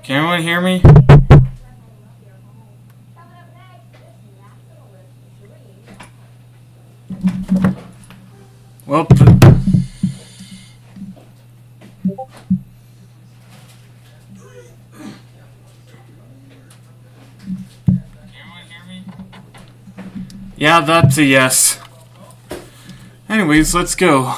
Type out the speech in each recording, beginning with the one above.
Can anyone hear me? Well, yeah, that's a yes. Anyways, let's go.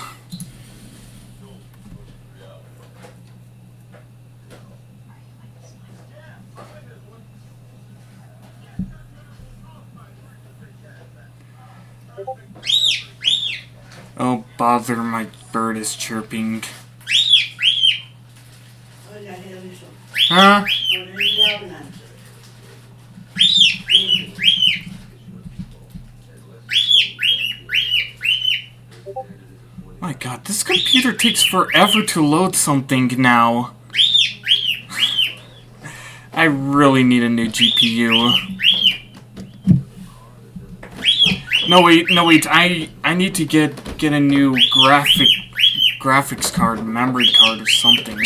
Oh, bother, my bird is chirping. Huh? My god, this computer takes forever to load something now. I really need a new GPU. No wait, I need to get a new graphics card, memory card or something.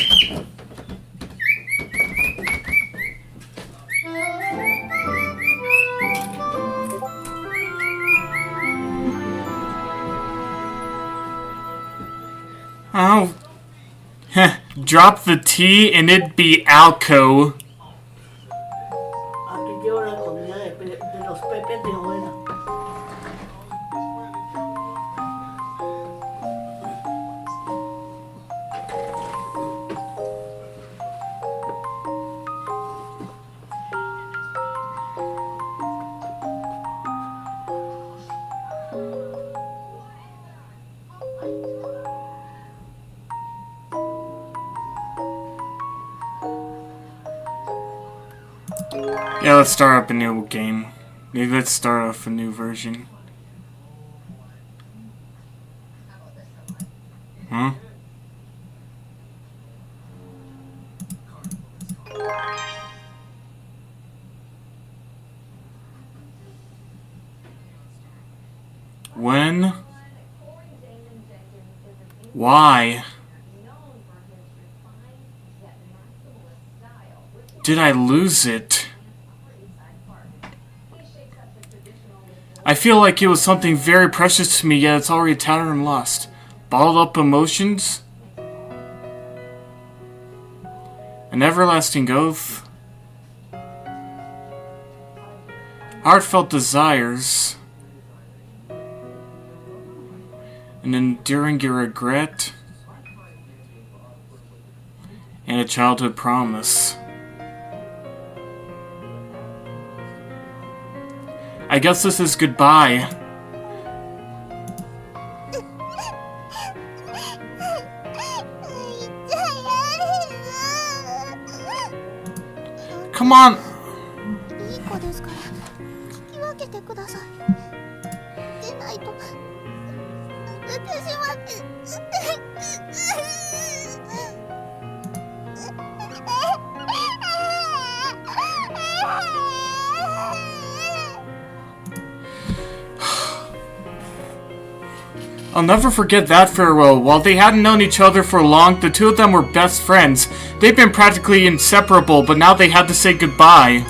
Oh. Drop the T and it'd be Alco. Yeah, let's start up a new game. Maybe let's start off a new version. Huh? When? Why? Did I lose it? I feel like it was something very precious to me, yet it's already tattered and lost. Bottled up emotions? An everlasting oath? Heartfelt desires? An enduring regret? And a childhood promise. I guess this is goodbye. Come on. I'll never forget that farewell. While they hadn't known each other for long, the two of them were best friends. They'd been practically inseparable, but now they had to say goodbye.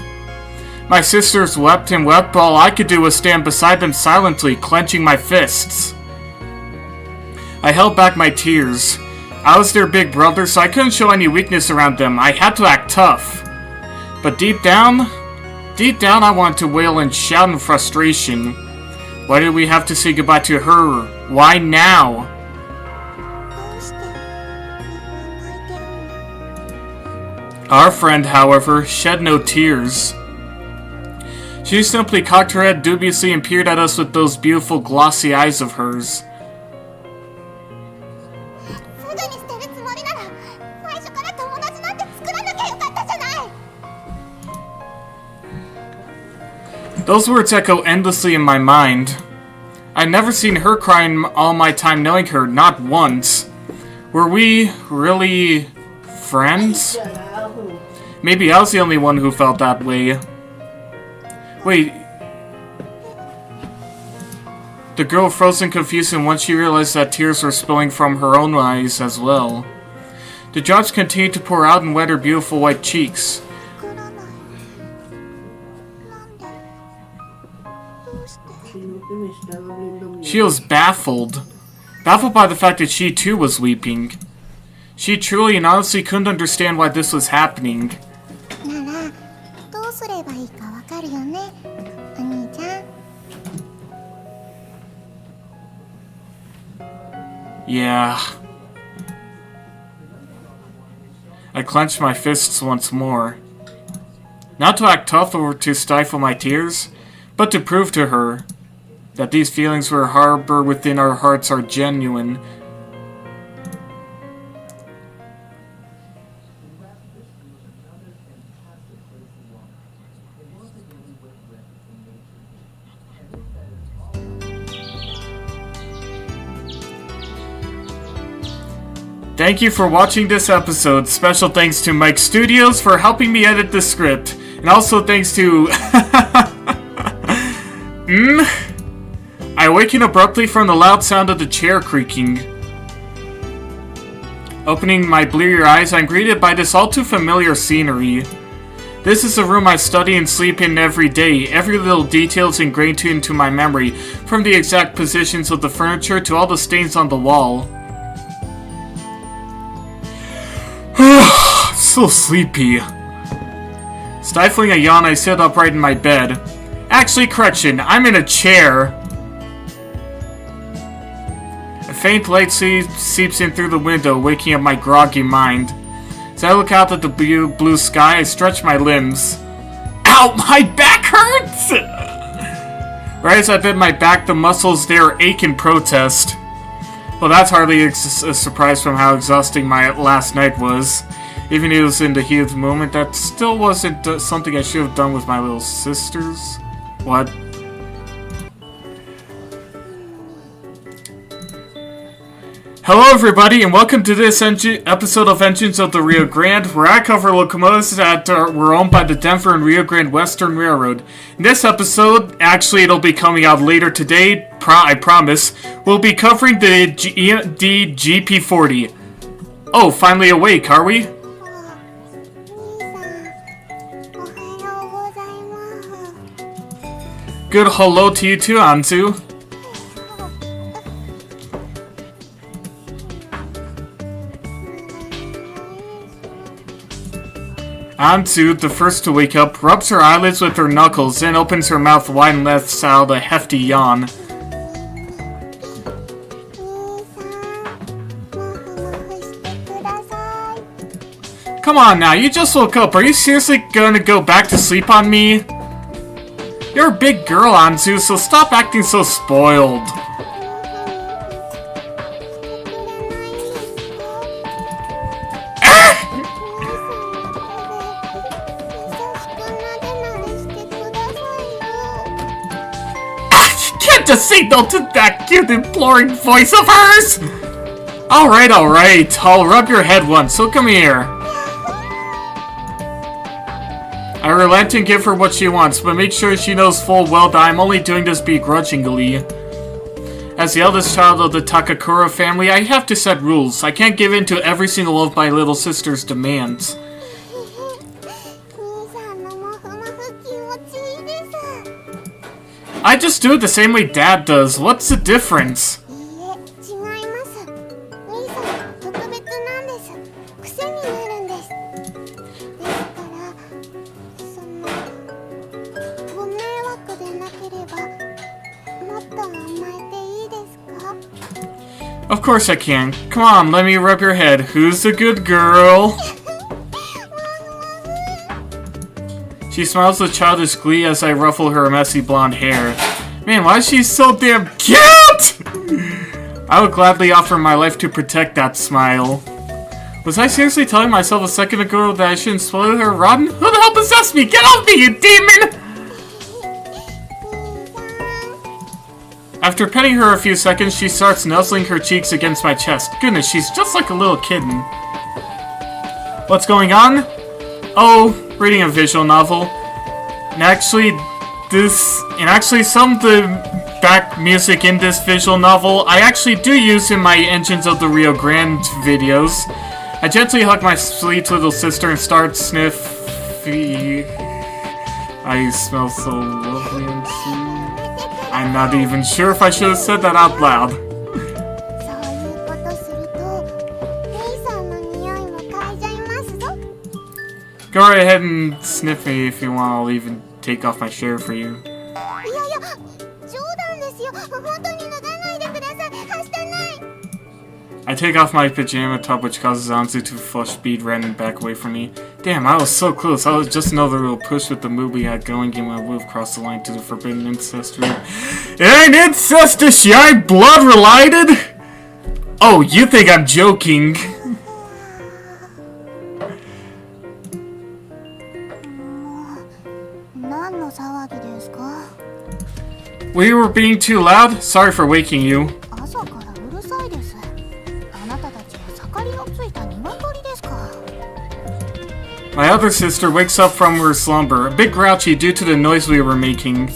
My sisters wept and wept, but all I could do was stand beside them silently, clenching my fists. I held back my tears. I was their big brother, so I couldn't show any weakness around them. I had to act tough. But deep down, I wanted to wail and shout in frustration. Why did we have to say goodbye to her? Why now? Our friend, however, shed no tears. She simply cocked her head dubiously and peered at us with those beautiful glossy eyes of hers. Those words echo endlessly in my mind. I'd never seen her cry in all my time knowing her, not once. Were we really friends? Maybe I was the only one who felt that way. Wait. The girl froze in confusion once she realized that tears were spilling from her own eyes as well. The drops continued to pour out and wet her beautiful white cheeks. She was baffled. Baffled by the fact that she too was weeping. She truly and honestly couldn't understand why this was happening. Yeah. I clenched my fists once more. Not to act tough or to stifle my tears, but to prove to her that these feelings we harbor within our hearts are genuine. Thank you for watching this episode. Special thanks to Mike Studios for helping me edit the script. And also thanks to... I awakened abruptly from the loud sound of the chair creaking. Opening my bleary eyes, I'm greeted by this all too familiar scenery. This is the room I study and sleep in every day. Every little detail is ingrained into my memory, from the exact positions of the furniture to all the stains on the wall. So sleepy. Stifling a yawn, I sit upright in my bed. Actually, correction, I'm in a chair. A faint light seeps in through the window, waking up my groggy mind. As I look out at the blue sky, I stretch my limbs. Ow! My back hurts! Right as I bend my back, the muscles there ache in protest. Well, that's hardly a surprise from how exhausting my last night was. Even if it was in the heat of the moment, that still wasn't something I should have done with my little sisters. What? Hello everybody, and welcome to this episode of Engines of the Rio Grande, where I cover locomotives that were owned by the Denver and Rio Grande Western Railroad. In this episode, actually it'll be coming out later today, I promise, we'll be covering the GP40. Oh, finally awake, are we? Good hello to you too, Anzu. Anzu, the first to wake up, rubs her eyelids with her knuckles, then opens her mouth wide and lets out a hefty yawn. Come on now, you just woke up. Are you seriously gonna go back to sleep on me? You're a big girl, Anzu, so stop acting so spoiled. You can't just say no to that cute, imploring voice of hers! Alright, I'll rub your head once, so come here. I relent and give her what she wants, but make sure she knows full well that I'm only doing this begrudgingly. As the eldest child of the Takakura family, I have to set rules. I can't give in to every single one of my little sister's demands. I just do it the same way Dad does. What's the difference? Of course I can. Come on, let me rub your head. Who's the good girl? She smiles with childish glee as I ruffle her messy blonde hair. Man, why is she so damn cute? I would gladly offer my life to protect that smile. Was I seriously telling myself a second ago that I shouldn't spoil her rotten? Who the hell possessed me? Get off me, you demon! After petting her a few seconds, she starts nuzzling her cheeks against my chest. Goodness, she's just like a little kitten. What's going on? Oh, reading a visual novel. And actually, some of the back music in this visual novel, I actually do use in my Engines of the Rio Grande videos. I gently hug my sweet little sister and start sniffy. I smell so lovely and sweet. I'm not even sure if I should have said that out loud. Go right ahead and sniff me if you want. I'll even take off my shirt for you. I take off my pajama top, which causes Anzu to flush speed red and back away from me. Damn, I was so close. I was just another little push with the move we had going, and my move crossed the line to the forbidden incest room. It ain't incest, you ain't blood related! Oh, you think I'm joking? We were being too loud? Sorry for waking you. My other sister wakes up from her slumber, a bit grouchy due to the noise we were making.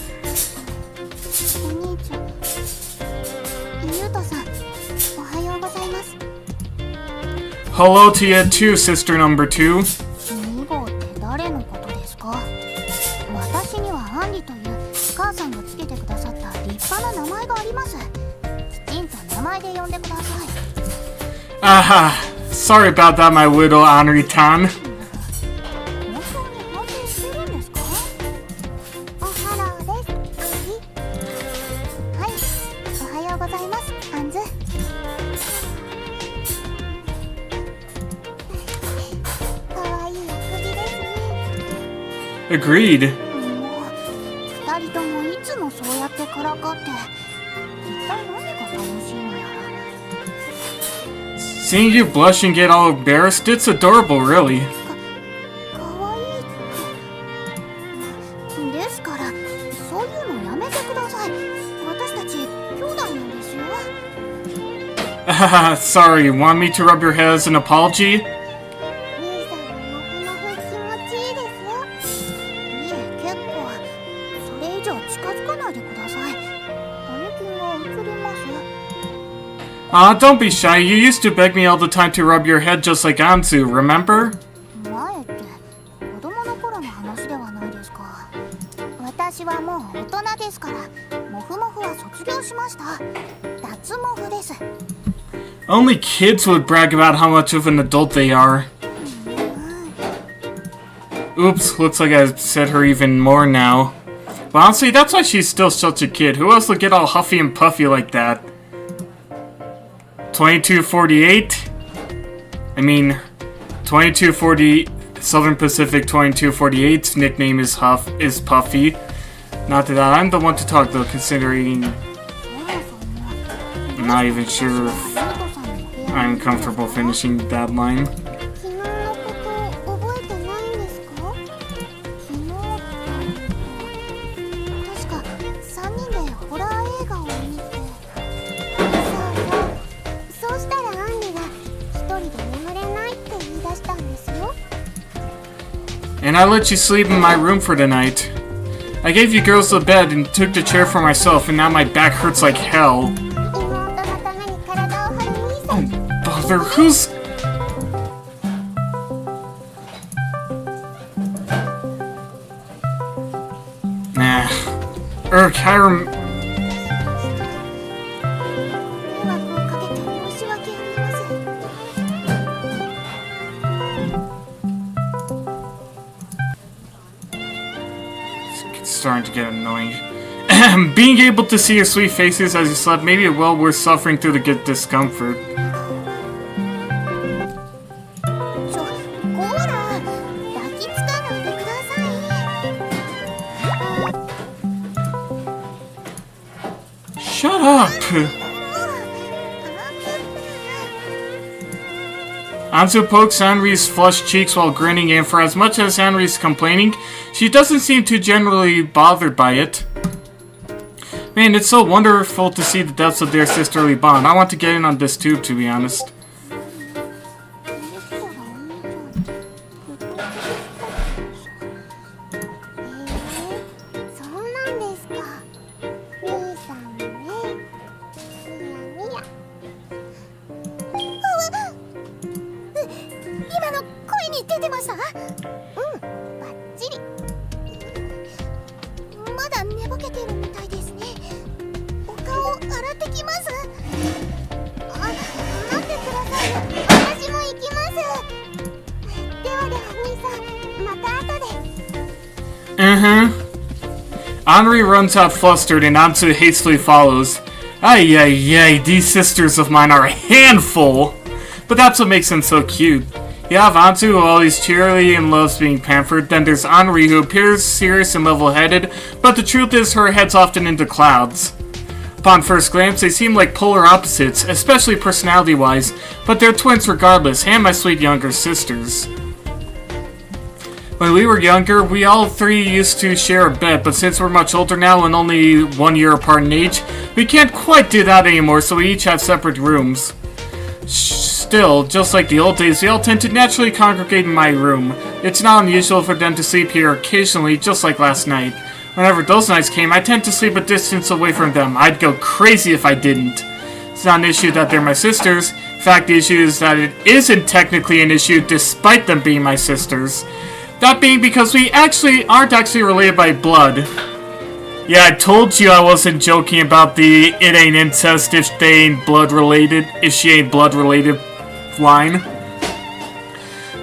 Hello to you too, sister number 2. Aha, sorry about that, my widow Anri-tan. Agreed. Seeing you blush and get all embarrassed, it's adorable, really. Sorry, want me to rub your head as an apology? Don't be shy. You used to beg me all the time to rub your head just like Anzu, remember? Only kids would brag about how much of an adult they are. Oops, looks like I upset her even more now. But honestly, that's why she's still such a kid. Who else would get all huffy and puffy like that? 2248? I mean, 2240 Southern Pacific 2248's nickname is Puffy. Not that I'm the one to talk though, considering I'm not even sure if I'm comfortable finishing that line. And I let you sleep in my room for the night. I gave you girls the bed and took the chair for myself, and now my back hurts like hell. Oh, bother, who's... Nah. Starting to get annoying. Being able to see your sweet faces as you slept made it well worth suffering through the good discomfort. Shut up! Anzu pokes Anri's flushed cheeks while grinning, and for as much as Anri's complaining, she doesn't seem too generally bothered by it. Man, it's so wonderful to see the depths of their sisterly bond. I want to get in on this too, to be honest. 声に出てました？うん、バッチリ。まだ寝ぼけてるみたいですね。お顔洗ってきます。あ、待ってくださいよ。私も行きます。ではでは、兄さん、また後で。Henri runs out flustered and Anzu hastily follows. Ay, these sisters of mine are a handful! But that's what makes them so cute. You have Anzu, who always cheerily and loves being pampered. Then there's Henri, who appears serious and level-headed, but the truth is her head's often in the clouds. Upon first glance, they seem like polar opposites, especially personality-wise, but they're twins regardless, and my sweet younger sisters. When we were younger, we all three used to share a bed, but since we're much older now and only 1 year apart in age, we can't quite do that anymore, so we each have separate rooms. Still, just like the old days, we all tend to naturally congregate in my room. It's not unusual for them to sleep here occasionally, just like last night. Whenever those nights came, I tend to sleep a distance away from them. I'd go crazy if I didn't. It's not an issue that they're my sisters. In fact, the issue is that it isn't technically an issue despite them being my sisters. That being because we aren't actually related by blood. Yeah, I told you I wasn't joking about the it ain't incest if they ain't blood related, if she ain't blood related line.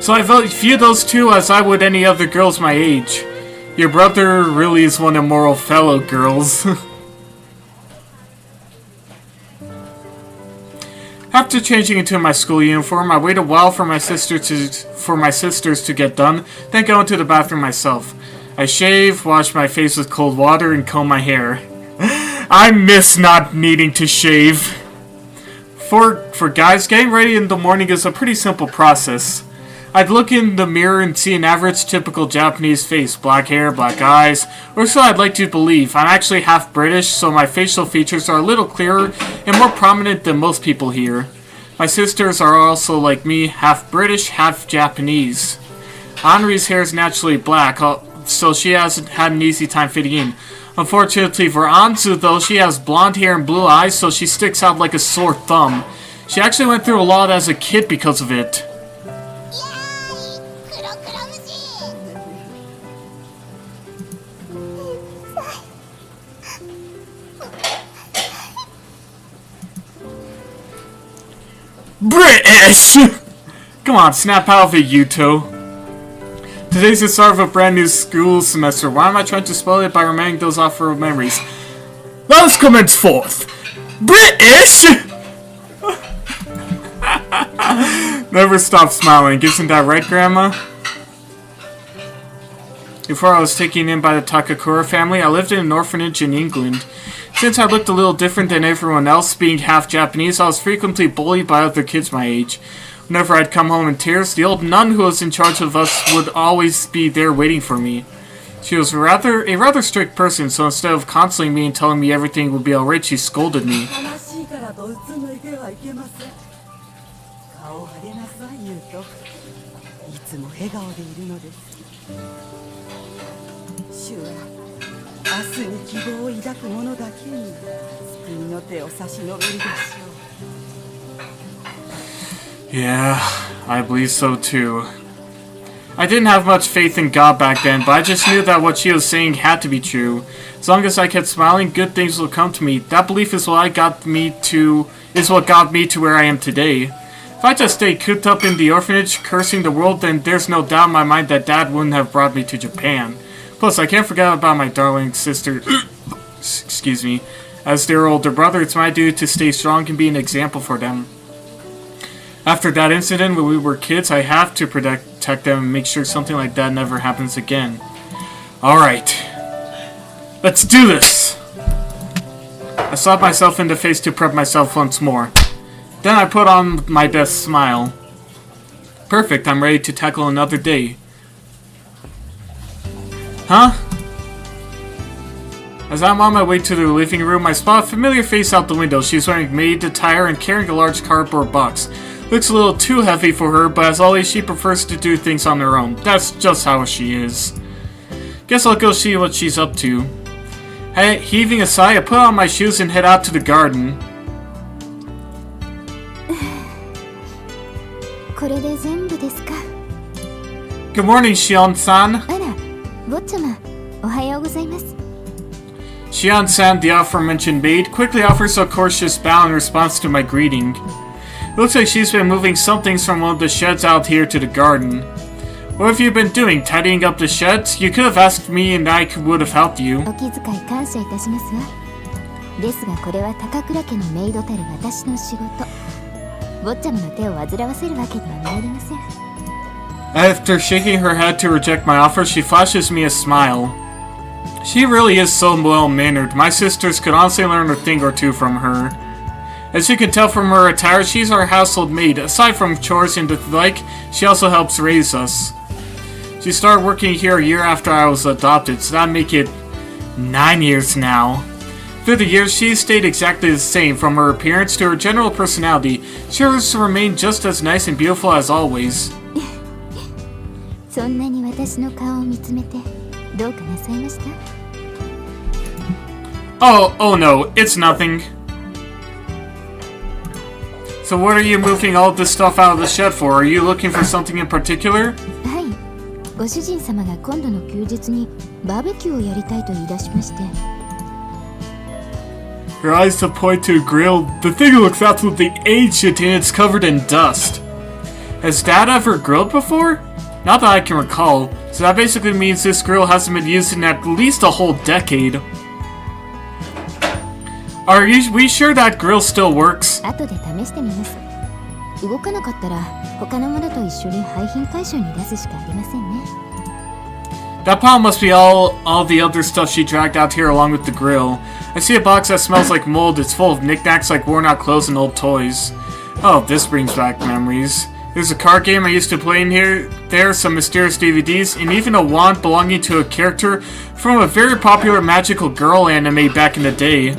So I view those two as I would any other girls my age. Your brother really is one immoral fellow, girls. After changing into my school uniform, I wait a while for my sisters to get done, then go into the bathroom myself. I shave, wash my face with cold water, and comb my hair. I miss not needing to shave. For guys, getting ready in the morning is a pretty simple process. I'd look in the mirror and see an average typical Japanese face, black hair, black eyes, or so I'd like to believe. I'm actually half British, so my facial features are a little clearer and more prominent than most people here. My sisters are also, like me, half British, half Japanese. Henri's hair is naturally black, so she hasn't had an easy time fitting in. Unfortunately for Anzu, though, she has blonde hair and blue eyes, so she sticks out like a sore thumb. She actually went through a lot as a kid because of it. British! Come on, snap out of it, Yuto. Today's the start of a brand new school semester. Why am I trying to spoil it by reminding those off-road memories? Let us commence forth. British! Never stop smiling. Isn't that right, Grandma? Before I was taken in by the Takakura family, I lived in an orphanage in England. Since I looked a little different than everyone else, being half Japanese, I was frequently bullied by other kids my age. Whenever I'd come home in tears, the old nun who was in charge of us would always be there waiting for me. She was a rather strict person, so instead of consoling me and telling me everything would be alright, she scolded me. Yeah, I believe so too. I didn't have much faith in God back then, but I just knew that what she was saying had to be true. As long as I kept smiling, good things will come to me. That belief is what got me to where I am today. If I just stayed cooped up in the orphanage, cursing the world, then there's no doubt in my mind that Dad wouldn't have brought me to Japan. Plus, I can't forget about my darling sister. Excuse me. As their older brother, it's my duty to stay strong and be an example for them. After that incident when we were kids, I have to protect them and make sure something like that never happens again. Alright. Let's do this! I slapped myself in the face to prep myself once more. Then I put on my best smile. Perfect, I'm ready to tackle another day. Huh? As I'm on my way to the living room, I spot a familiar face out the window. She's wearing maid attire and carrying a large cardboard box. Looks a little too heavy for her, but as always, she prefers to do things on her own. That's just how she is. Guess I'll go see what she's up to. Heaving a sigh, I put on my shoes and head out to the garden. Good morning, Shion-san. あら、坊ちゃま、おはようございます。 Shion-san, the aforementioned maid, quickly offers a courteous bow in response to my greeting. It looks like she's been moving some things from one of the sheds out here to the garden. What have you been doing? Tidying up the sheds? You could have asked me and I would have helped you. お気遣い感謝いたしますわ。ですがこれは高倉家のメイドたる私の仕事。坊ちゃまの手を煩わせるわけには参りません。 After shaking her head to reject my offer, she flashes me a smile. She really is so well-mannered. My sisters could honestly learn a thing or two from her. As you can tell from her attire, she's our household maid. Aside from chores and the like, she also helps raise us. She started working here a year after I was adopted, so that'd make it 9 years now. Through the years, she's stayed exactly the same, from her appearance to her general personality. She has remained just as nice and beautiful as always. そんなに私の顔を見つめてどうかなさいました？ Oh no, it's nothing. So what are you moving all this stuff out of the shed for? Are you looking for something in particular? はい、ご主人様が今度の休日にバーベキューをやりたいと言い出しまして。 Her eyes point to a grill. The thing looks absolutely ancient and it's covered in dust. Has Dad ever grilled before? Not that I can recall, so that basically means this grill hasn't been used in at least a whole decade. Are we sure that grill still works? 後で試してみます。動かなかったら他のものと一緒に廃品回収に出すしかありませんね。 That pile must be all the other stuff she dragged out here along with the grill. I see a box that smells like mold. It's full of knickknacks like worn-out clothes and old toys. Oh, this brings back memories. There's a card game I used to play in here, some mysterious DVDs, and even a wand belonging to a character from a very popular magical girl anime back in the day.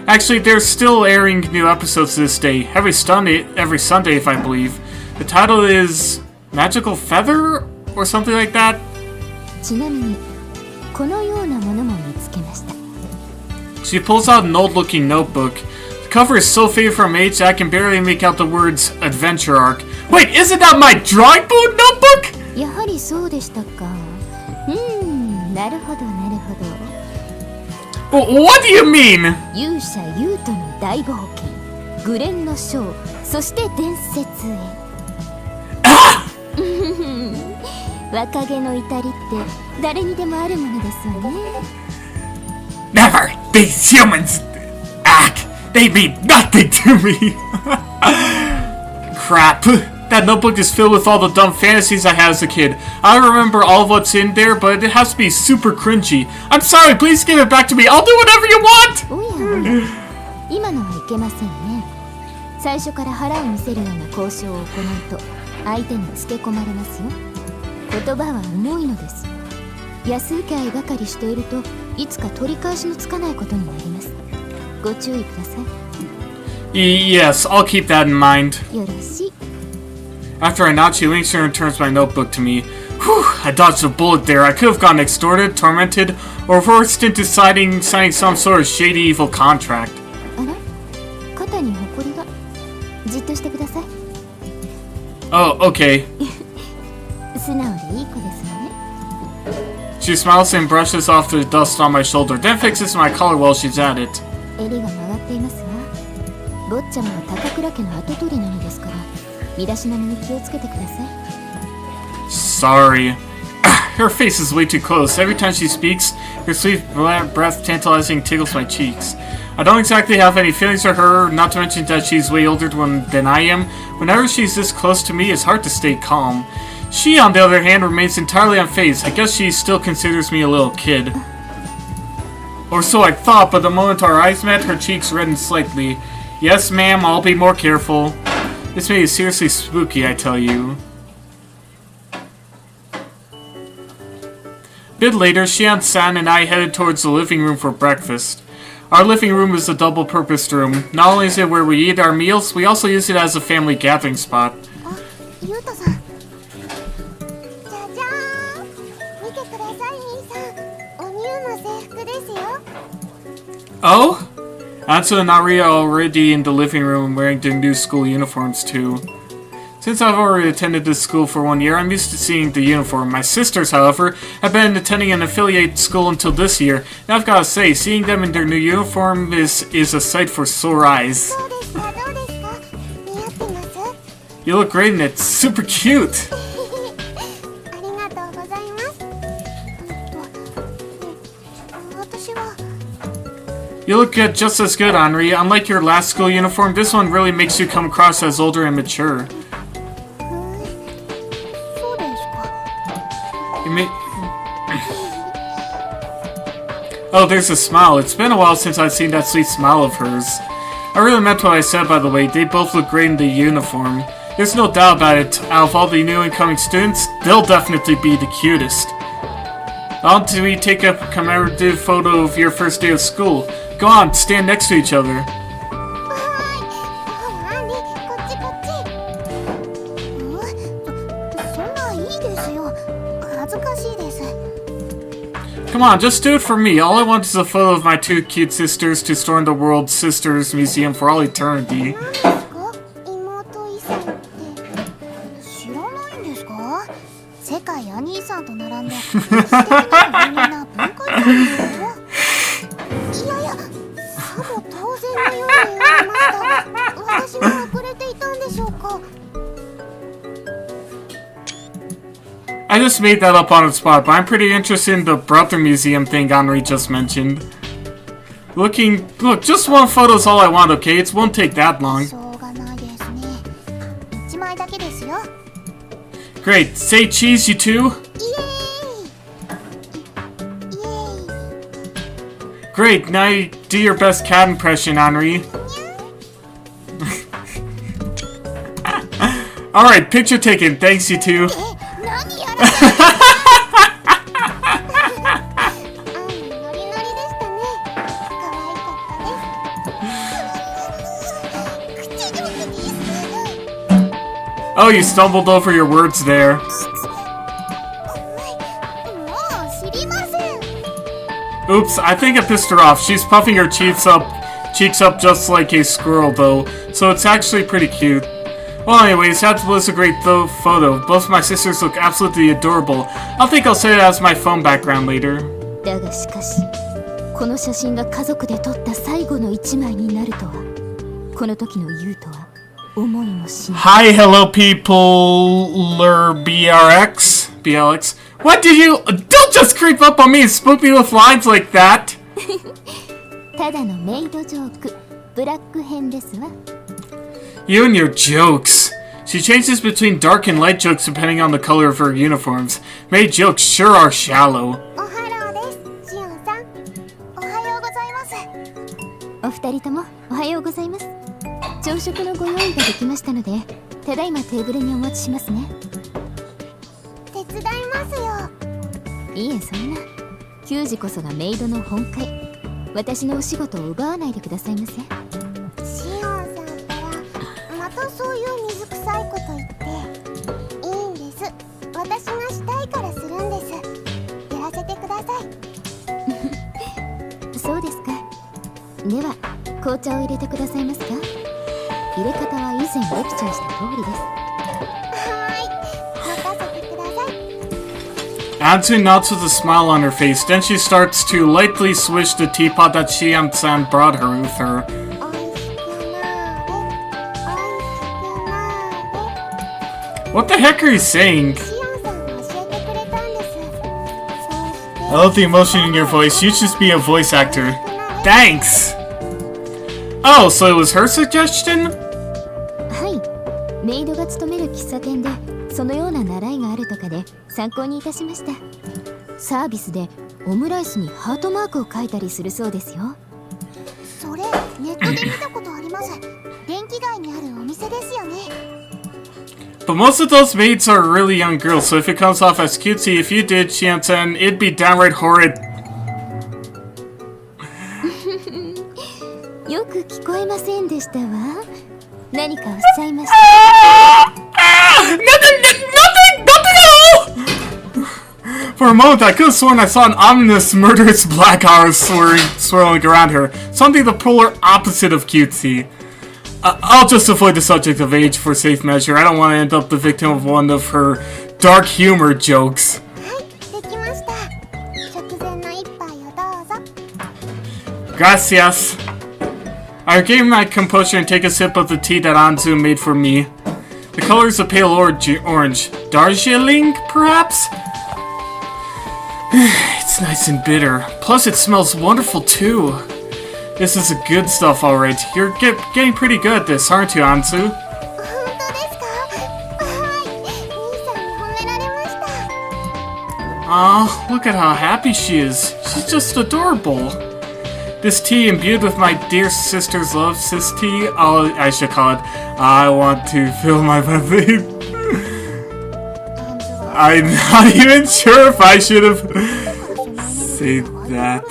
Actually, they're still airing new episodes to this day, every Sunday, if I believe. The title is Magical Feather? Or something like that? ちなみにこのようなものも見つけました。 She pulls out an old-looking notebook. The cover is so faded from age that I can barely make out the words Adventure Arc. Wait, isn't that my drawing board notebook? やはりそうでしたか。なるほどなるほど。 What do you mean? 勇者ユートの大冒険、グレンの章、そして伝説へ。若気の至りって誰にでもあるものですわね。 Never! These humans! They mean nothing to me! Crap. That notebook is filled with all the dumb fantasies I had as a kid. I don't remember all of what's in there, but it has to be super cringy. I'm sorry, please give it back to me. I'll do whatever you want! おやおや、今のはいけませんね。最初から腹を見せるような交渉を行うと相手につけ込まれますよ。言葉は重いのです。安請け合いばかりしているといつか取り返しのつかないことになります。ご注意ください。 Yes, I'll keep that in mind. よろしい。 After I nod, she winks and returns my notebook to me. Whew, I dodged a bullet there. I could have gotten extorted, tormented, or forced into signing some sort of shady evil contract. あら、肩にほこりが。じっとしてください。 Oh, okay. 素直でいい子ですわね。 She smiles and brushes off the dust on my shoulder, then fixes my collar while she's at it. 襟が曲がっていますわ。坊ちゃまは高倉家の跡取りなのですから、身だしなみに気をつけてください。 Sorry. Her face is way too close. Every time she speaks, her sweet breath tantalizing tickles my cheeks. I don't exactly have any feelings for her, not to mention that she's way older than I am. Whenever she's this close to me, it's hard to stay calm. She, on the other hand, remains entirely unfazed. I guess she still considers me a little kid. Or so I thought, but the moment our eyes met, her cheeks reddened slightly. Yes, ma'am, I'll be more careful. This made it seriously spooky, I tell you. A bit later, Shion-san and I headed towards the living room for breakfast. Our living room is a double-purpose room. Not only is it where we eat our meals, we also use it as a family gathering spot. あ、ゆうとさん。じゃじゃーん。見てください、兄さん。おニューの制服ですよ。 Oh? Ansu and Ari are already in the living room wearing their new school uniforms too. Since I've already attended this school for 1 year, I'm used to seeing the uniform. My sisters, however, have been attending an affiliate school until this year, and I've gotta say, seeing them in their new uniform is a sight for sore eyes. You look great and it's super cute! You look good, just as good, Henri. Unlike your last school uniform, this one really makes you come across as older and mature. Oh, there's a smile. It's been a while since I've seen that sweet smile of hers. I really meant what I said, by the way. They both look great in the uniform. There's no doubt about it. Out of all the new incoming students, they'll definitely be the cutest. On to we take a commemorative photo of your first day of school. Go on, stand next to each other. Come on, just do it for me. All I want is a photo of my two cute sisters to store in the World Sisters Museum for all eternity. I just made that up on the spot, but I'm pretty interested in the Brother Museum thing Henri just mentioned. Look, just one photo is all I want, okay? It won't take that long. Great, say cheese, you two! Great, now you do your best cat impression, Henri. Alright, picture taken, thanks you two. Oh, you stumbled over your words there. Oops, I think I pissed her off. She's puffing her cheeks up just like a squirrel though, so it's actually pretty cute. Well anyways, that was a great photo. Both my sisters look absolutely adorable. I think I'll set it as my phone background later. Hi, hello people, BLX. What did you? Don't just creep up on me and spook me with lines like that! You and your jokes. She changes between dark and light jokes depending on the color of her uniforms. Maid jokes sure are shallow. Anzu nods with a smile on her face, then she starts to lightly swish the teapot that Shion-san brought her with her. What the heck are you saying? I love the emotion in your voice. You should just be a voice actor. Thanks! Oh, so it was her suggestion? But most of those maids are really young girls, so if it comes off as cutesy, if you did, Shion-san, it'd be downright horrid. Nothing at all! For a moment, I could have sworn I saw an ominous, murderous black aura swirling around her. Something the polar opposite of cutesy. I'll just avoid the subject of age for safe measure. I don't want to end up the victim of one of her dark humor jokes. はいできました食前の一杯をどうぞ Gracias. I regain my composure and take a sip of the tea that Anzu made for me. The color is a pale orange. Darjeeling, perhaps? It's nice and bitter. Plus, it smells wonderful, too. This is the good stuff, alright. You're getting pretty good at this, aren't you, Anzu? 本当ですかはい兄さんに褒められました Aw, look at how happy she is. She's just adorable. This tea imbued with my dear sister's love, sis tea, I should call it. I want to fill my belly. I'm not even sure if I should have said that.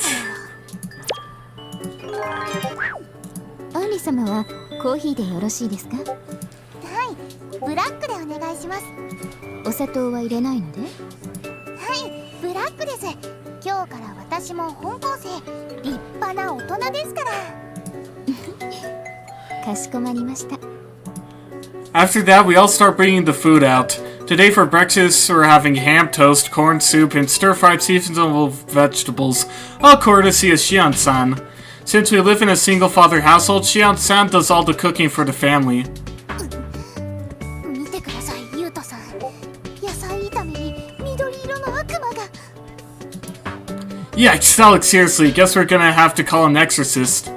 アンリ様はコーヒーでよろしいですか？はいブラックでお願いしますお砂糖は入れないので？はいブラックです今日から私も本校生立派な大人ですからかしこまりました。 After that, we all start bringing the food out. Today for breakfast, we're having ham toast, corn soup, and stir-fried seasonal vegetables, all courtesy of Shion-san. Since we live in a single-father household, Shion-san does all the cooking for the family. 見てくださいゆうとさん野菜炒めに緑色の悪魔が Yikes, Alex, seriously, guess we're gonna have to call an exorcist.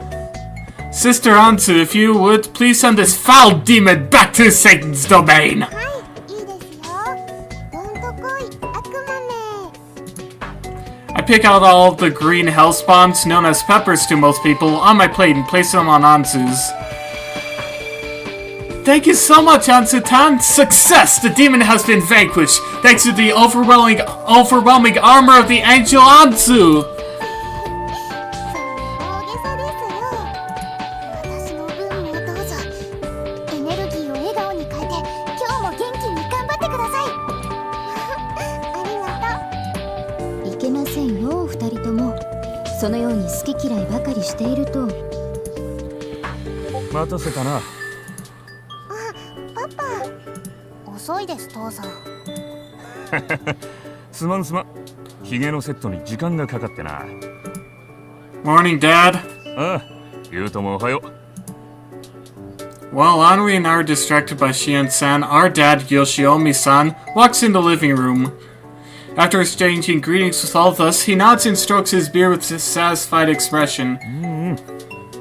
Sister Anzu, if you would, please send this foul demon back to Satan's domain! はいいいですよどんとこい悪魔め I pick out all of the green hell spawns, known as peppers to most people, on my plate and place them on Anzu's. Thank you so much, Anzu-tan! Success! The demon has been vanquished, thanks to the overwhelming armor of the angel Anzu! 大げさですよ私の分もどうぞエネルギーを笑顔に変えて今日も元気に頑張ってくださいありがとういけませんよ、二人とも。そのように好き嫌いばかりしていると。待たせたな。パパ遅いです父さんすまんすまん。ヒゲのセットに時間がかかってな。 Morning, Dad. ああ、ゆうともおはよう。 While Henri and I are distracted by Shion-san, our dad, Yoshiomi-san, walks in the living room. After exchanging greetings with all of us, he nods and strokes his beard with a satisfied expression.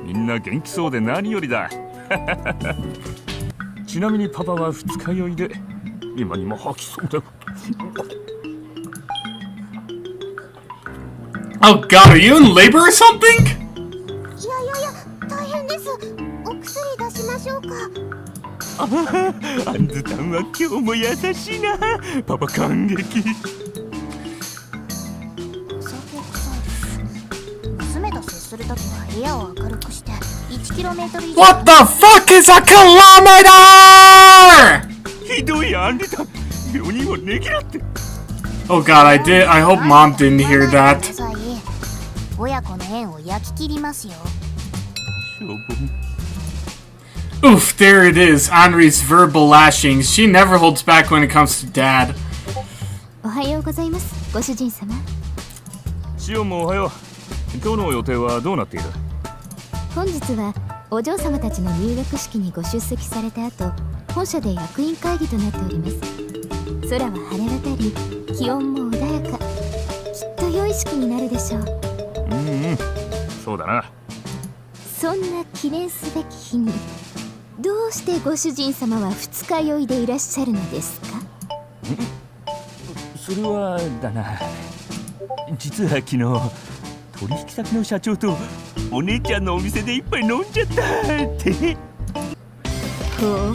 みんな元気そうで何よりだ。ちなみにパパは二日酔いで今にも吐きそうだ。 Oh god, are you in labor or something? いやいやいや大変ですお薬出しましょうかアンズタンは今日も優しいな。パパ感激。お酒臭いです娘と接するときは部屋を明るくして 1km 以上 What the fuck is a kilometer? ひどいアンリタン。病人をねぎらって。 Oh god, I hope mom didn't hear that. 親子の縁を焼き切りますよ Oof, there it is, Henri's verbal lashings. She never holds back when it comes to dad. おはようございます、ご主人様。シオンもおはよう。今日の予定はどうなっている？本日はお嬢様たちの入学式にご出席された後、本社で役員会議となっております。空は晴れ渡り、気温も穏やか。きっと良い式になるでしょう。そうだな。そんな記念すべき日に、どうしてご主人様は二日酔いでいらっしゃるのですか？それはだな。実は昨日取引先の社長とお姉ちゃんのお店で一杯飲んじゃったって。ほう。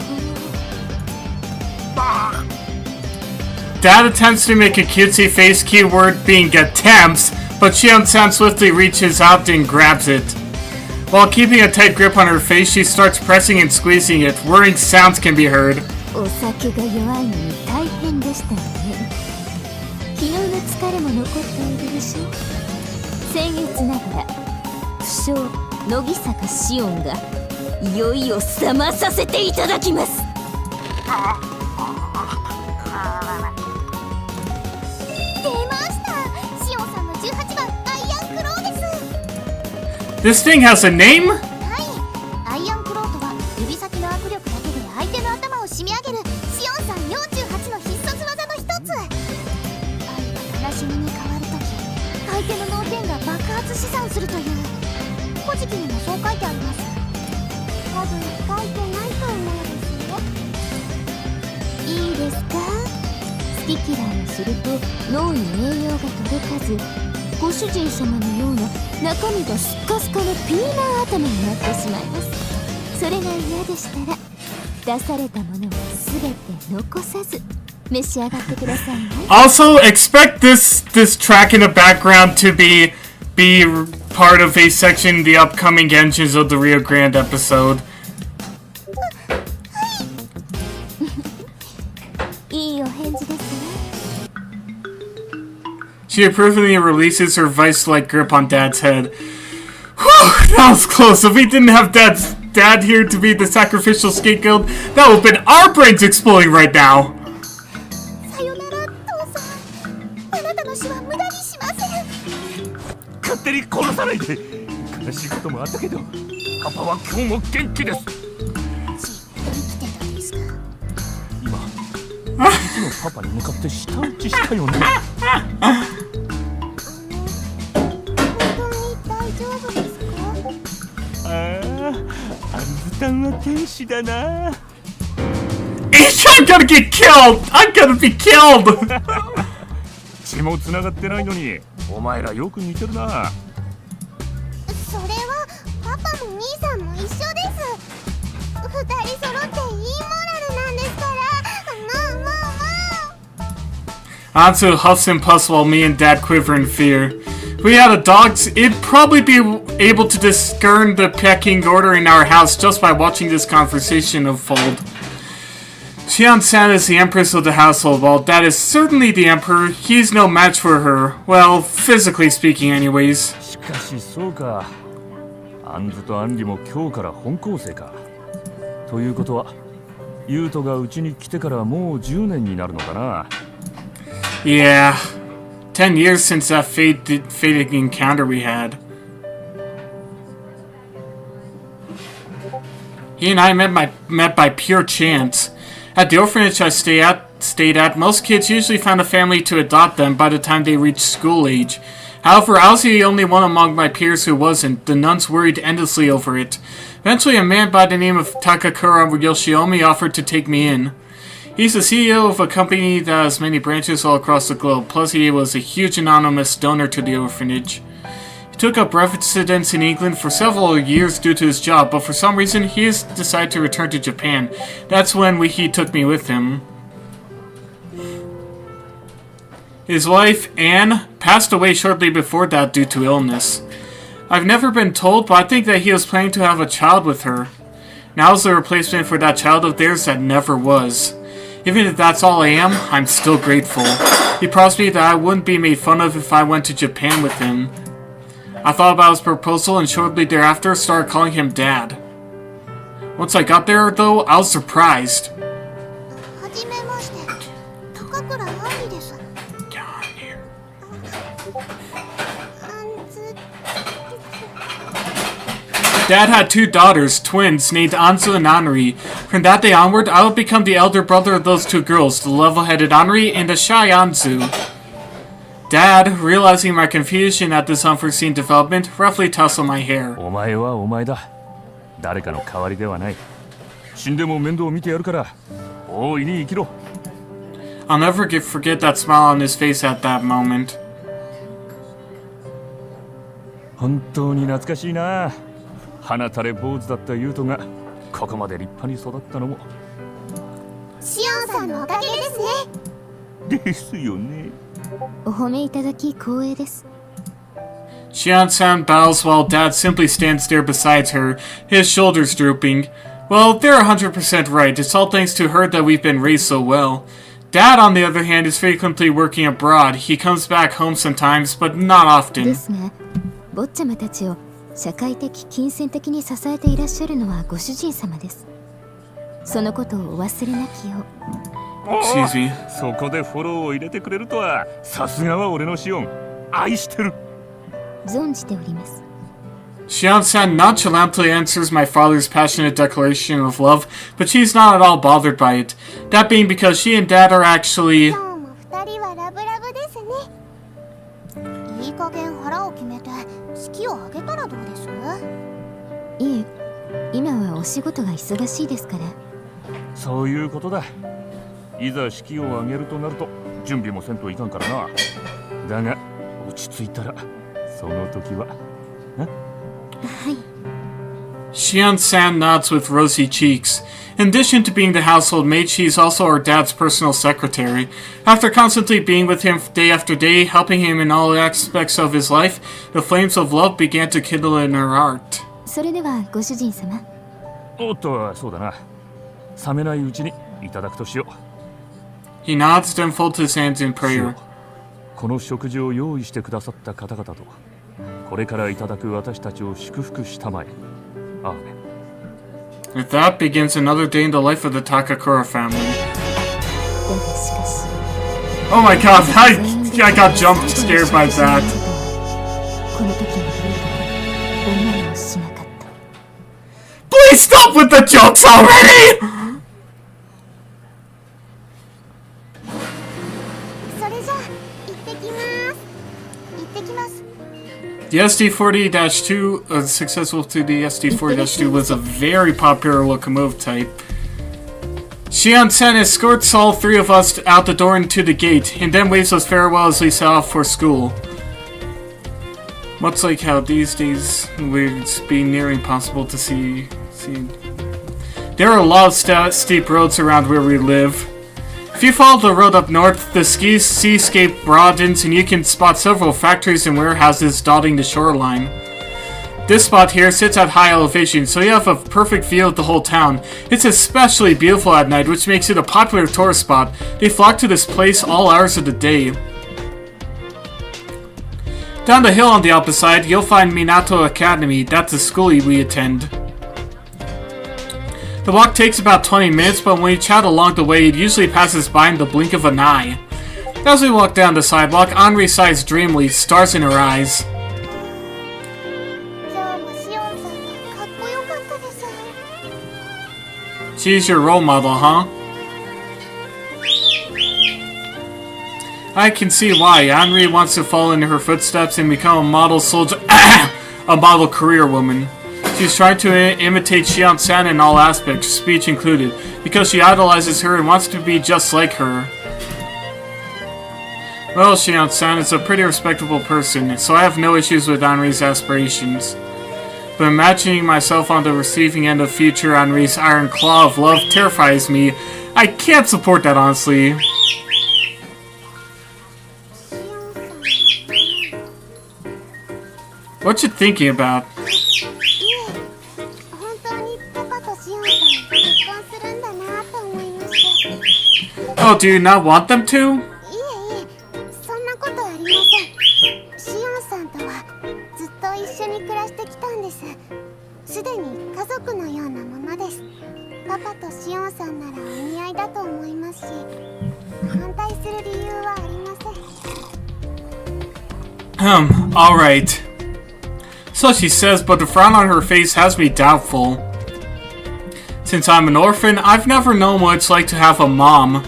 Dad attempts to make a cutesy face keyword being attempts, but Shion-san swiftly reaches out and grabs it. While keeping a tight grip on her face, she starts pressing and squeezing it. Whirring sounds can be heard. お酒が弱いのに大変でしたわね。昨日の疲れも残っているでしょう。先月ながら不詳乃木坂紫音がいよいよ冷まさせていただきます。出ました。シオンさんの18番アイアンクローです。 This thing has a name? はい、アイアンクローとは指先の握力だけで相手の頭を締め上げるシオンさん48の必殺技の一つ。悲しみに変わるとき、相手の脳天が爆発死産するという。古事記にもそう書いてあります。多分書いてないと思うんですよ。いいですか。好き嫌いをすると脳に栄養が届かず、ご主人様のような中身がスッカスカのピーマン頭になってしまいます。それが嫌でしたら出されたものは全て残さず召し上がってくださいね。Also, expect this track in the background to be part of a section in the upcoming Engines of the Rio Grande episode. いいお返事ですね。 She approvingly releases her vice-like grip on Dad's head. Whew, that was close. If we didn't have Dad here to be the sacrificial scapegoat, that would have been our brains exploding right now. さよなら、父さん。あなたの死は無駄にしません。勝手に殺さないで。悲しいこともあったけど、パパは今日も元気です。生きてたんですか。今、実のパパに向かって舌打ちしたよね。本当に大丈夫ですか。ああ、アンズタンは天使だな。I'm gonna get killed! I'm gonna be killed! 血も繋がってないのに、お前らよく似てるな。それはパパも兄さんも一緒です。二人揃っていいモラルなんですから。もう。Anzu huffs and puffs while me and Dad quiver in fear. If we had a dog, it'd probably be able to discern the pecking order in our house just by watching this conversation unfold. Xian-san is the empress of the household. While Dad is certainly the emperor, he's no match for her. Well, physically speaking anyways. しかしそうか。アンズとアンリも今日から本校生か。ということは、ユウトがうちに来てからもう10年になるのかな。Yeah. 10 years since that fated encounter we had. He and I met by pure chance. At the orphanage I stayed at, most kids usually found a family to adopt them by the time they reached school age. However, I was the only one among my peers who wasn't. The nuns worried endlessly over it. Eventually, a man by the name of Takakura Yoshiomi offered to take me in. He's the CEO of a company that has many branches all across the globe, plus he was a huge anonymous donor to the orphanage. He took up residence in England for several years due to his job, but for some reason he has decided to return to Japan. That's when he took me with him. His wife, Anne, passed away shortly before that due to illness. I've never been told, but I think that he was planning to have a child with her. Now's the replacement for that child of theirs that never was. Even if that's all I am, I'm still grateful. He promised me that I wouldn't be made fun of if I went to Japan with him. I thought about his proposal and shortly thereafter started calling him Dad. Once I got there, though, I was surprised. はじめまして。高倉杏里です。Get on here. あんず。Dad had two daughters, twins, named Anzu and Anri. From that day onward, I would become the elder brother of those two girls, the level-headed Anri and the shy Anzu. Dad, realizing my confusion at this unforeseen development, roughly tousled my hair. お前はお前だ。誰かの代わりではない。死んでも面倒を見てやるから、大いに生きろ。I'll never forget that smile on his face at that moment. 本当に懐かしいな。鼻垂れ坊主だったユウトがここまで立派に育ったのも。シオンさんのおかげですね。ですよね。お褒めいただき光栄です。 Xian-san bows while Dad simply stands there beside her, his shoulders drooping. Well, they're 100% right. It's all thanks to her that we've been raised so well. Dad, on the other hand, is frequently working abroad. He comes back home sometimes, but not often. ですが、坊ちゃまたちを社会的金銭的に支えていらっしゃるのはご主人様です。そのことをお忘れなきよう。Excuse me. そこでフォローを入れてくれるとは、さすがは俺のシオン。愛してる。存じております。Xian-san nonchalantly answers my father's passionate declaration of love, but she's not at all bothered by it. That being because she and dad are actually... 今日も二人はラブラブですね。いい加減腹を決めて式を挙げたらどうです？いえ、今はお仕事が忙しいですから。そういうことだ。いざ式を挙げるとなると準備もせんといかんからな。だが落ち着いたらその時はな。はい。Xian-san nods with rosy cheeks. In addition to being the household maid, she is also our dad's personal secretary. After constantly being with him day after day, helping him in all aspects of his life, the flames of love began to kindle in her heart. それではご主人様。おっと、そうだな。冷めないうちにいただくとしよう。He nods, then folds his hands in prayer. この食事を用意してくださった方々と、これからいただく私たちを祝福したまえ。アーメン。With that begins another day in the life of the Takakura family. だがしかし。Oh my god, I got jump scared by that. この時のルートは思いもしなかった。Please stop with the jokes already! それじゃあ行ってきます。行ってきます。The SD40-2, successful to the SD40-2, was a very popular locomotive type. Xian-san escorts all three of us out the door and to the gate, and then waves us farewell as we set off for school. Much like how these days it would be nearly impossible to see. There are a lot of steep roads around where we live. If you follow the road up north, the seascape broadens and you can spot several factories and warehouses dotting the shoreline. This spot here sits at high elevation, so you have a perfect view of the whole town. It's especially beautiful at night, which makes it a popular tourist spot. They flock to this place all hours of the day. Down the hill on the opposite side, you'll find Minato Academy. That's the school we attend. The walk takes about 20 minutes, but when we chat along the way, it usually passes by in the blink of an eye. As we walk down the sidewalk, Henri sighs dreamily, stars in her eyes. 今日もシオンさんがかっこよかったです。 She's your role model, huh? I can see why. Henri wants to follow in her footsteps and become a model soldier, a model career woman. She's trying to imitate Xian-san in all aspects, speech included, because she idolizes her and wants to be just like her. Well, Xian-san is a pretty respectable person, so I have no issues with Henri's aspirations. But imagining myself on the receiving end of future Henri's iron claw of love terrifies me. I can't support that, honestly. What you thinking about? いえ、本当にパパとシオンさん結婚するんだなと思いまして。 Oh, do you not want them to? いえいえ、そんなことありません。シオンさんとはずっと一緒に暮らしてきたんです。すでに家族のようなものです。パパとシオンさんならお似合いだと思いますし、反対する理由はありません。Alright. So she says, but the frown on her face has me doubtful. Since I'm an orphan, I've never known what it's like to have a mom.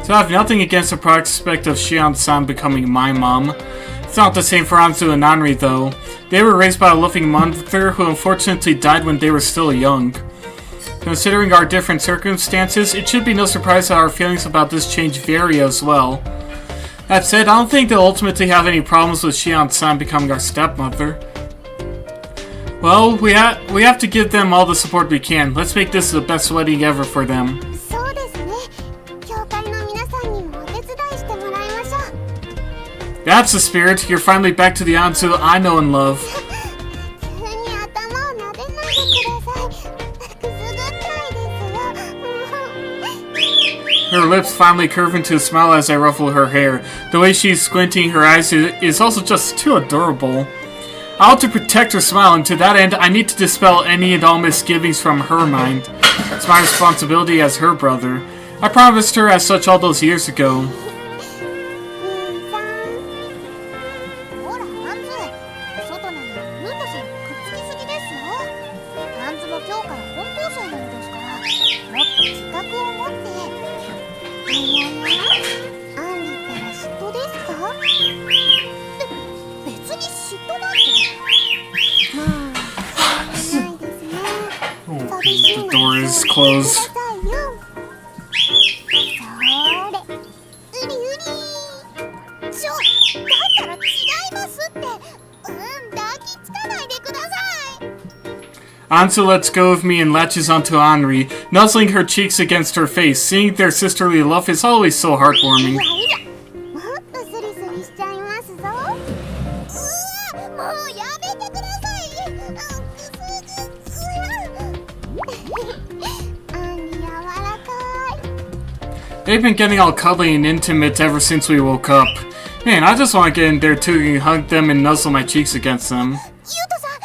So I have nothing against the prospect of Xian-san becoming my mom. It's not the same for Anzu and Anri though. They were raised by a loving mother who unfortunately died when they were still young. Considering our different circumstances, it should be no surprise that our feelings about this change vary as well. That said, I don't think they'll ultimately have any problems with Xian-san becoming our stepmother. Well, we have to give them all the support we can. Let's make this the best wedding ever for them. そうですね。教会の皆さんにもお手伝いしてもらいましょう。 That's the spirit. You're finally back to the Anzu I know and love. 急に頭を撫でないでください。くすぐったいですよ。 Her lips finally curve into a smile as I ruffle her hair. The way she's squinting her eyes is also just too adorable. I want to protect her smile, and to that end, I need to dispel any and all misgivings from her mind. It's my responsibility as her brother. I promised her as such all those years ago. ほら、ハンズ。外なのにムートさんくっつきすぎですよ。ハンズも今日から本校生なんですから、もっと自覚を持って。あのな、アンリったら嫉妬ですか？別に嫉妬なんて。まあ、しょうがないですね。寂しい The なら door is そう言ってく closed. ださいよ。それ、うりうり。だったら違いますって。抱きつかないでください。 Anzu lets go of me and latches onto Henri, nuzzling her cheeks against her face. Seeing their sisterly love is always so heartwarming. いやいや、もっとスリスリしちゃいますぞ。もうやめてください。あんに柔らかい。 They've been getting all cuddly and intimate ever since we woke up. Man, I just want to get in there too and hug them and nuzzle my cheeks against them. ゆうとさん、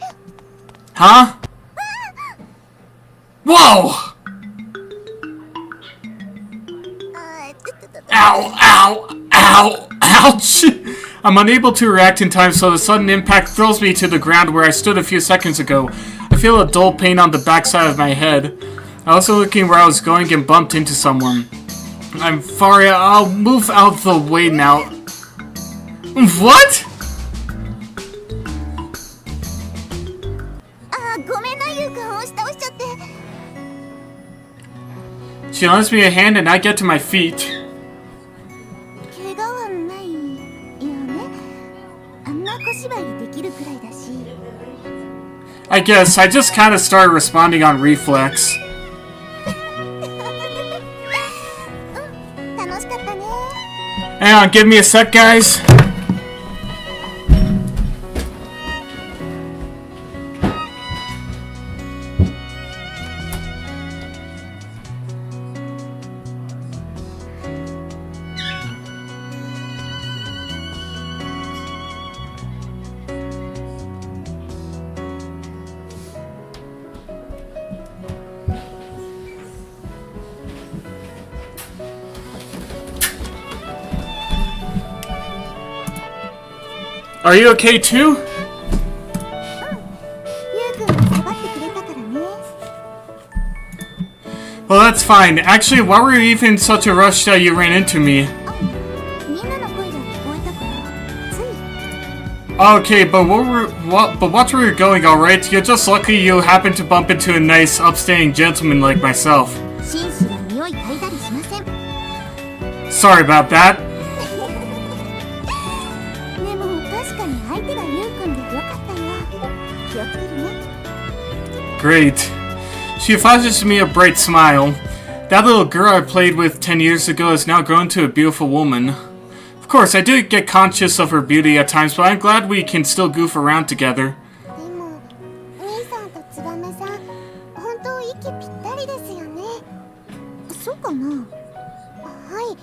前。 Huh? Whoa! Ow, ow, ow, ouch! I'm unable to react in time, so the sudden impact throws me to the ground where I stood a few seconds ago. I feel a dull pain on the backside of my head. I was looking where I was going and bumped into someone. I'm sorry, I'll move out the way now. What? ごめんな、ゆうくん、押し倒しちゃって。 She lends me a hand and I get to my feet. 怪我はないよね。あんな小芝居できるくらいだし。 I guess I just kind of started responding on reflex. 楽しかったね。 Hang on, give me a sec, guys. Are you okay too? ゆうくんがさばってくれたからね。 Well, that's fine. Actually, why were you even in such a rush that you ran into me? みんなの声が聞こえたからつい。 Okay, but watch where you're going, alright? You're just lucky you happened to bump into a nice, upstanding gentleman like myself. 紳士は匂い嗅いだりしません。 Sorry about that. でも確かに相手がゆうくんでよかったよ。気をつけるね。 Great. She flashes me a bright smile. That little girl I played with 10 years ago has now grown to a beautiful woman. Of course, I do get conscious of her beauty at times, but I'm glad we can still goof around together. でも兄さんとつばめさん、本当息ぴったりですよね。そうかな。はい、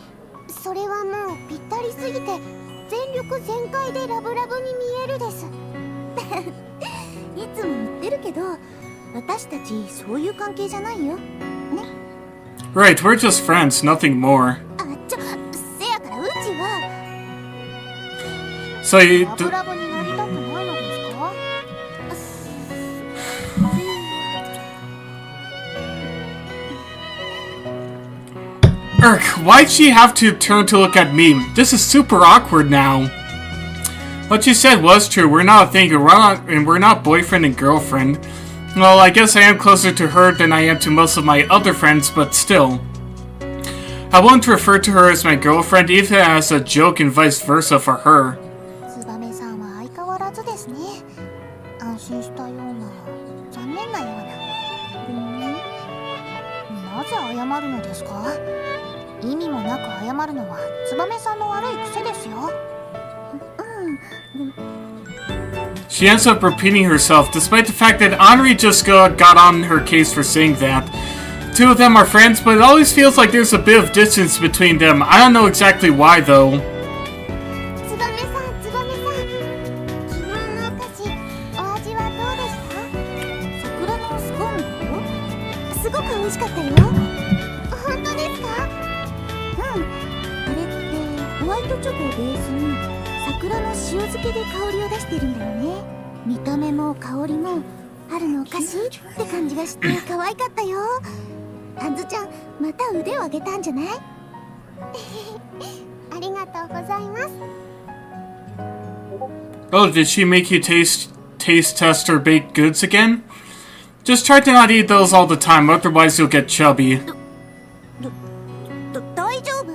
それはもうぴったりすぎて全力全開でラブラブに見えるです。いつも言ってるけど、私たちそういう関係じゃないよ。ね。 Right, we're just friends, nothing more. あ、せやからうちは So you... ラブラブになりたくないのですか？ Urk, why'd she have to turn to look at me? This is super awkward now. What you said was true. We're not a thing, and we're not boyfriend and girlfriend. Well, I guess I am closer to her than I am to most of my other friends, but still. I won't refer to her as my girlfriend, even as a joke and vice versa for her. つばめさんは相変わらずですね。安心したような、残念なような。なぜ謝るのですか？意味もなく謝るのはつばめさんの悪い癖ですよ。She ends up repeating herself, despite the fact that Henri just got on her case for saying that. Two of them are friends, but it always feels like there's a bit of distance between them. I don't know exactly why, though. つばめさん、つばめさん。昨日の赤チョコをベースに桜の塩漬けで香りを出してるんだよね。見た目も香りも春のお菓子って感じがして可愛かったよ。あんずちゃんまた腕を上げたんじゃない？ありがとうございます。 Oh, did she make you taste test her baked goods again? Just try to not eat those all the time, otherwise you'll get chubby. 大丈夫？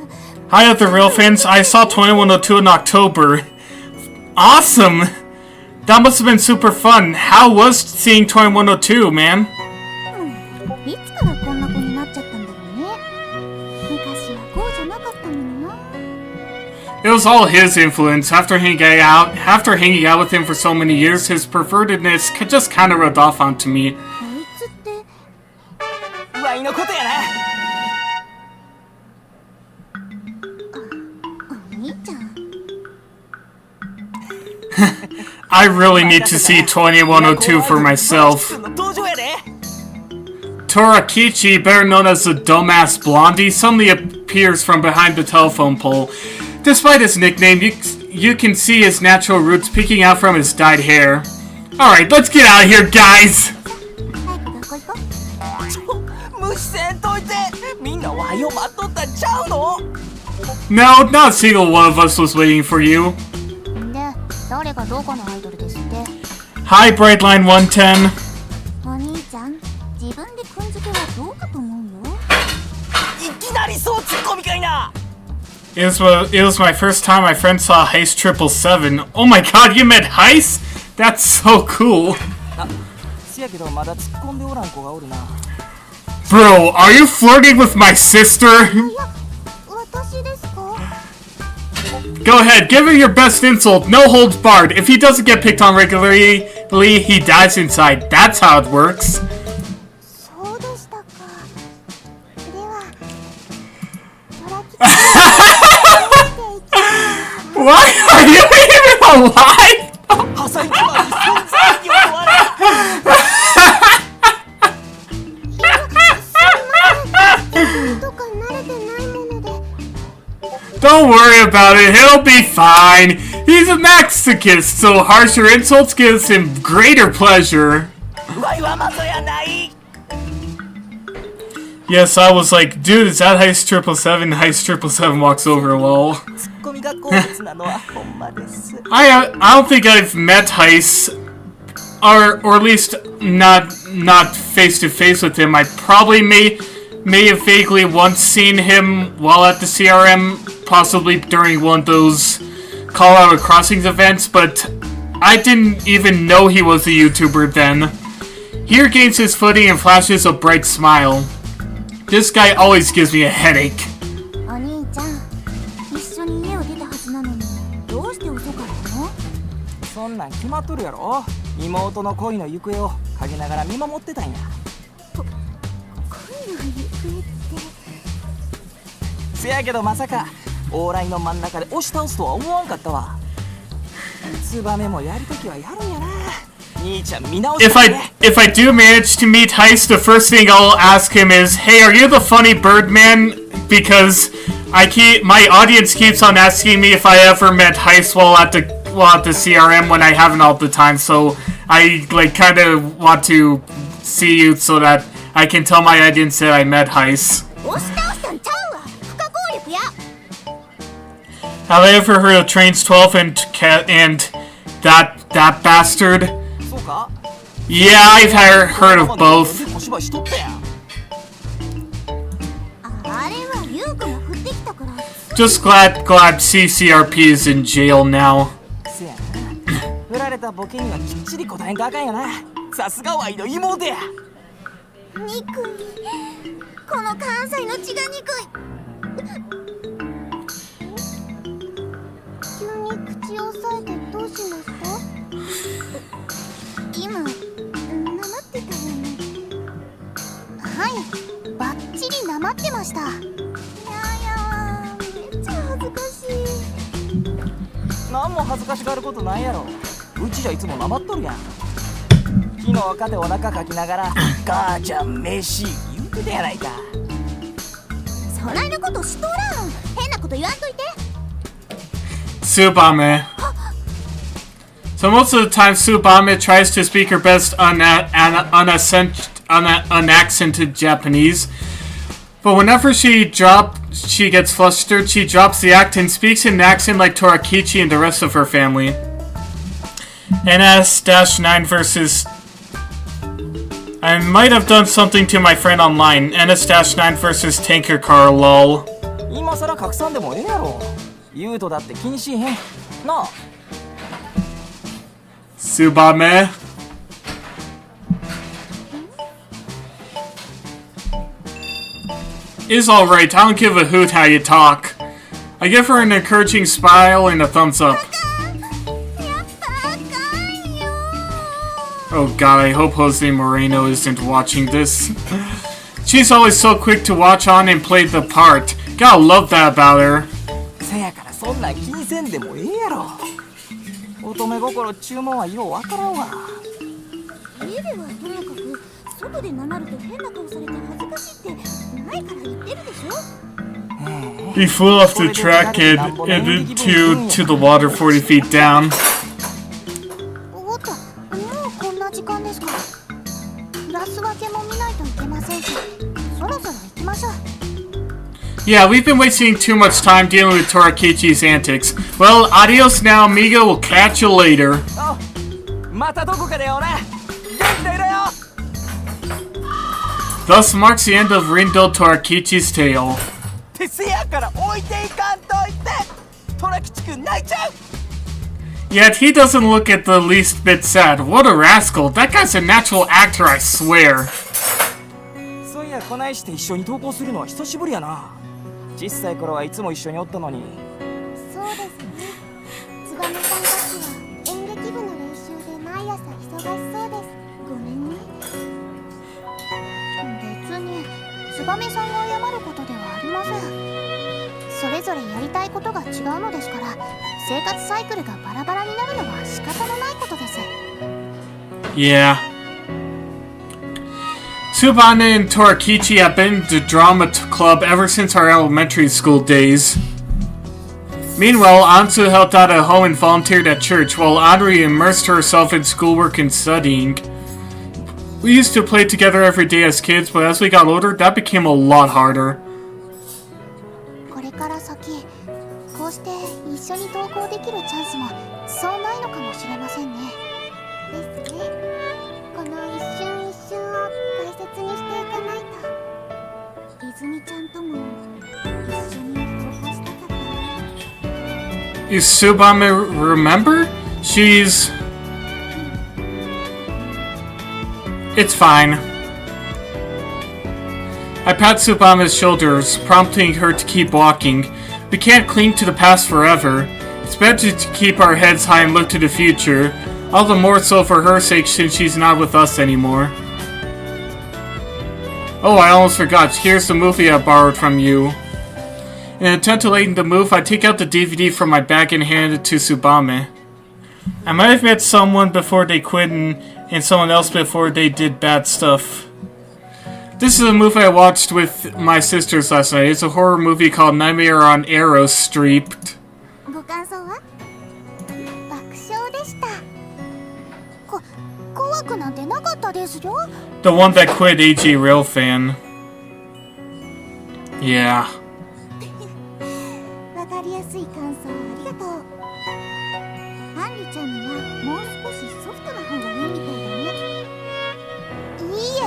Hi other real fans, I saw 2102 in October. Awesome! That must have been super fun. How was seeing 2102, man? いつからこんな子になっちゃったんだろうね。昔はこうじゃなかったのにな。 It was all his influence. After hanging out with him for so many years, his pervertedness just kind of rubbed off onto me. こいつって。ワイのことやな。お兄ちゃん。I really need to see 2102 for myself. 登場やで。 Torakichi, better known as the dumbass blondie, suddenly appears from behind the telephone pole. Despite his nickname, you can see his natural roots peeking out from his dyed hair. Alright, let's get out of here, guys! 早く学校行こう。無視せんといて。みんなワイを待っとったんちゃうの？ No, not a single one of us was waiting for you. で、誰がどこのアイドルですって？ Hi, Brightline 110. お兄ちゃん、自分でくんづけはどうかと思うよ。いきなりそうツッコミかいな。 It was my first time my friend saw Heist 777. Oh my god, you met Heist? That's so cool. せやけどまだ突っ込んでおらん子がおるな。 Bro, are you flirting with my sister? いや、私ですか？ Go ahead, give her your best insult, no holds barred. If he doesn't get picked on regularly, he dies inside. That's how it works. そうでしたか。では、トラキ Why are you even alive? 破砕まで存在に終われ。とか慣れてないもので。 Don't worry about it, he'll be fine. He's a masochist, so harsher insults gives him greater pleasure. ワイはマゾやない。 Yes, I was like, dude, is that Heist 777? Heist 777 walks over a wall. ツッコミが好物なのはほんまです。 I don't think I've met Heist, or at least not face to face with him. I probably may have vaguely once seen him while at the CRM, possibly during one of those Colorado Crossings events, but I didn't even know he was a YouTuber then. He regains his footing and flashes a bright smile. This guy always gives me a headache. お兄ちゃん、一緒に家を出たはずなのに、どうして遅かったの？そんなん決まっとるやろ。妹の恋の行方を陰ながら見守ってたんや。恋の行方って。せやけどまさか往来の真ん中で押し倒すとは思わんかったわ。ツバメもやるときはやるんやな。兄ちゃん見直してね。 If I do manage to meet Heist, the first thing I'll ask him is, "Hey, are you the funny Birdman?" Because my audience keeps on asking me if I ever met Heist while at the CRM when I haven't all the time. So I kind of want to see you so that I can tell my audience that I met Heist. 押し倒したんちゃうわ。不可抗力や。 Have I ever heard of Trains 12 and that bastard? そうか？ Yeah, I've heard of both. お芝居しとったやん。あれは優子が降ってきたから。 Just glad CCRP is in jail now. せやな。振られたボケにはきっちり答えんとあかんやな。さすがワイの妹や。憎い。この関西の血が憎い。急に口を押さえてどうしました？今、なまってたよね。はい、バッチリなまってました。いやいや、めっちゃ恥ずかしい。なんも恥ずかしがることないやろ。うちじゃいつもなまっとるやん。昨日かてお腹かきながら「母ちゃん飯」言うてたやないか。そないなことしとらん。変なこと言わんといて。Tsubame. So most of the time, Tsubame tries to speak her best unaccented Japanese. But whenever she gets flustered, she drops the act and speaks in an accent like Torakichi and the rest of her family. NS-9 versus... I might have done something to my friend online. NS-9 versus Tanker Car, lol. 今さら拡散でもええやろ。言うとだって気にしへん。なあ。Tsubame. It's alright, I don't give a hoot how you talk. I give her an encouraging smile and a thumbs up. Oh god, I hope Jose Moreno isn't watching this. She's always so quick to watch on and play the part. Gotta love that about her. せやからそんなん気にせんでもええやろ。乙女心注文はようわからんわ。家ではとにかく外でなまると変な顔されて恥ずかしいって前から言ってるでしょ。He flew off the track and into the water 40 feet down. おっと、もうこんな時間ですか。クラス分けも見ないといけませんし、そろそろ行きましょう。Yeah, we've been wasting too much time dealing with Torakichi's antics. Well, adios now, amigo. We'll catch you later. またどこかでおな。元気でいろよ。 Thus marks the end of Rindo Torakichi's tale. てせやから置いていかんといて。トラキチ君泣いちゃう。 Yet he doesn't look at the least bit sad. What a rascal. That guy's a natural actor, I swear. そういやこないして一緒に登校するのは久しぶりやな。小さい頃はいつも一緒におったのに。そうですね。燕さんたちは演劇部の練習で毎朝忙しそうです。ごめんね。別に燕さんが謝ることではありません。それぞれやりたいことが違うのですから、生活サイクルがバラバラになるのは仕方のないことです。Yeah. Tsubame and Torakichi have been in the drama club ever since our elementary school days. Meanwhile, Anzu helped out at home and volunteered at church, while Anri immersed herself in schoolwork and studying. We used to play together every day as kids, but as we got older, that became a lot harder. これから先、こうして一緒に登校できるチャンスもそうないのかもしれませんね。ですね。この一瞬一瞬を大切にしていかないと。泉ちゃんとも一緒に登校したかった。Is Tsubame remember? She's... It's fine. I pat Tsubame's shoulders, prompting her to keep walking. We can't cling to the past forever. It's better to keep our heads high and look to the future. All the more so for her sake since she's not with us anymore. Oh, I almost forgot. Here's the movie I borrowed from you. In an attempt to lighten the move, I take out the DVD from my bag and hand it to Tsubame. I might have met someone before they quit and someone else before they did bad stuff. This is a movie I watched with my sisters last night. It's a horror movie called Nightmare on Arrow Street. ご感想は？爆笑でした。怖くなんてなかったですよ。The one that quit AG Rail fan. Yeah. わかりやすい感想ありがとう。アンリちゃんにはもう少しソフトな方がいいみたいだね。いいえ、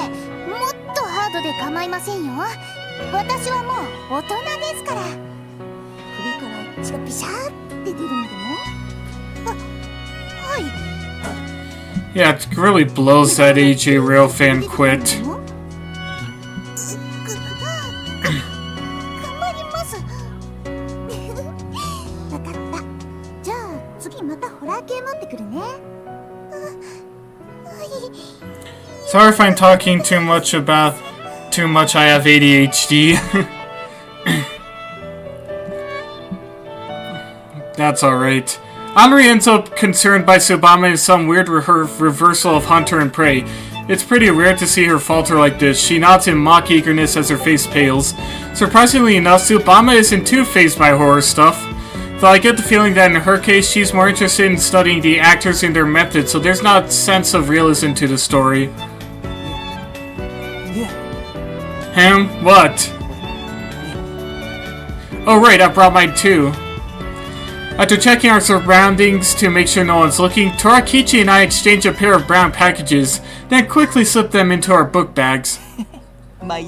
もっとハードで構いませんよ。私はもう大人ですから。首から血がピシャーって出るまでも。はい。Yeah, it really blows that AJ Rail fan quit. 頑張ります。わかった。じゃあ次またホラー系持ってくるね。Sorry if I'm talking too much. I have ADHD. That's alright. Anri ends up concerned by Tsubame and some weird reversal of hunter and prey. It's pretty rare to see her falter like this. She nods in mock eagerness as her face pales. Surprisingly enough, Tsubame isn't too fazed by horror stuff. Though I get the feeling that in her case, she's more interested in studying the actors and their methods, so there's not a sense of realism to the story. Him? What? Oh right, I brought mine too. After checking our surroundings to make sure no one's looking, Torakichi and I exchanged a pair of brown packages, then quickly slipped them into our book bags. Can I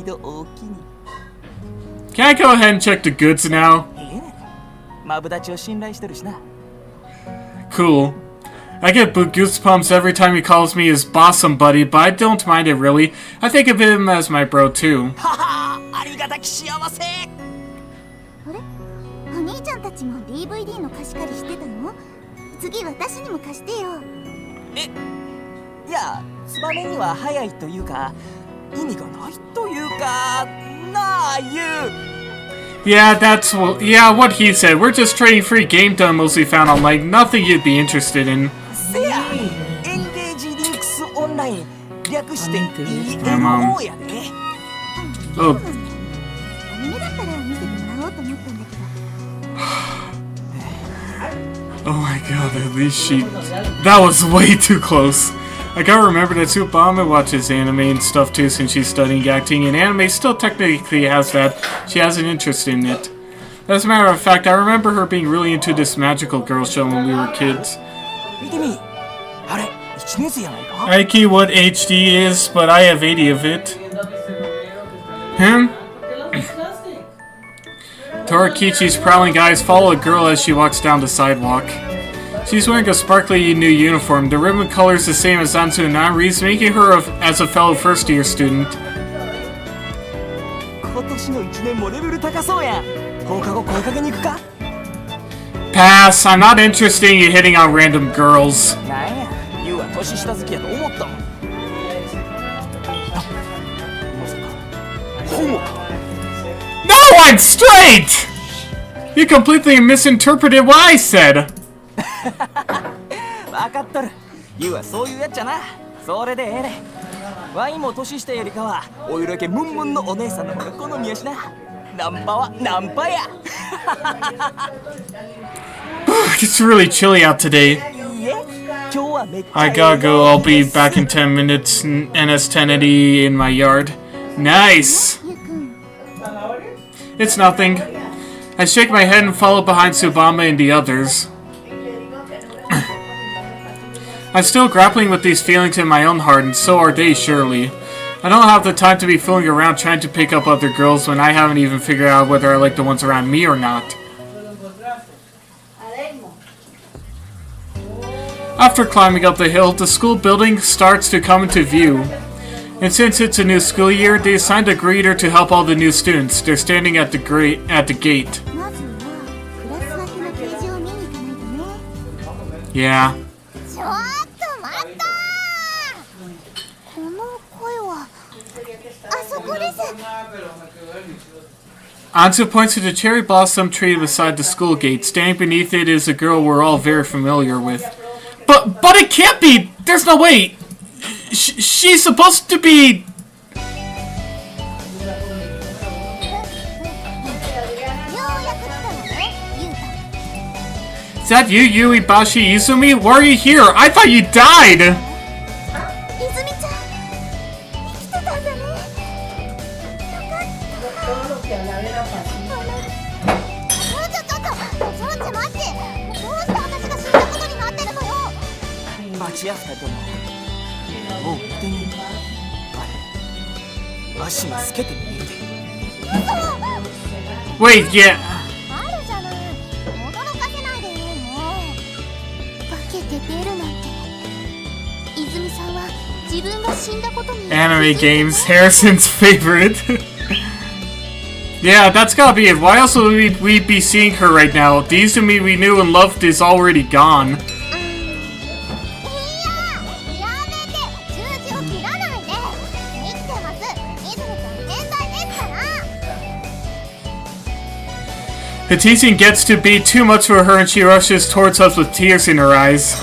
go ahead and check the goods now? Cool. I get goosebumps every time he calls me his bosom buddy, but I don't mind it really. I think of him as my bro too. お兄ちゃんたちも DVD の貸し借りしてたの？次私にも貸してよ。いや、ツバメには早いというか、意味がないというか、なあ、言う。Yeah, what he said. We're just trading free game demos we found online. Nothing you'd be interested in. せや、エンゲージリンクスオンライン、略して EMO やで。Oh. アニメだったら見せてもらおうと思ったんだけど。Oh my god, at least that was way too close. I gotta remember that Tsubame watches anime and stuff too since she's studying acting, and anime still technically has that. She has an interest in it. As a matter of fact, I remember her being really into this magical girl show when we were kids. Aiki what HD is, but I have 80 of it. Him? Torakichi's prowling eyes follow a girl as she walks down the sidewalk. She's wearing a sparkly new uniform. The ribbon color is the same as Anzu Nanri's, making her as a fellow first-year student. Pass. I'm not interested in you hitting on random girls. No, I'm straight! You completely misinterpreted what I said. わかっとる。ユウはそういうやっちゃな。それでええね。ワインも年下よりかはお色気ムンムンのお姉さんの方が好みやしな。ナンパはナンパや。It's really chilly out today. I gotta go. I'll be back in 10 minutes. NS1080 in my yard. Nice. It's nothing. I shake my head and follow behind Tsubame and the others. I'm still grappling with these feelings in my own heart, and so are they, surely. I don't have the time to be fooling around trying to pick up other girls when I haven't even figured out whether I like the ones around me or not. After climbing up the hill, the school building starts to come into view. And since it's a new school year, they assigned a greeter to help all the new students. They're standing at the gate. Yeah. Anzu points to the cherry blossom tree beside the school gate. Standing beneath it is a girl we're all very familiar with. But it can't be! There's no way! She's supposed to be... Is that you, Yuibashi Izumi? Why are you here? I thought you died! Wait, yeah. Anime games, Harrison's favorite. Yeah, that's gotta be it. Why else would we be seeing her right now? The Izumi we knew and loved is already gone. The teasing gets to be too much for her and she rushes towards us with tears in her eyes.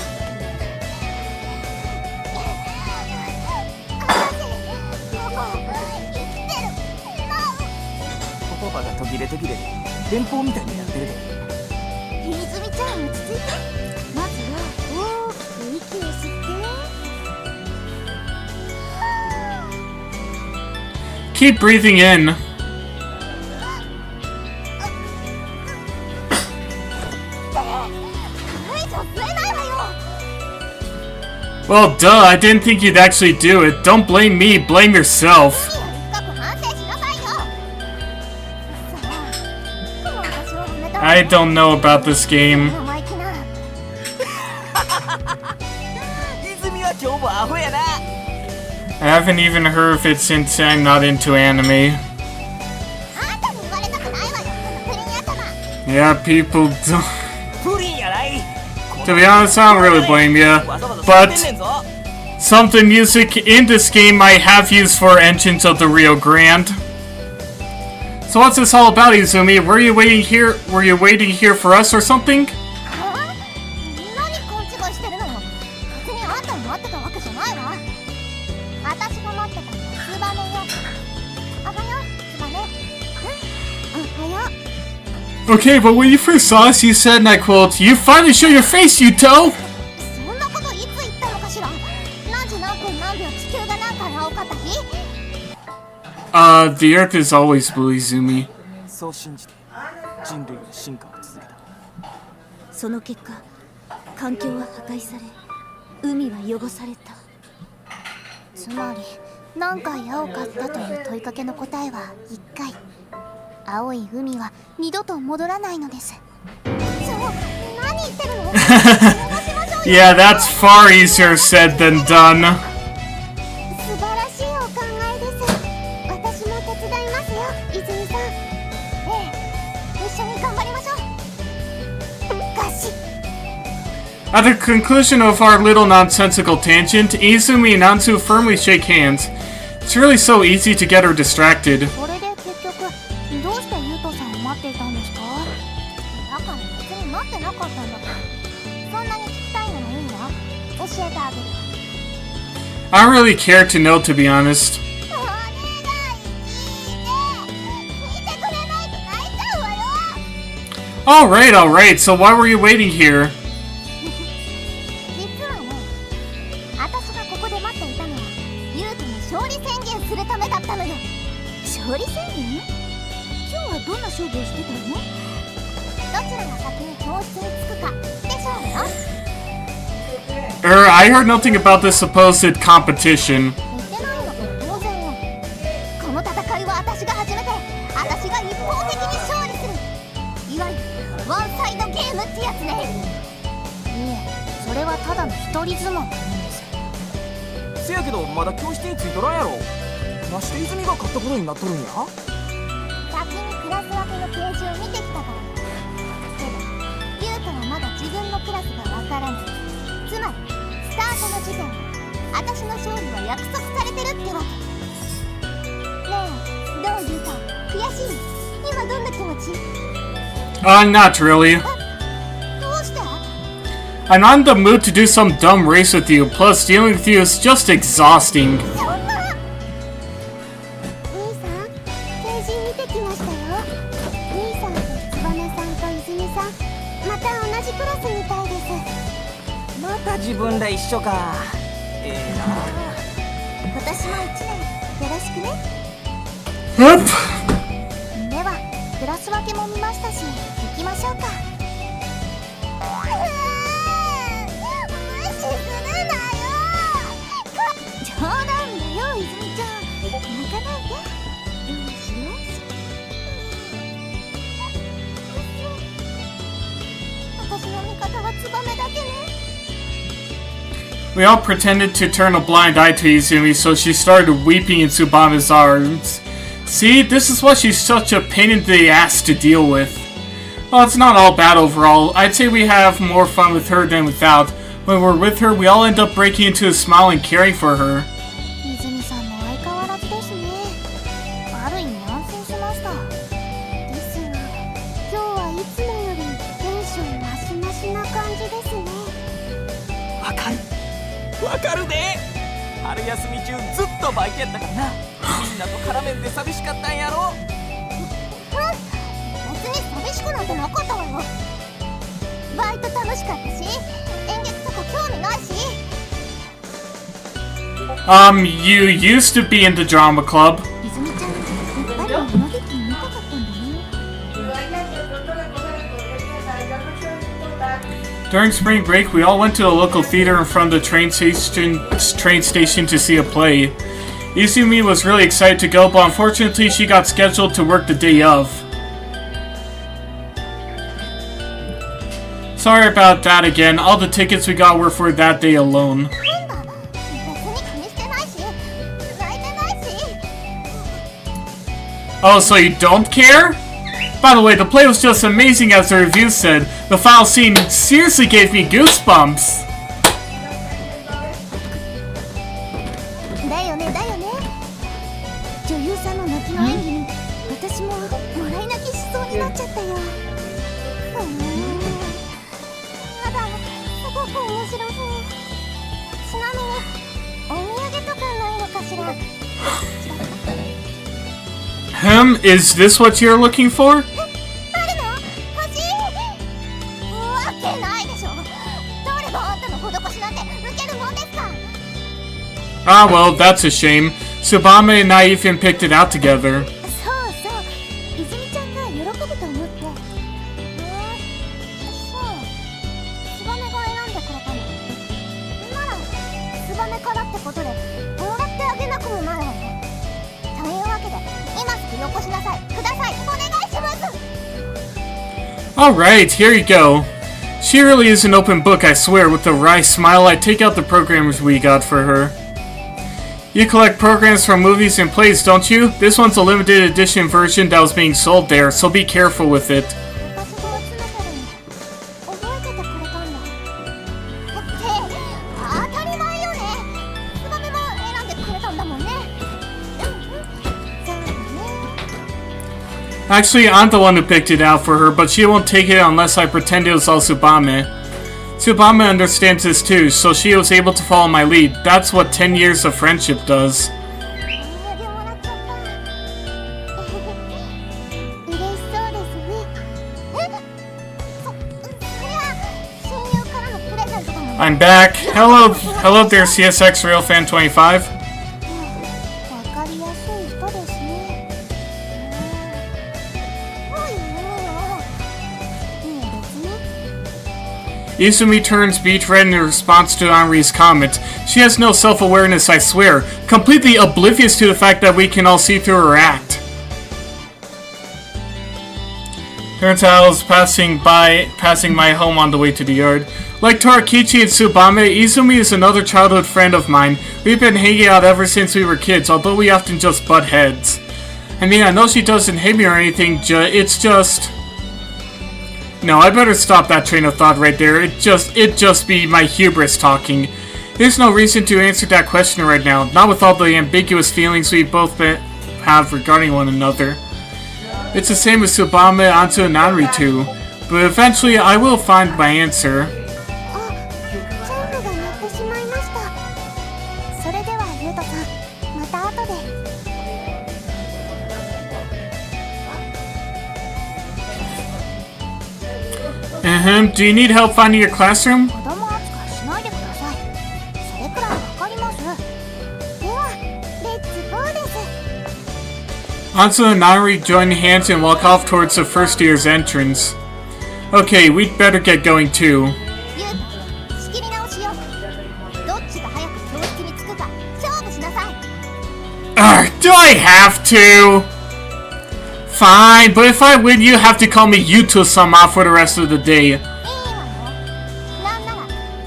keep breathing in. Well, duh, I didn't think you'd actually do it. Don't blame me, blame yourself. I don't know about this game. I haven't even heard of it since I'm not into anime. Yeah, people don't... To be honest, I don't really blame you. But some of the music in this game I have used for engines of the Rio Grande. So what's this all about, Izumi? Were you waiting here for us or something? Okay, but when you first saw us, you said, and I quote, "You finally show your face, Yuto!" The Earth is always blue, Izumi. そう信じて人類の進化を続けた。その結果、環境は破壊され、海は汚された。つまり何回青かったという問いかけの答えは1回。青い海は二度と戻らないのです。何言ってるの？ Yeah, that's far easier said than done. 素晴らしいお考えです。私も手伝いますよ、泉さん。一緒に頑張りましょう。ガシ。At the conclusion of our little nonsensical tangent, Izumi and Anzu firmly shake hands. It's really so easy to get her distracted. これで結局どうしてゆうとさんを待っていたんですか？だから別に待ってなかったんだから。そんなに聞きたいならいいわ。教えてあげる。I don't really care to know, to be honest. お願い聞いてくれないと泣いちゃうわよ。Alright, so why were you waiting here? 実はね、私がここで待っていたのはゆうとの勝利宣言するためだったのよ。勝利宣言？今日はどんな勝負をしてたの？どちらが先に教室に着くかでしょうよ。I heard nothing about this supposed competition. 似てないのと当然よ。この戦いは私が始めて、私が一方的に勝利する。いわゆるワンサイドゲームってやつね。いえ、それはただの一人相撲なんです。せやけどまだ教室に着いとらんやろ。なして泉が勝ったことになっとるんや。先にクラス分けのページを見てきたから。けどゆうとはまだ自分のクラスがわからない。つまりスタートの時点で私の勝利は約束されてるってわけ。ねえ、どうゆうと、悔しい？今どんな気持ち？ Not really. どうして？ I'm not in the mood to do some dumb race with you, plus dealing with you is just exhausting. そんな。兄さん、ページ見てきましたよ。兄さんとつばめさんと泉さん、また同じクラスみたいです。また自分ら一緒か。今年も1年よろしくね。Yep. ではクラス分けも見ましたし、行きましょうか。無視するなよ。冗談だよ、泉ちゃん。泣かないで。よしよし。私の味方はツバメだけね。We all pretended to turn a blind eye to Izumi, so she started weeping in Tsubame's arms. See, this is why she's such a pain in the ass to deal with. Well, it's not all bad overall. I'd say we have more fun with her than without. When we're with her, we all end up breaking into a smile and caring for her. 泉さんも相変わらずですね。ある意味安心しました。ですが、今日はいつもよりテンションマシマシな感じですね。わかるで。春休み中ずっとバイトやったからな。みんなと絡めんで寂しかったんやろ。別に寂しくなんてなかったわよ。バイト楽しかったし、演劇とか興味ないし。You used to be in the drama club. 泉ちゃん During spring break, we all went to a local theater in front of the train station to see a play. Izumi was really excited to go, but unfortunately she got scheduled to work the day of. Sorry about that again. All the tickets we got were for that day alone. Oh, so you don't care? By the way, the play was just amazing as the review said. The final scene seriously gave me goosebumps. だよねだよね。女優さんの泣きの演技に私も笑い泣きしそうになっちゃったよ。やだ、すごく面白そう。ちなみにお土産とかないのかしら。Is this what you're looking for? あるの？欲しい？わけないでしょ。どれもあんたの施しなんて受けるもんですか。 Ah, well, that's a shame. Tsubame and I even picked it out together. そうそう、泉ちゃんが喜ぶと思って。そう、ツバメが選んでくれたの。なら、ツバメからってことでもらってあげなくもないわね。というわけで、今すぐよこしなさい。ください。お願いします。 Alright, here you go. She really is an open book, I swear. With a wry smile, I take out the programs we got for her. You collect programs from movies and plays, don't you? This one's a limited edition version that was being sold there, so be careful with it. 私が集めてるの。覚えててくれたんだ。って当たり前よね。ツバメも選んでくれたんだもんね。そうだね。 Actually, I'm the one who picked it out for her, but she won't take it unless I pretend it was all Tsubame. Tsubame understands this too, so she was able to follow my lead. That's what 10 years of friendship does. お土産もらっちゃった。嬉しそうですね。そりゃ親友からのプレゼントだもん。 I'm back. Hello there, CSX Real Fan 25. わかりやすい人ですね。いい別に。 Izumi turns beet red in response to Henri's comment. She has no self-awareness, I swear, completely oblivious to the fact that we can all see through her act. Turns out I was passing my home on the way to the yard. Like Torakichi and Tsubame, Izumi is another childhood friend of mine. We've been hanging out ever since we were kids, although we often just butt heads. I mean, I know she doesn't hate me or anything, it's just... No, I better stop that train of thought right there. It just be my hubris talking. There's no reason to answer that question right now, not with all the ambiguous feelings we both have regarding one another. It's the same with Tsubame, Anzu, and Nanri too. But eventually, I will find my answer. あ、チャイムが鳴ってしまいました。それではゆうとさん、また後で。 Do you need help finding your classroom? 子供扱いしないでください。それくらいわかります。では、レッツゴーです。 Anzu and Nanri join hands and walk off towards the first year's entrance. Okay, we'd better get going too. ゆうと、仕切り直しよ。どっちが早く教室に着くか勝負しなさい。 Do I have to? Fine, but if I win, you have to call me Yuto-sama for the rest of the day. いいわよ。なんなら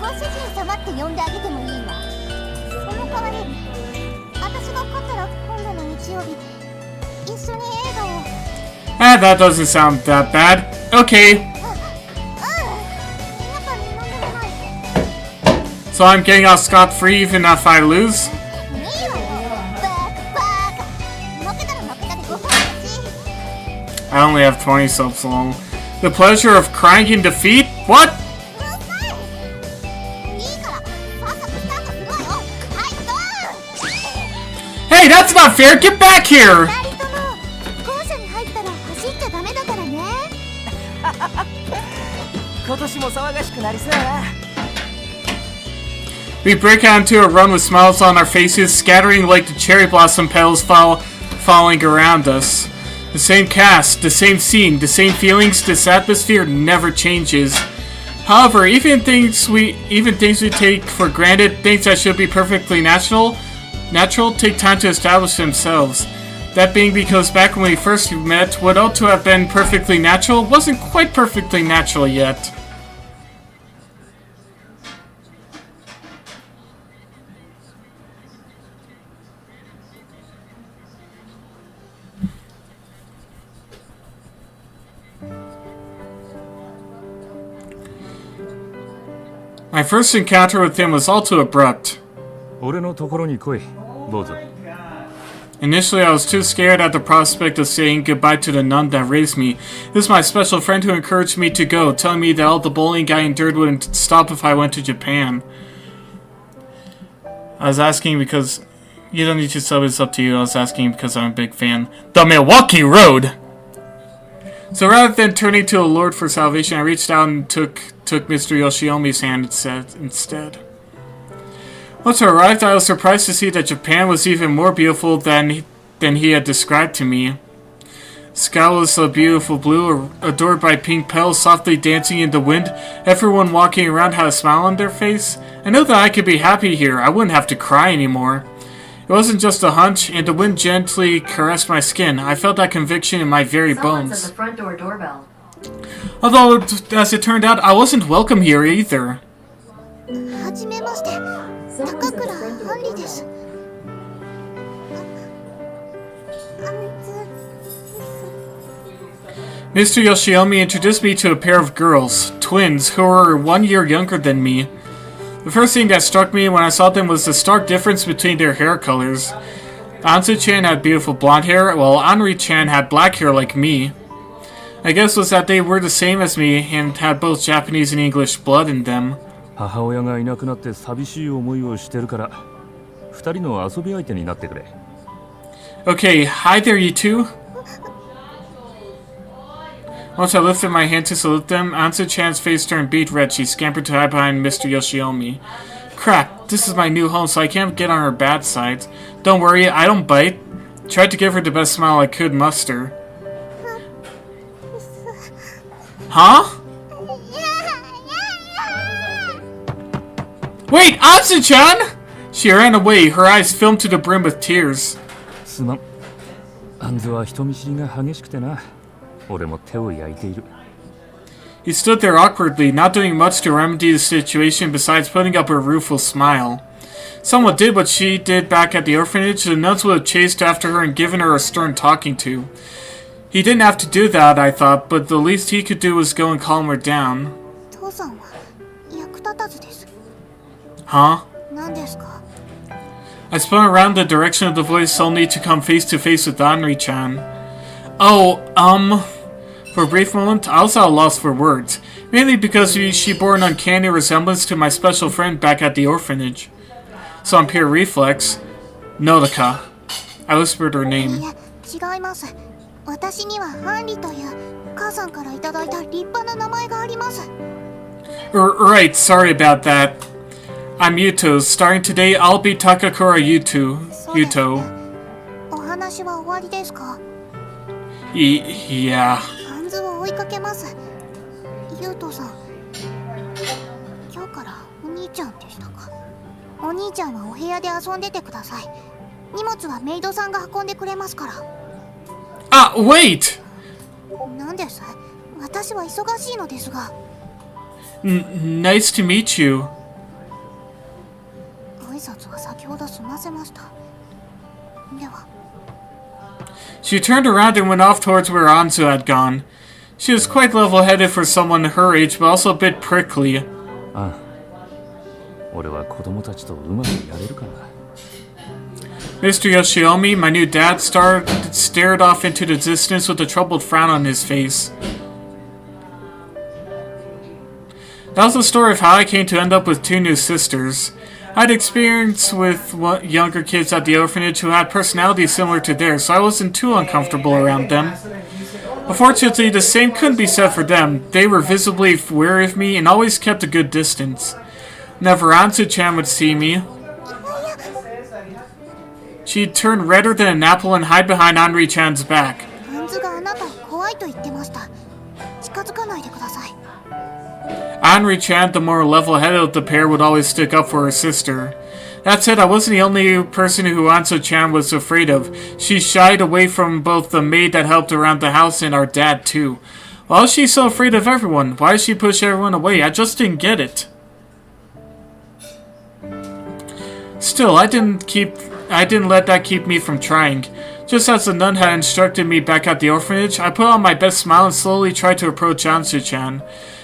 ご主人様って呼んであげてもいいわ。その代わり、私が勝ったら今度の日曜日、一緒に映画を。That doesn't sound that bad. Okay, やっぱりなんでもない。 so I'm getting off scot-free even if I lose? いいわよ。バカ。負けたら負けたでご褒美だし。 I only have 20 subs long. The pleasure of crying in defeat? What? うるさい。いいから、さっさとスタートするわよ。はい、ドーン。 Hey, that's not fair! Get back here! 二人とも校舎に入ったら走っちゃダメだからね。今年も騒がしくなりそうやな。 We break out into a run with smiles on our faces, scattering like the cherry blossom petals falling around us. The same cast, the same scene, the same feelings, this atmosphere never changes. However, even things we take for granted, things that should be perfectly natural, take time to establish themselves. That being because back when we first met, what ought to have been perfectly natural wasn't quite perfectly natural yet. My first encounter with him was all too abrupt. 俺のところに来い。どうぞ。 Initially, I was too scared at the prospect of saying goodbye to the nun that raised me. This is my special friend who encouraged me to go, telling me that all the bullying I endured wouldn't stop if I went to Japan. I was asking because... You don't need to sub, it's up to you. I was asking because I'm a big fan. The Milwaukee Road! So rather than turning to the Lord for salvation, I reached out and took Mr. Yoshiomi's hand instead. Once I arrived, I was surprised to see that Japan was even more beautiful than he had described to me. The sky was a beautiful blue, adored by pink petals softly dancing in the wind. Everyone walking around had a smile on their face. I knew that I could be happy here. I wouldn't have to cry anymore. It wasn't just a hunch, and the wind gently caressed my skin. I felt that conviction in my very bones. Someone's at the front door doorbell. Although, as it turned out, I wasn't welcome here either. はじめまして、高倉杏里です。Mr. Yoshiomi introduced me to a pair of girls, twins, who were 1 year younger than me. The first thing that struck me when I saw them was the stark difference between their hair colors. Anzu-chan had beautiful blonde hair, while Anri-chan had black hair like me. I guess was that they were the same as me and had both Japanese and English blood in them. 母親がいなくなって寂しい思いをしてるから、二人の遊び相手になってくれ。Okay, hi there, you two. Once I lifted my hand to salute them, Anzu-chan's face turned beet red. She scampered to hide behind Mr. Yoshiomi. Crap, this is my new home, so I can't get on her bad side. Don't worry, I don't bite. Tried to give her the best smile I could muster. Huh? Wait, Anzu-chan! She ran away, her eyes filled to the brim with tears. すまん。アンズは人見知りが激しくてな。俺も手を焼いている。 He stood there awkwardly, not doing much to remedy the situation besides putting up a rueful smile. Someone did what she did back at the orphanage. The nuns would have chased after her and given her a stern talking to. He didn't have to do that, I thought, but the least he could do was go and calm her down. 父さんは役立たずです。 Huh? 何ですか？ I spun around the direction of the voice only to come face to face with Anri-chan. Oh, For a brief moment, I was at a loss for words, mainly because she bore an uncanny resemblance to my special friend back at the orphanage. So on pure reflex, Nodoka. I whispered her い name. や、違います。私にはアンリという母さんからいただいた立派な名前があります。 Right, sorry about that. I'm Yuto. Starting today, I'll be Takakura Yuto. そうですね。お話は終わりですか？ Yeah. アンズを追いかけます。ユウトさん。今日からお兄ちゃんでしたか。お兄ちゃんはお部屋で遊んでてください。荷物はメイドさんが運んでくれますから。Ah, wait! なんです？私は忙しいのですが。Nice to meet you. 挨拶は先ほど済ませました。では。 She turned around and went off towards where Anzu had gone. She was quite level-headed for someone her age, but also a bit prickly. ああ。俺は子供たちとうまくやれるかな。 Mr. Yoshiomi, my new dad, stared off into the distance with a troubled frown on his face. That was the story of how I came to end up with two new sisters. I had experience with younger kids at the orphanage who had personalities similar to theirs, so I wasn't too uncomfortable around them. Unfortunately, the same couldn't be said for them. They were visibly wary of me and always kept a good distance. Whenever Anzu-chan would see me, she'd turn redder than an apple and hide behind Anri-chan's back. アンズがあなたを怖いと言ってました。近づかないでください。Anri-chan, the more level-headed of the pair, would always stick up for her sister. That said, I wasn't the only person who Anso-chan was afraid of. She shied away from both the maid that helped around the house and our dad, too. Why is she so afraid of everyone? Why does she push everyone away? I just didn't get it. Still, I didn't let that keep me from trying. Just as the nun had instructed me back at the orphanage, I put on my best smile and slowly tried to approach Ansu-chan.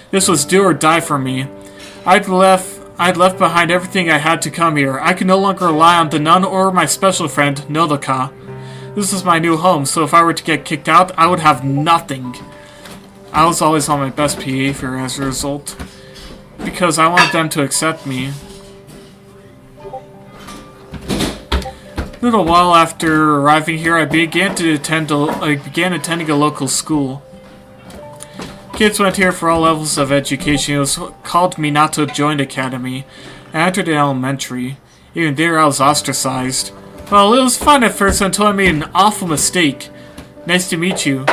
This was do or die for me. I'd left behind everything I had to come here. I could no longer rely on the nun or my special friend, Nodoka. This is my new home, so if I were to get kicked out, I would have nothing. I was always on my best behavior as a result, because I wanted them to accept me. A little while after arriving here, I began attending a local school. Kids went here for all levels of education. It was called Minato Joint Academy. I entered in elementary. Even there, I was ostracized. Well, it was fun at first until I made an awful mistake. Nice to meet you.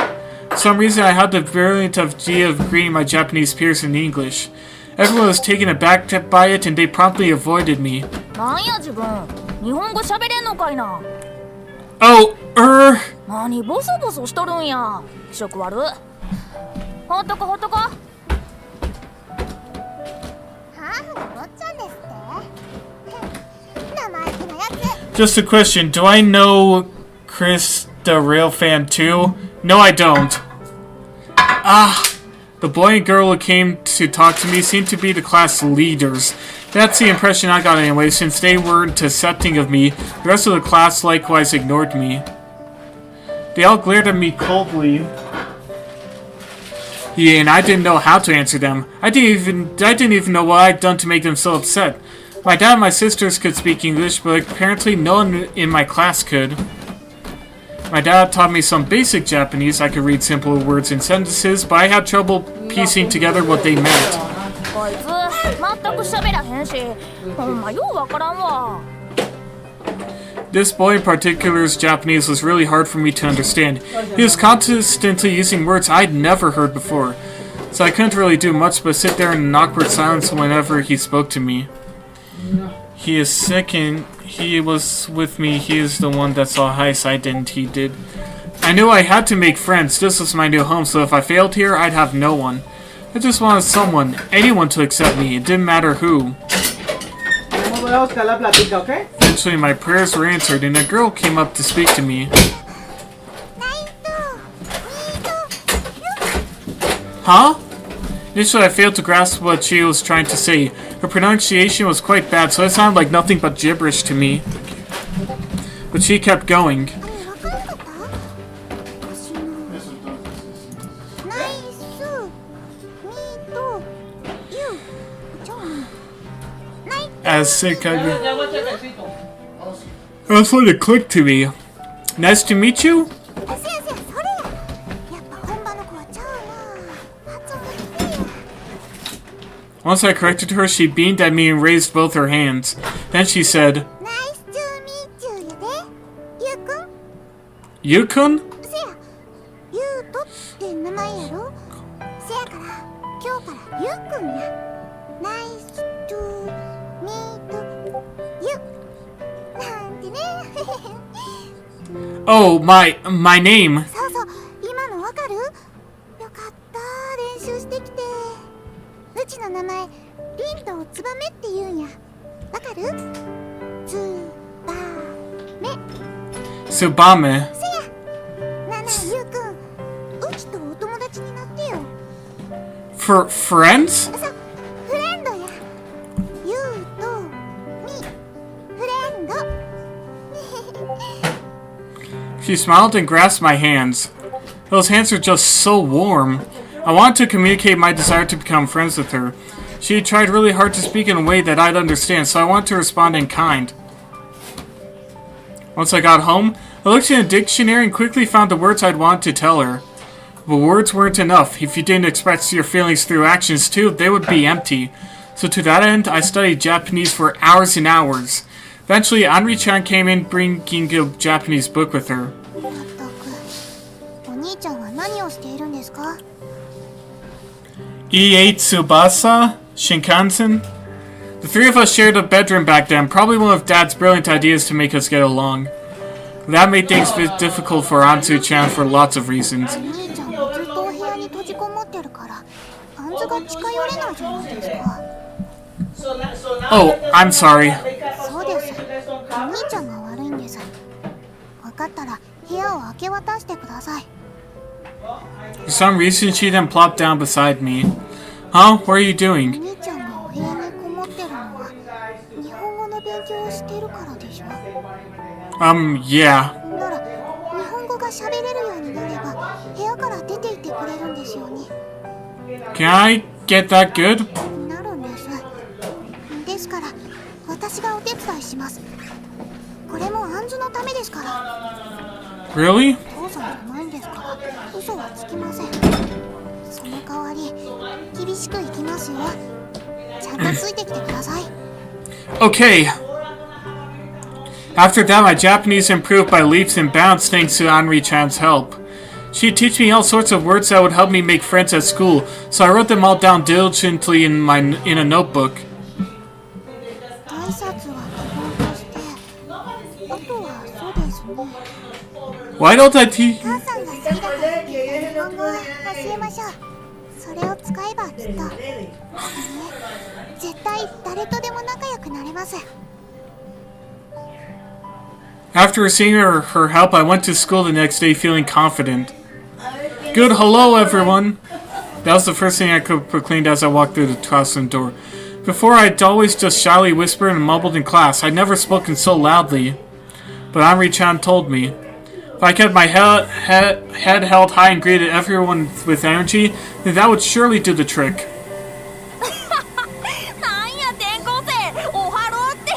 For some reason, I had the brilliant idea of greeting my Japanese peers in English. Everyone was taken aback by it, and they promptly avoided me. Oh, 何ボソボソしとるんや。気色悪。ほっとこほっとこ。ハーフの坊ちゃんですって生意気なやつ。 Just a question, do I know Chris the real fan too? No, I don't. The boy and girl who came to talk to me seemed to be the class leaders. That's the impression I got anyway, since they weren't accepting of me. The rest of the class likewise ignored me. They all glared at me coldly. Yeah, and I didn't know how to answer them. I didn't even know what I'd done to make them so upset. My dad and my sisters could speak English, but apparently no one in my class could. My dad taught me some basic Japanese. I could read simple words and sentences, but I had trouble piecing together what they meant. こいつ全く喋らへんし、ほんまようわからんわ。 This boy in particular's Japanese was really hard for me to understand. He was constantly using words I'd never heard before, so I couldn't really do much but sit there in an awkward silence whenever he spoke to me. He is sick and he was with me. He is the one that saw Heist. I didn't. He did. I knew I had to make friends. This was my new home, so if I failed here, I'd have no one. I just wanted someone, anyone to accept me. It didn't matter who. Eventually, my prayers were answered, and a girl came up to speak to me. Huh? Initially, I failed to grasp what she was trying to say. Her pronunciation was quite bad, so it sounded like nothing but gibberish to me. But she kept going. As sick that's when it clicked to me. Nice to meet you? Once I corrected her, she beamed at me and raised both her hands. Then she said, Nice to meet you, Yude. Yu-kun? You-kun? せや、ユウトって名前やろ。せやから、今日からユウくんや。Nice to meet you. なんてね。 Oh, my name. そうそう、今のわかる？よかった、練習してきて。うちの名前、リンドウツバメって言うんや。わかる？ツバメ。 Tsubame. せや、なあなあ、ユウくん、うちとお友達になってよ。 For friends? そう、フレンドや。ユウとミ、フレンド。 She smiled and grasped my hands. Those hands were just so warm. I wanted to communicate my desire to become friends with her. She tried really hard to speak in a way that I'd understand, so I wanted to respond in kind. Once I got home, I looked in a dictionary and quickly found the words I'd want to tell her. But words weren't enough. If you didn't express your feelings through actions too, they would be empty. So to that end, I studied Japanese for hours and hours. Eventually, Anri-chan came in bringing a Japanese book with her. まったく、お兄ちゃんは何をしているんですか？ E8 Tsubasa? Shinkansen? The three of us shared a bedroom back then, probably one of Dad's brilliant ideas to make us get along. That made things a bit difficult for Anzu-chan for lots of reasons. 兄ちゃんはずっとお部屋に閉じこもってるからアンズが近寄れないじゃないですか。 Oh, I'm sorry. そうです。お兄ちゃんが悪いんです。分かったら部屋を明け渡してください。 For some reason, she then plopped down beside me. Huh? What are you お doing? 兄ちゃんがお部屋にこもってるのは日本語の勉強をしてるからでしょ。 Yeah. なら日本語が喋れるようになれば部屋から出て行ってくれるんですよね。 Can I get that good? なるんです。ですから私がお手伝いします。これもアンズのためですから。 Really? 父さんじゃないんですから嘘はつきません。その代わり厳しくいきますよ。ちゃんとついてきてください。 Okay. After that, my Japanese improved by leaps and bounds thanks to Anri-chan's help. She'd teach me all sorts of words that would help me make friends at school, so I wrote them all down diligently in a notebook. 挨拶は基本として、あとはそうですね。 Why don't I teach? 母さんが好きだから日本語を教えましょう。それを使えばきっと、絶対誰とでも仲良くなれます。 After receiving her help, I went to school the next day feeling confident. Good hello, everyone! That was the first thing I could proclaim as I walked through the classroom door. Before, I'd always just shyly whispered and mumbled in class. I'd never spoken so loudly. But Anri-chan told me, if I kept my head held high and greeted everyone with energy, then that would surely do the trick. なんや転校生おはろうって。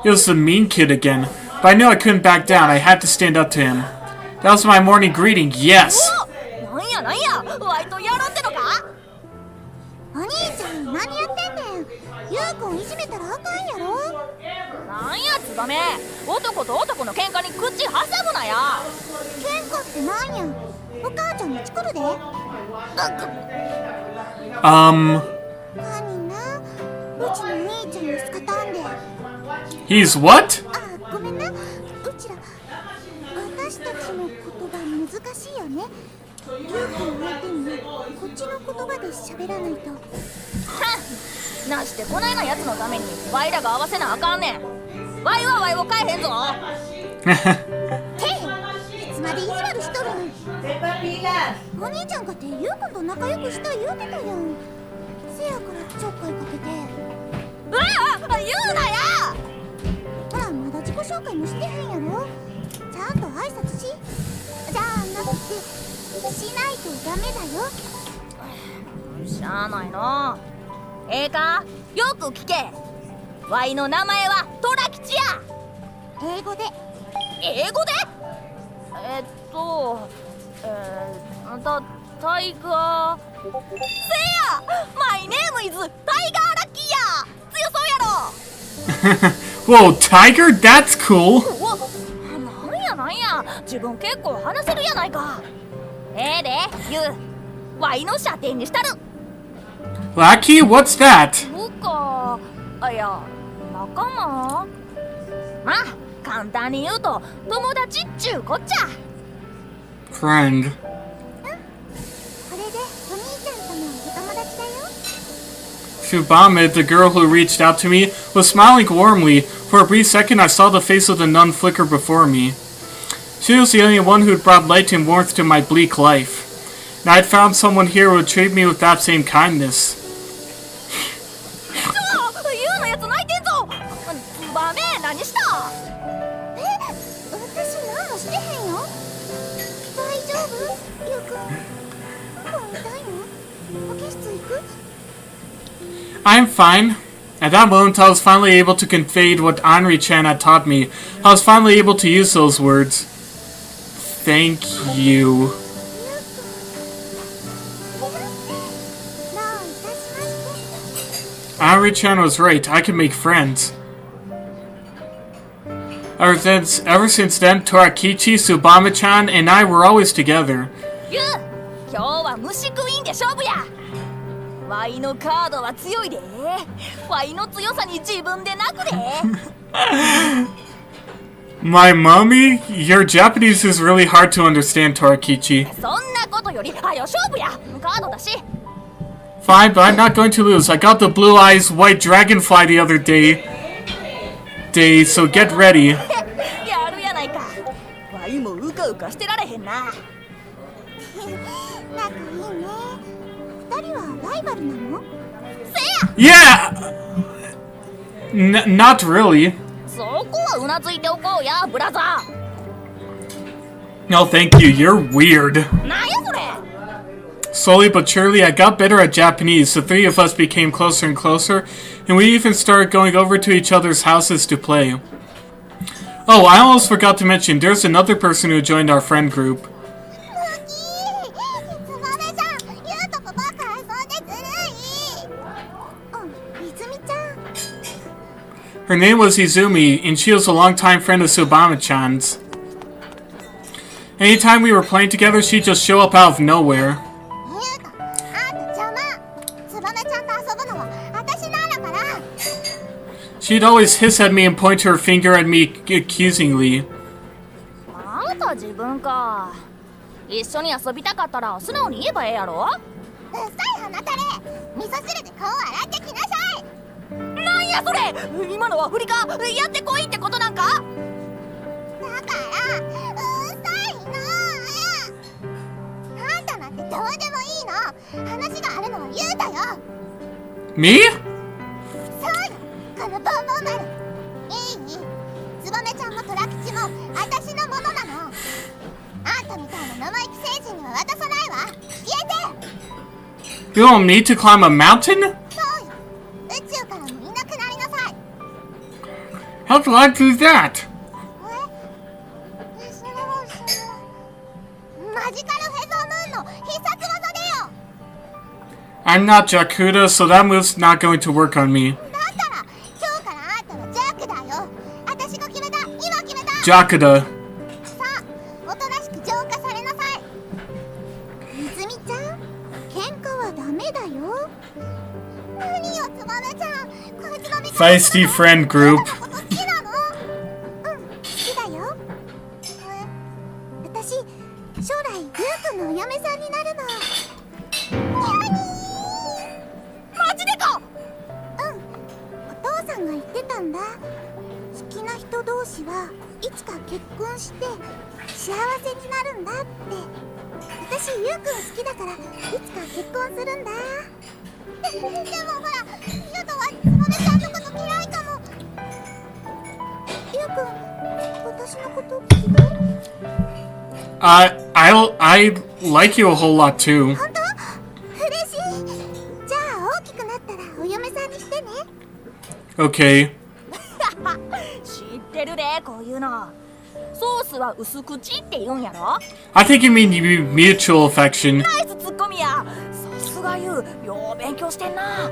It was the mean kid again. But I knew I couldn't back down. I had to stand up to him. That was my morning greeting, yes! おなんやワイとやろうってのか。お兄ちゃん何やってんねん。ゆうくんいじめたらあかんやろ。なんやツバメ、男と男の喧嘩に口挟むなや。喧嘩ってなんや。お母ちゃんに作るで。犯人な、うちの兄ちゃんにスカタンで。 He's what? あ、ごめんな。うちら私たちの言葉難しいよね。ゆうくん相手にこっちの言葉で喋らないと。なしてこないなやつのためにワイらが合わせなあかんねん。ワイはワイを変えへんぞ。ていつまで意地悪しとるん。お兄ちゃんかってゆうくんと仲良くしたい言うてたやん。せやからちょっかいかけて。うわ言うなや。ほらまだ自己紹介もしてへんやろ。ちゃんと挨拶し。じゃあなくてしないとダメだよ。しゃあないな。ええか、よく聞け。ワイの名前はトラ吉や。英語で。英語で？タイガー。せや、マイネームイズタイガーラッキーや。強そうやろ。Whoa, Tiger? That's cool! なんや、自分結構話せるやないか。ええで、ユウ、ワイの射程にしたる。Lackey? What's that? そうか、いや、仲間？まあ、簡単に言うと、友達っちゅうこっちゃ。Friend. これでお兄ちゃんとのお友達だよ。 Tsubame, the girl who reached out to me, was smiling warmly. For a brief second, I saw the face of the nun flicker before me. She was the only one who had brought light and warmth to my bleak life. And I had found someone here who would treat me with that same kindness. ユウのやつ泣いてんぞ。バメ、何した？私何もしてへんよ。大丈夫？ゆうくん。こう痛いの？保健室行く？ I'm fine. At that moment, I was finally able to convey what Anri-chan had taught me. I was finally able to use those words. Thank you. Anri-chan was right. I could make friends. Ever since then, Torakichi, Tsubame-chan, and I were always together. ユウ、今日は虫食いんで勝負や。ワイのカードは強いで。ワイの強さに自分で泣くで。My mommy? Your Japanese is really hard to understand, Torakichi. そんなことよりはよ勝負や。カードだし。Fine, but I'm not going to lose. I got the blue eyes white dragonfly the other day, so get ready. やるやないか。ワイもうかうかしてられへんな。仲いいね。二人はライバルなの？ Yeah! Not really. そこはうなずいておこうや、ブラザー。 No, thank you. You're weird. なんやそれ。 Slowly but surely, I got better at Japanese. The three of us became closer and closer, and we even started going over to each other's houses to play. Oh, I almost forgot to mention, there's another person who joined our friend group. Her name was Izumi, and she was a longtime friend of Subama-chan's. Anytime we were playing together, she'd just show up out of nowhere. She'd always hiss at me and point her finger at me accusingly. あんた自分か。一緒に遊びたかったら素直に言えばええやろ。うっさい鼻たれ。味噌汁で顔を洗ってきなさい。なんやそれ。今のは振りか。やってこいってことなんか。だからうっさいの。あんたなんてどうでもいいの。話があるのは言うたよ。 Me? そうよ、このボンボン丸。いい？ツバメちゃんもトラ吉も私のものなの。あんたみたいな生意気星人には渡さないわ。消えて。 You don't need to climb a mountain? そうよ、宇宙からもいなくなりなさい。 How do I do that? マジカルフェザームーンの必殺技でよ。 I'm not Jakuda, so that move's not going to work on me. だったら今日からあんたはジャックだよ。私が決めた。今決めた。 Jakuda. さあ、おとなしく浄化されなさい。泉ちゃん、喧嘩はダメだよ。何よ、つばめちゃん。こいつの味方。 Feisty friend group. 好きなの？うん、好きだよ。私、将来ルー君のお嫁さんになるの。マジでか。うん、お父さんが言ってたんだ。好きな人同士はいつか結婚して幸せになるんだって。私、ゆうくん好きだからいつか結婚するんだ。でもほら、ゆうとはつばめちゃんのこと嫌いかも。ゆうくん、私のこと嫌い？ I like you a whole lot too. 本当？嬉しい。じゃあ大きくなったらお嫁さんにしてね。 Okay. 知ってるで、こういうの。ソースは薄口って言うんやろ。 I think you mean mutual affection. ナイスツッコミや。さすがゆう、よう勉強してんな。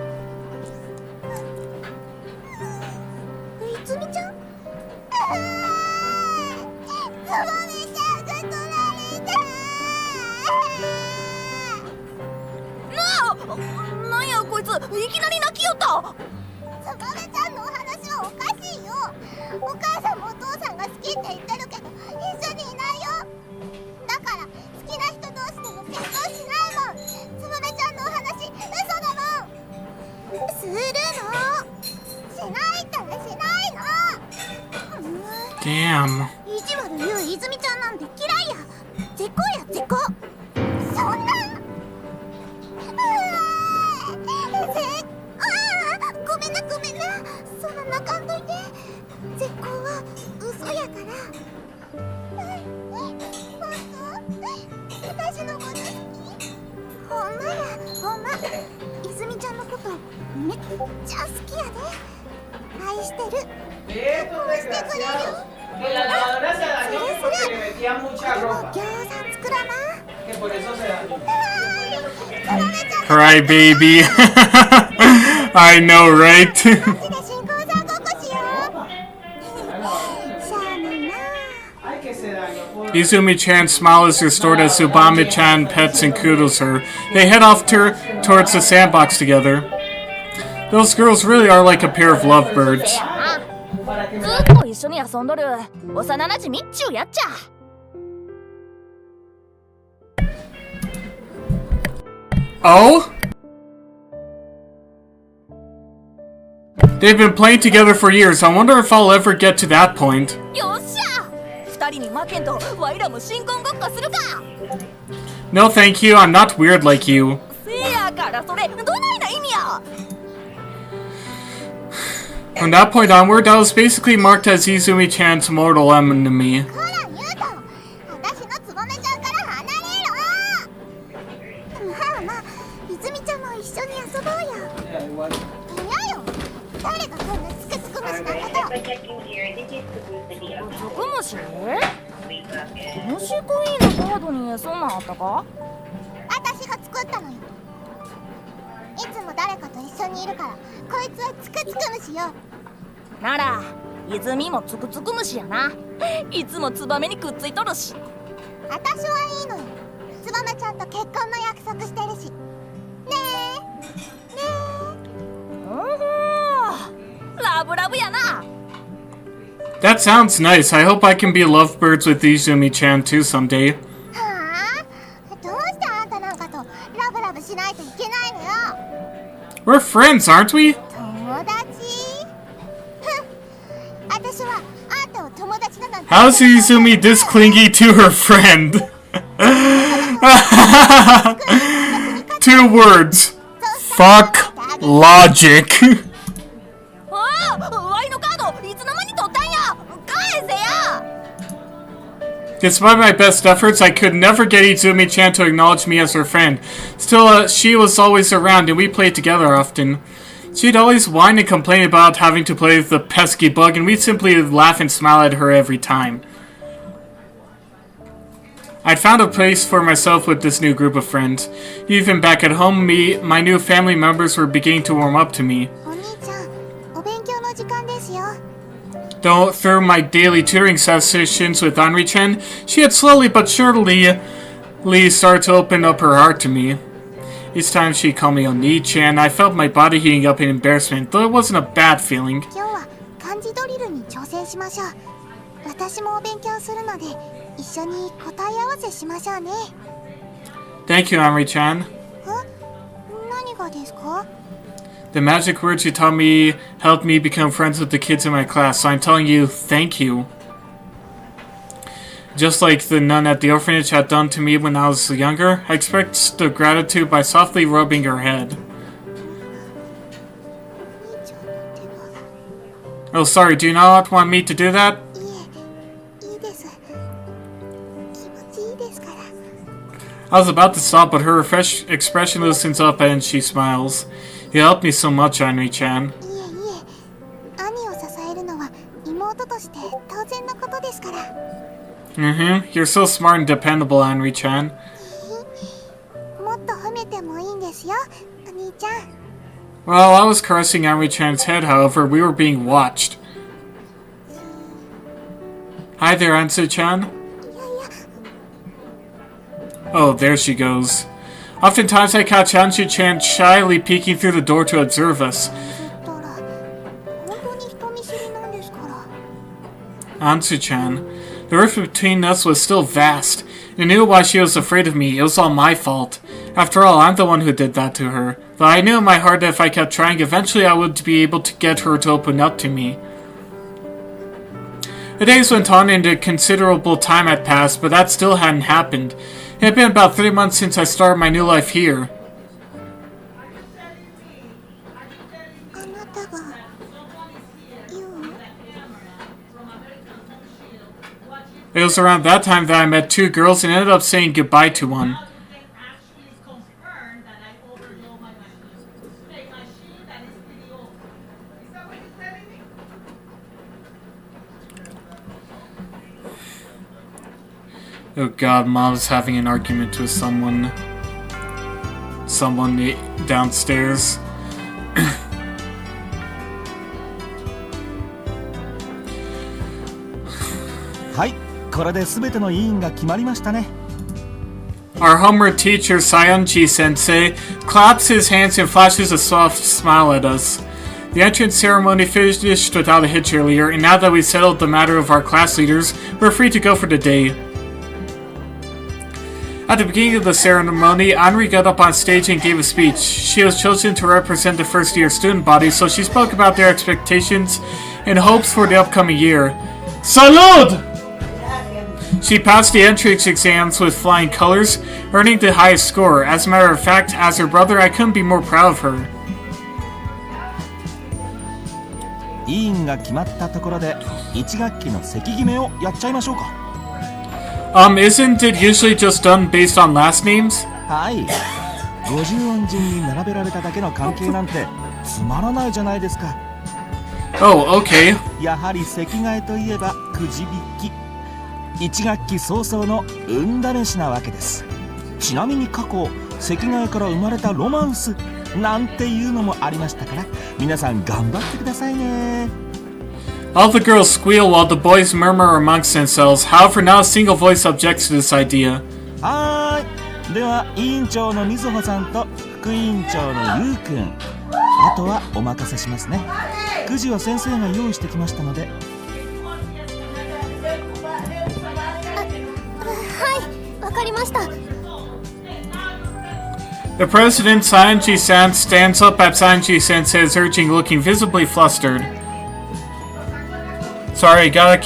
いつみちゃん？つばめちゃんが取られた。なんやこいつ、いきなり泣きよった。つばめちゃんのお話はおかしいよ。お母さんもお父さんが好きって言ってるけど一緒にいないよ。だから好きな人同士でも結婚しないもん。つばめちゃんのお話嘘だもん。するの？しないったらしないの。Damn. 意地悪言う泉ちゃんなんて嫌いや。絶好や絶好。そんな。ごめんなごめんな。そんな泣かんといて。絶好は嘘やから。本当？私のこと好き？ほんまやほんま。泉ちゃんのことめっちゃ好きやで。愛してる。結婚してくれる？するする。でも餃子作らな。Cry baby. I know, right? マジで新婚さんごっこしよう。しゃあないな。Izumi-chan's smile is restored as Tsubame-chan pets and kudos her. They head off towards the sandbox together. Those girls really are like a pair of lovebirds. ずっと一緒に遊んどる幼なじみっちゅうやっちゃ。Oh? They've been playing together for years. I wonder if I'll ever get to that point. よっしゃ二人に負けんとワイらも新婚ごっこするか。 No thank you, I'm not weird like you. せやからそれどないな意味や。 From that point onward, I was basically marked as Izumi-chan's mortal enemy. ほらニュートン、私のつばめちゃんから離れろ。まあまあ、泉ちゃんも一緒に遊ぼうよ。いやよ、誰がそんなつくつく虫なこと。つくむし？虫クイーンのカードにそんなんあったか？私が作ったのよ。いつも誰かと一緒にいるから、こいつはつくつく虫よ。なら泉もつくつく虫やな。いつもツバメにくっついとるし。私はいいのよ。つばめちゃんと結婚の約束してるし。ねえねおお、ラブラブやな。 That sounds nice. I hope I can be lovebirds with Izumi-chan too someday. え。はあ、どうしてあんたなんかとラブラブしないといけないのよ。 We're friends, aren't we? 友達？ふん、私はあんたを友達だなんて。 How's Izumi this clingy to her friend? 2 words. Fuck logic. ああ、ワイのカードいつの間に取ったんや。返せや。 Despite my best efforts, I could never get Izumi-chan to acknowledge me as her friend. Still, she was always around and we played together often. She'd always whine and complain about having to play with the pesky bug, and we'd simply laugh and smile at her every time. I'd found a place for myself with this new group of friends. Even back at home, my new family members were beginning to warm up to me. お兄ちゃん、お勉強の時間ですよ。 Though through my daily tutoring sessions with Anri-chan, she had slowly but surely started to open up her heart to me. Each time she called me Oni-chan, I felt my body heating up in embarrassment, though it wasn't a bad feeling. 今日は漢字ドリルに挑戦しましょう。私もお勉強するので一緒に答え合わせしましょうね。 Thank you, Anri-chan. 何がですか？ The magic words you taught me helped me become friends with the kids in my class, so I'm telling you, thank you. Just like the nun at the orphanage had done to me when I was younger, I expressed the gratitude by softly rubbing her head. 兄ちゃんの手が。 Oh, sorry, do you not want me to do that? いえ、いいです。気持ちいいですから。 I was about to stop, but her expression loosens up and she smiles. You helped me so much, Anri-chan. いえいえ、兄を支えるのは妹として当然のことですから。 You're so smart and dependable, Anri-chan. もっと褒めてもいいんですよ、お兄ちゃん。 While I was caressing Anri-chan's head, however, we were being watched. Hi there, Ansu-chan. いやいや、 Oh, there she goes. Oftentimes I catch Ansu-chan shyly peeking through the door to observe us. ずっとら、本当に人見知りなんですから。 Ansu-chan. The rift between us was still vast. I knew why she was afraid of me. It was all my fault. After all, I'm the one who did that to her. But I knew in my heart that if I kept trying, eventually I would be able to get her to open up to me. The days went on and a considerable time had passed, but that still hadn't happened. It had been about 3 months since I started my new life here. あなたがユウ？ It was around that time that I met 2 girls and ended up saying goodbye to one. Oh god, Mom's having an argument with someone downstairs. はい、これで全ての委員が決まりましたね。 Our homework teacher, Sayonji Sensei, claps his hands and flashes a soft smile at us. The entrance ceremony finished without a hitch earlier, and now that we settled the matter of our class leaders, we're free to go for the day. At the beginning of the ceremony, Anri got up on stage and gave a speech. She was chosen to represent the first-year student body, so she spoke about their expectations and hopes for the upcoming year. Salud! She passed the entrance exams with flying colors, earning the highest score. As a matter of fact, as her brother, I couldn't be more proud of her. 委員が決まったところで1学期の席決めをやっちゃいましょうか。Isn't it usually just done based on last names? はい。50音順に並べられただけの関係なんてつまらないじゃないですか。Oh, okay. やはり席替えといえばくじ引き。1学期早々の運試しなわけです。ちなみに過去席替えから生まれたロマンスなんていうのもありましたから、皆さん頑張ってくださいね。 All the girls squeal while the boys murmur amongst themselves. However, not a single voice objects to this idea. はーい。では委員長のみずほさんと副委員長のゆうくん、あとはお任せしますね。くじは先生が用意してきましたので。わかりました。 The president, Sayonji-san, stands up at Sayonji-sensei's urging, looking visibly flustered. Sorry, gotta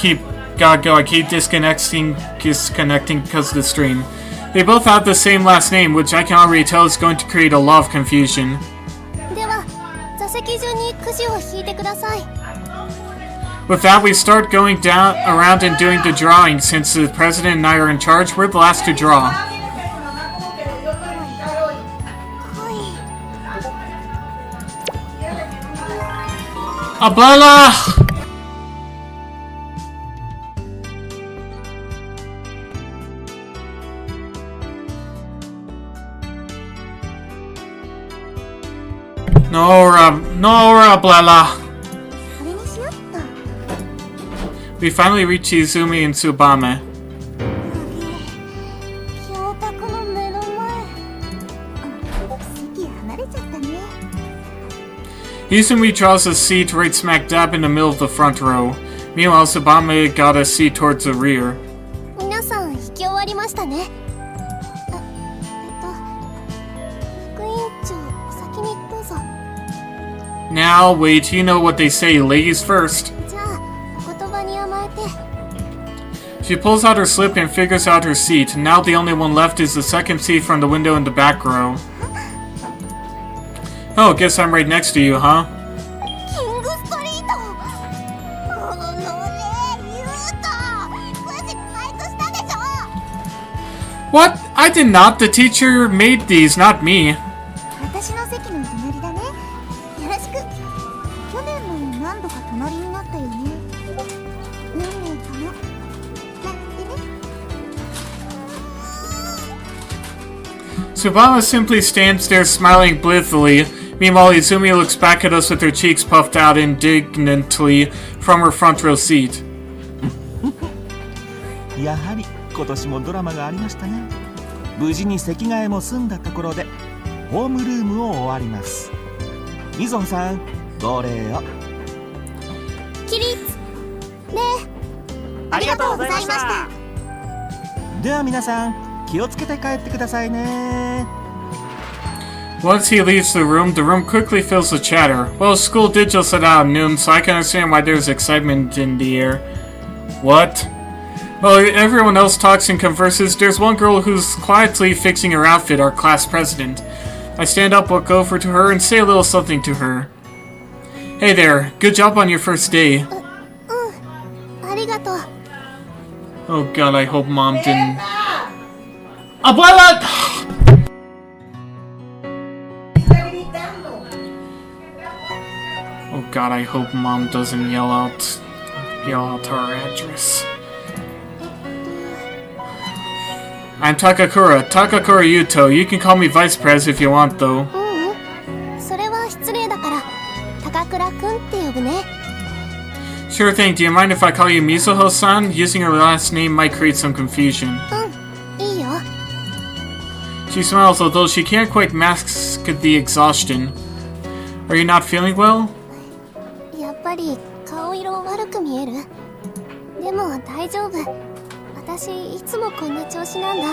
go. I keep disconnecting because of the stream. They both have the same last name, which I can already tell is going to create a lot of confusion. では座席順にくじを引いてください。 With that, we start going down around and doing the drawing. Since the president and I are in charge, we're the last to draw. Abuela! Nora, Abuela. We finally reach Izumi and Tsubame. 教卓の目の前。席離れちゃったね。 Izumi draws a seat right smack dab in the middle of the front row. Meanwhile, Tsubame got a seat towards the rear. 皆さん引き終わりましたね。副委員長、先にどうぞ。 Now, wait, you know what they say, ladies first. じゃあ、お言葉に甘えて。 She pulls out her slip and figures out her seat. Now the only one left is the second seat from the window in the back row. Oh, guess I'm right next to you, huh? キングストリート。ユウタ、くじバイトしたでしょ。 What? I did not. The teacher made these, not me. 私の席の隣だね。よろしく。去年も何度か隣になったよね。何年かな。Tsubame simply stands there smiling blithely. Meanwhile, Izumi looks back at us with her cheeks puffed out indignantly from her front row seat. やはり今年もドラマがありましたね。無事に席替えも済んだところでホームルームを終わります。みずほさん、号令を。起立。ねえ、ありがとうございました。では皆さん、気をつけて帰ってくださいね。 Once he leaves the room quickly fills with chatter. Well, school did just let out at noon, so I can understand why there's excitement in the air. What? While everyone else talks and converses, there's one girl who's quietly fixing her outfit, our class president. I stand up, walk over to her, and say a little something to her. Hey there, good job on your first day. ありがとう。 Oh god, I hope mom didn't... Abuela! Oh god, I hope mom doesn't yell out our address. I'm Takakura Yuto. You can call me Vice Pres if you want, though. それは失礼だから、高倉くんって呼ぶね。Sure thing, do you mind if I call you Mizuho-san? Using her last name might create some confusion. いいよ。 She smiles, although she can't quite mask the exhaustion. Are you not feeling well? やっぱり顔色悪く見える？でも大丈夫。私いつもこんな調子なんだ。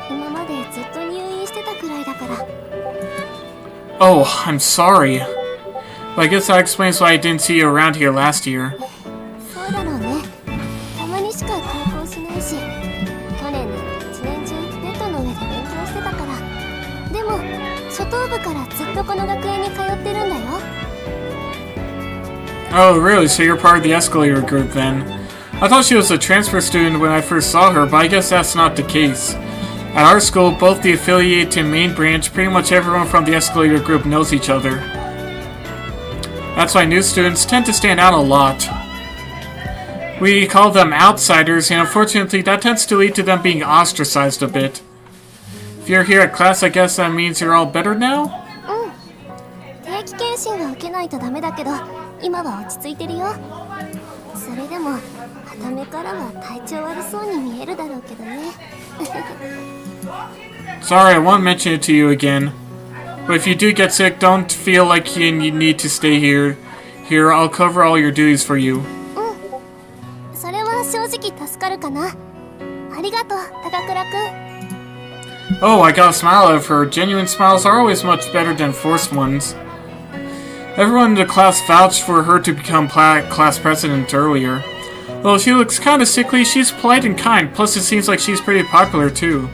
今までずっと入院してたくらいだから。Oh, I'm sorry. Well, I guess that explains why I didn't see you around here last year. そうだろうね。たまにしか登校しないし、去年なんて一年中ベッドの上で勉強してたから。でも初等部からずっとこの学園に通ってるんだよ。Oh, really? So you're part of the escalator group then? I thought she was a transfer student when I first saw her, but I guess that's not the case. At our school, both the affiliate and main branch, pretty much everyone from the escalator group knows each other. That's why new students tend to stand out a lot. We call them outsiders, and unfortunately that tends to lead to them being ostracized a bit. If you're here at class, I guess that means you're all better now? 定期検診は受けないとダメだけど、今は落ち着いてるよ。それでも、はためからは体調悪そうに見えるだろうけどね。Sorry, I won't mention it to you again. But if you do get sick, don't feel like you need to stay here. Here, I'll cover all your duties for you. それは正直助かるかな。ありがとう、高倉くん。Oh, I got a smile out of her. Genuine smiles are always much better than forced ones. Everyone in the class vouched for her to become class president earlier. Though she looks kinda sickly, she's polite and kind, plus it seems like she's pretty popular too.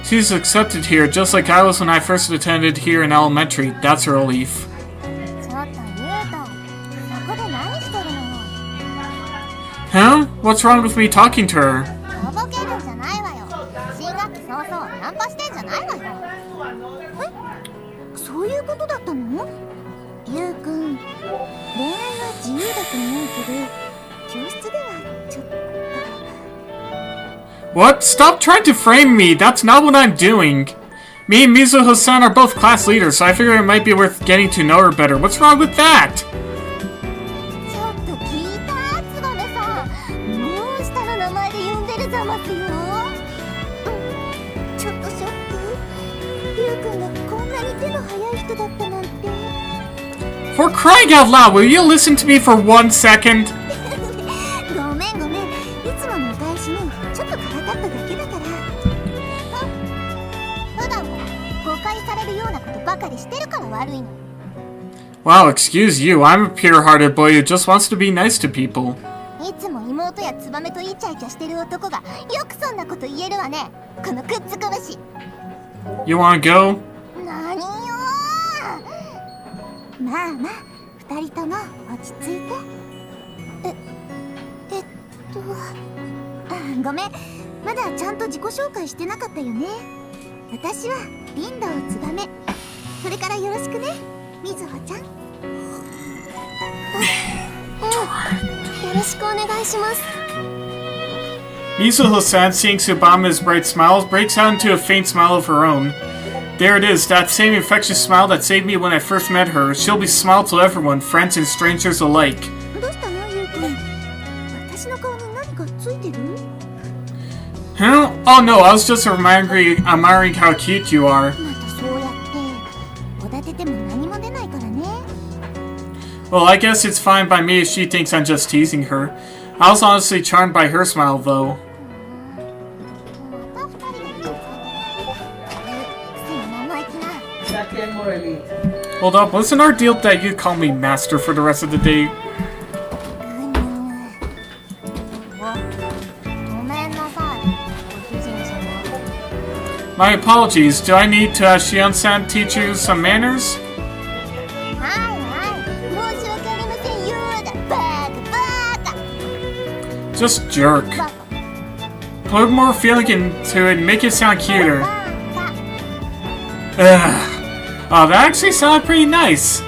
She's accepted here, just like I was when I first attended here in elementary. That's a relief. ちょっとユウト、そこで何してるのよ。 Huh? What's wrong with me talking to her? とぼけるんじゃないわよ。新学期早々ナンパしてんじゃないわよ。え？そういうことだったの？ユウくん、恋愛は自由だと思うけど、教室ではちょっと。 What? Stop trying to frame me! That's not what I'm doing! Me and Mizuho-san are both class leaders, so I figure it might be worth getting to know her better. What's wrong with that? ちょっと聞いた？つばめさん。もう下の名前で呼んでるざますよ。ちょっとショック。ユウくんがこんなに手の速い人だったなんて。 For crying out loud, will you listen to me for 1 second? ごめんごめん。いつものお返しにちょっとからかっただけだから。普段は誤解されるようなことばかりしてるから悪いの。 Wow, excuse you. I'm a pure-hearted boy who just wants to be nice to people. いつも妹やツバメとイチャイチャしてる男がよくそんなこと言えるわね。このくっつく虫。 You wanna go? なによー。まあまあ、二人とも落ち着いて。ごめん、まだちゃんと自己紹介してなかったよね。私はリンドウツバメ。これからよろしくね、みずほちゃん。よろしくお願いします。 Mizuho-san, seeing Tsubama's bright smile, breaks out into a faint smile of her own. There it is, that same infectious smile that saved me when I first met her. She'll be smiled to everyone, friends and strangers alike. どうしたの、ゆうくん。私の顔に何かついてる？ Huh? Oh no, I was just admiring how cute you are. またそうやっておだてても何も出ないからね。 Well, I guess it's fine by me if she thinks I'm just teasing her. I was honestly charmed by her smile, though. また二人でくっついてる。生意気な。 Hold up, wasn't our deal that you'd call me master for the rest of the day? ごめんなさい。ご主人様。 My apologies. Do I need to Shion-san teach you some manners? はいはい。申し訳ありませんよーだ。バカバカ。 Just jerk. バカ Put more feeling into it and make it sound cuter. バカ。 Ugh. Oh, that actually sounded pretty nice.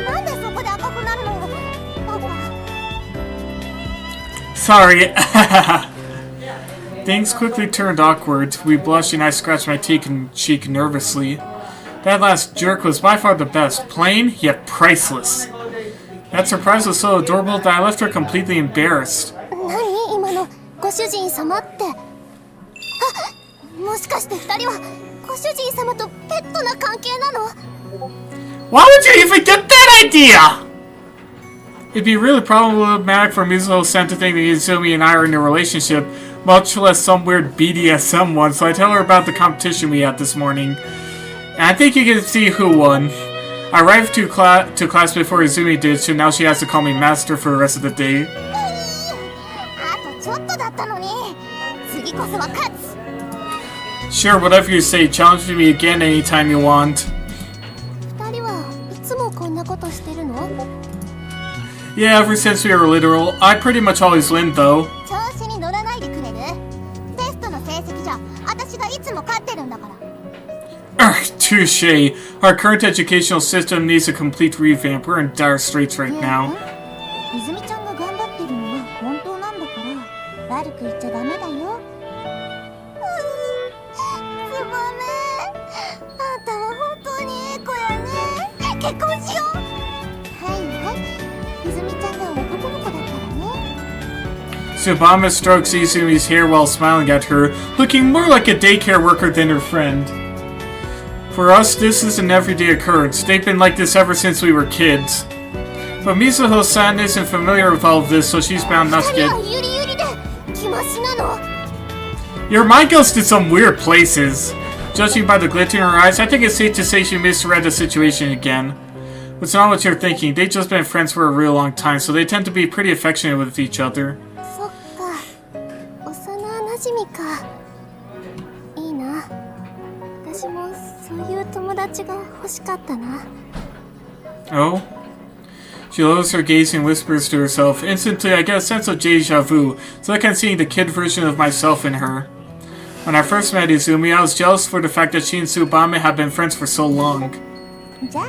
なんでそこで赤くなるの？パパ。 Sorry. Things quickly turned awkward. We blushed and I scratched my cheek nervously. That last jerk was by far the best. Plain, yet priceless. That surprise was so adorable that I left her completely embarrassed. 何今のご主人様って。あ、もしかして二人はご主人様とペットな関係なの？ Why would you even get that idea? It'd be really problematic for Mizuho-san to think that Izumi and I are in a relationship, much less some weird BDSM one, so I tell her about the competition we had this morning. And I think you can see who won. I arrived to class before Izumi did, so now she has to call me master for the rest of the day. あとちょっとだったのに。次こそは勝つ。 Sure, whatever you say, challenge me again anytime you want. 二人はいつもこんなことしてるの？ Yeah, ever since we were literal, I pretty much always win though. 調子に乗らないでくれる？テストの成績じゃ私がいつも勝ってるんだから。 Touche. Our current educational system needs a complete revamp. We're in dire straits right now. 泉ちゃんが頑張ってるのは本当なんだから悪く言っちゃダメだよ。ツバメ、あんたは本当にいい子やね。結婚しよう。はいはい、泉ちゃんが男の子だからね。 Tsubame strokes Izumi's hair while smiling at her, looking more like a daycare worker than her friend. For us, this is an everyday occurrence. They've been like this ever since we were kids. But Mizuho-san isn't familiar with all of this, so she's bound not to get... 二人はユリユリで気増しなの。 Your mind goes to some weird places. Judging by the glitter in her eyes, I think it's safe to say she misread the situation again. It's not what you're thinking. They've just been friends for a real long time, so they tend to be pretty affectionate with each other. そっか、幼馴染か。いいな。私もそういう友達が欲しかったな。 Oh? She lowers her gaze and whispers to herself. Instantly, I get a sense of déjà vu. It's like I'm seeing the kid version of myself in her. When I first met Izumi, I was jealous for the fact that she and Tsubame had been friends for so long. じゃあ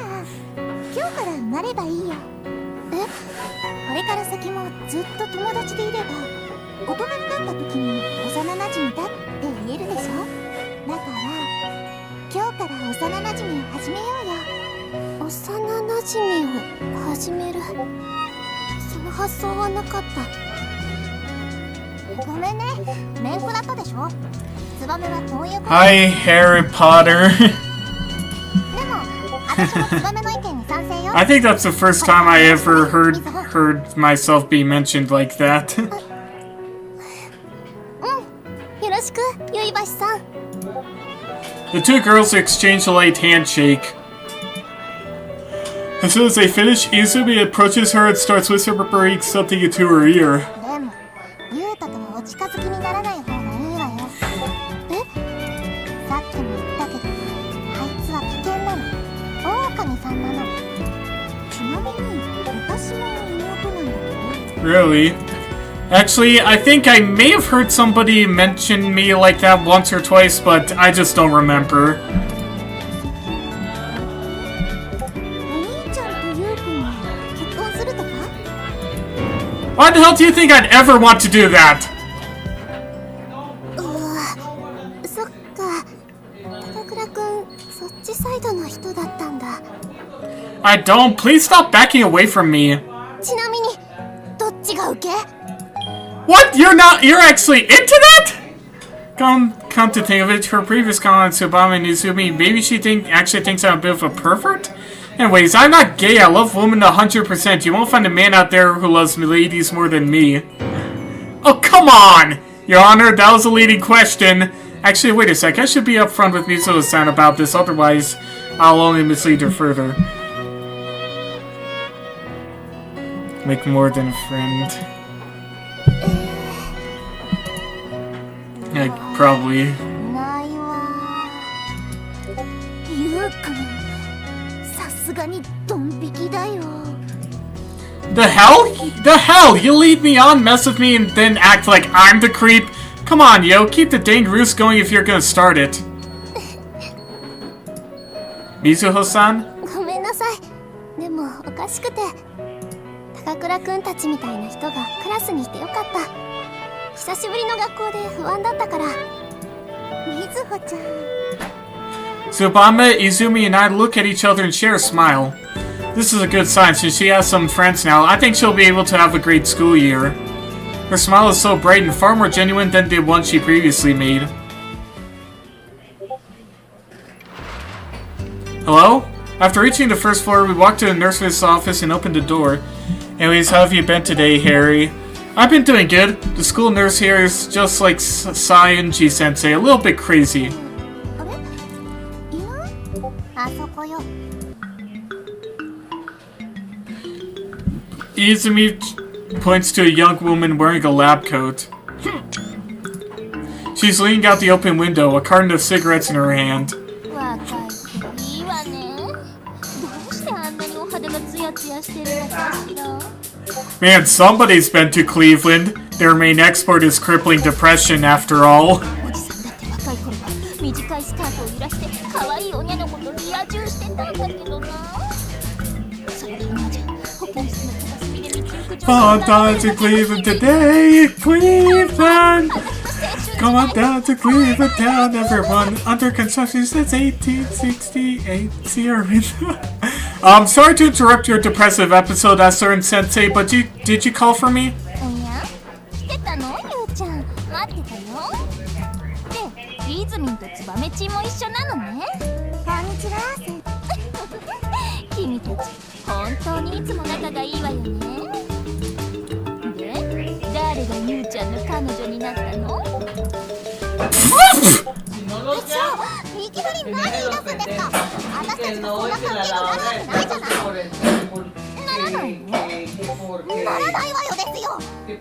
今日からなればいいよ。え？これから先もずっと友達でいれば大人になった時に幼馴染だって言えるでしょ。だから今日から幼馴染を始めようよ。幼馴染を始める。その発想はなかった。ごめんね、面食らったでしょ。ツバメはこういう子。 Hi, Harry Potter. でも私もツバメの意見に賛成よ。 I think that's the first time I ever heard myself be mentioned like that. うん、よろしく、ゆいばしさん。 The two girls exchange a light handshake. As soon as they finish, Izumi approaches her and starts whispering something into her ear. でも、ゆうたとはお近づきにならない方がいいわよ。え？さっきも言ったけど、あいつは危険なの。狼さんなの。ちなみに、私も妹なんだけど。 Really? Actually, I think I may have heard somebody mention me like that once or twice, but I just don't remember. お兄ちゃんとゆうくんは結婚するとか？ Why the hell do you think I'd ever want to do that? うわ、そっか。高倉くん、そっちサイドの人だったんだ。 I don't. Please stop backing away from me. ちなみに、どっちが受け？ What? You're actually into that? Come to think of it, her previous comment on Tsubame and Izumi, maybe she actually thinks I'm a bit of a pervert? Anyways, I'm not gay, I love women 100%. You won't find a man out there who loves ladies more than me. Oh, come on! Your Honor, that was a leading question. Actually, wait a sec, I should be upfront with Mizuho-san about this, otherwise I'll only mislead her further. Like more than a friend. Yeah, probably. ないわ。ゆうくん、さすがにドン引きだよ。 The hell? The hell? You lead me on, mess with me, and then act like I'm the creep? Come on, yo, keep the dang roost going if you're gonna start it. Mizuho-san? ごめんなさい。でもおかしくて、高倉くんたちみたいな人がクラスにいてよかった。久しぶりの学校で不安だったから。みずほちゃん。 Tsubame, Izumi, and I look at each other and share a smile. This is a good sign since she has some friends now. I think she'll be able to have a great school year. Her smile is so bright and far more genuine than the one she previously made. Hello? After reaching the first floor, we walked to the nurse's office and opened the door. Anyways, how have you been today, Harry? I've been doing good. The school nurse here is just like Saiyunji-sensei, a little bit crazy. あそこよ。 Izumi points to a young woman wearing a lab coat. She's leaning out the open window, a carton of cigarettes in her hand. 若い子いいわね。どうしてあんなにお肌がツヤツヤしてるのかしら。 Man, somebody's been to Cleveland. Their main export is crippling depression, after all. おじさんだって若い頃は短いスカートを揺らして可愛いおにゃの子とリア充してたんだけどな。それで今じゃ保健室の片隅で道行く女性 Come on down to Cleveland today, Cleveland! Come on down to Cleveland town, everyone. Under construction since 1868. See her sorry to interrupt your depressive episode, Esther and Sensei, but did you call for me? おや来てたのゆうちゃん待ってたよ。でイズミンとツバメチンも一緒なのね。こんにちは。君たち本当にいつも仲がいいわよね。で誰がゆうちゃんの彼女になったの？いきなり何言い出すんですか。私たちとそんな関係になるわけないじゃない。ならないの？ならないわよですよ。どう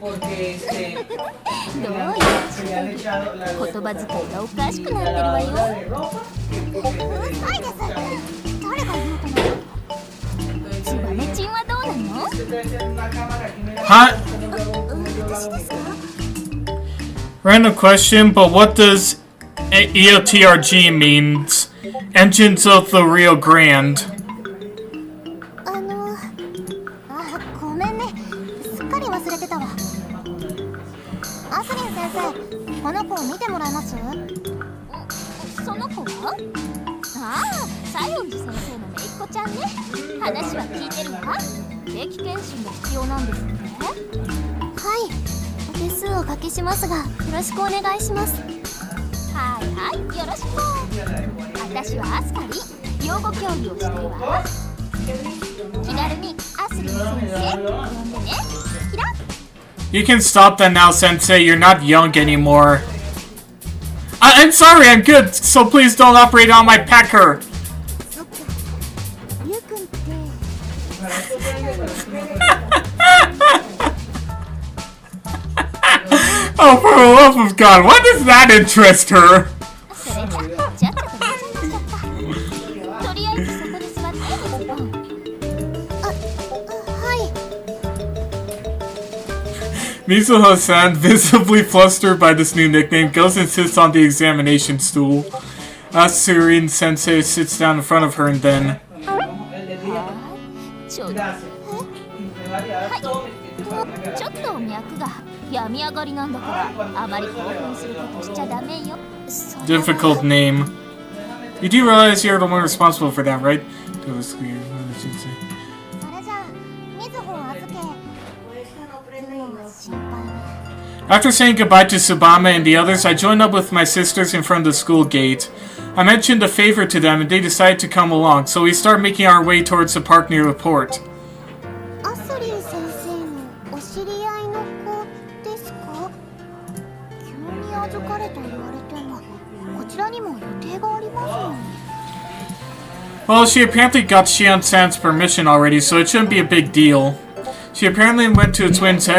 いう言葉遣いがおかしくなってるわよ。うるさいです。誰が言うかな。ツバメチンはどうなの？私ですか？ Random question, but what does EOTRG means? Engines of the Rio Grande. ごめんね。すっかり忘れてたわ。アスリン先生、この子を見てもらえます？その子は？ああ、西園寺先生の姪っ子ちゃんね。話は聞いてるわ。定期検診が必要なんですね。はい。手数をおかけしますが、よろしくお願いします。はいはい、よろしく。私はアスカリ、養護教諭をしてるわ。気軽にアスリン先生と呼んでね。キラ。 You can stop that now, Sensei. You're not young anymore. I'm sorry, I'm good, so please don't operate on my pecker. そっか。ゆうくんって。Oh, for the love of God, why does that interest her? それじゃ、ちゃっちゃと寝ちゃいましょうか。とりあえずそこで座ってみるの。はい。 Mizuho-san, visibly flustered by this new nickname, goes and sits on the examination stool. Asurin Sensei sits down in front of her and then... ちょっと脈が病み上がりなんだからあまり興奮することしちゃダメよ。 Difficult name. You do realize you're the one responsible for that, right? それじゃあ、みずほを預け。心配。 After saying goodbye to Tsubame and the others, I joined up with my sisters in front of the school gate. I mentioned a favor to them and they decided to come along, so we start making our way towards the park near the port. アスリン先生のお知り合いの子ですか？急に預かれと言われても、こちらにも予定がありますのに。 Well, she apparently got Shion-san's permission already, so it shouldn't be a big deal. She apparently went to a twins'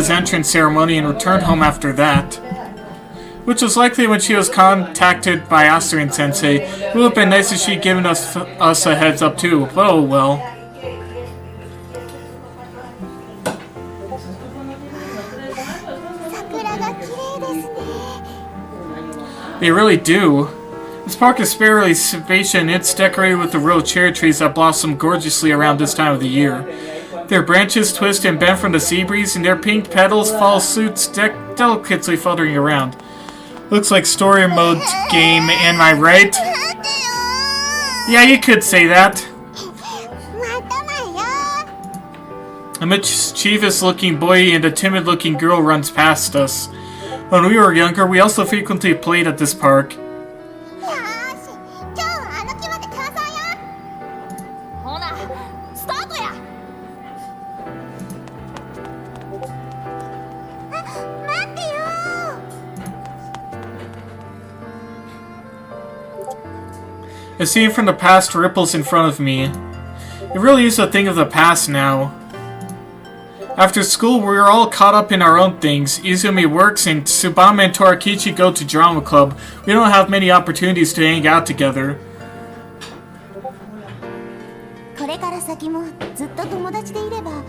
entrance ceremony and returned home after that. Which was likely when she was contacted by Asterin Sensei. It would have been nice if she'd given us a heads up too, but oh well. They really do. This park is fairly spacious and it's decorated with the real cherry trees that blossom gorgeously around this time of the year. Their branches twist and bend from the sea breeze, and their pink petals fall suits delicately fluttering around. Looks like story mode game, am I right? Yeah, you could say that. 待っ A mischievous-looking boy and a timid-looking girl runs past us. When we were younger, we also frequently played at this park. よーし、今日はあの木まで競争よ。ほなスタートや。待ってよ A scene from the past ripples in front of me. It really is a thing of the past now. After school, we're all caught up in our own things. Izumi works and Tsubame and Torakichi go to drama club. We don't have many opportunities to hang out together. これから先もずっと友達でいれば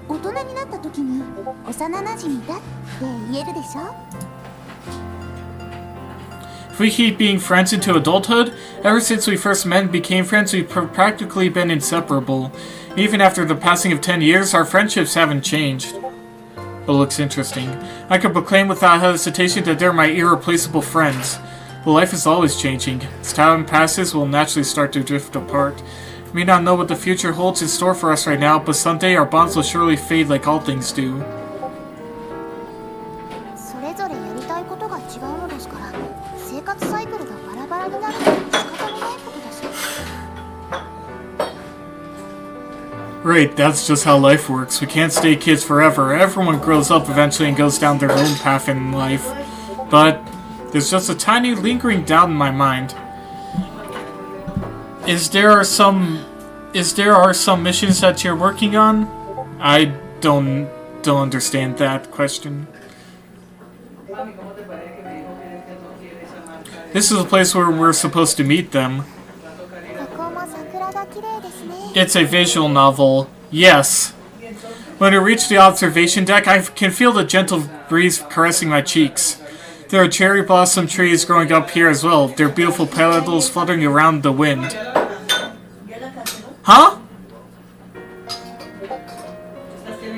大人になった時に幼馴染だって言えるでしょ If we keep being friends into adulthood, ever since we first met and became friends, we've practically been inseparable. Even after the passing of 10 years, our friendships haven't changed. It looks interesting. I can proclaim without hesitation that they're my irreplaceable friends. But life is always changing. As time passes, we'll naturally start to drift apart. We may not know what the future holds in store for us right now, but someday our bonds will surely fade like all things do. それぞれやりたいことが違うのですから生活サイクルがバラバラになるのは仕方のないことです Right, that's just how life works. We can't stay kids forever. Everyone grows up eventually and goes down their own path in life. But there's just a tiny lingering doubt in my mind. There are some missions that you're working on? I don't understand that question. This is a place where we're supposed to meet them. ここも桜が綺麗ですね It's a visual novel. Yes. When we reach the observation deck, I can feel the gentle breeze caressing my cheeks. There are cherry blossom trees growing up here as well, their beautiful petals fluttering around the wind. Huh?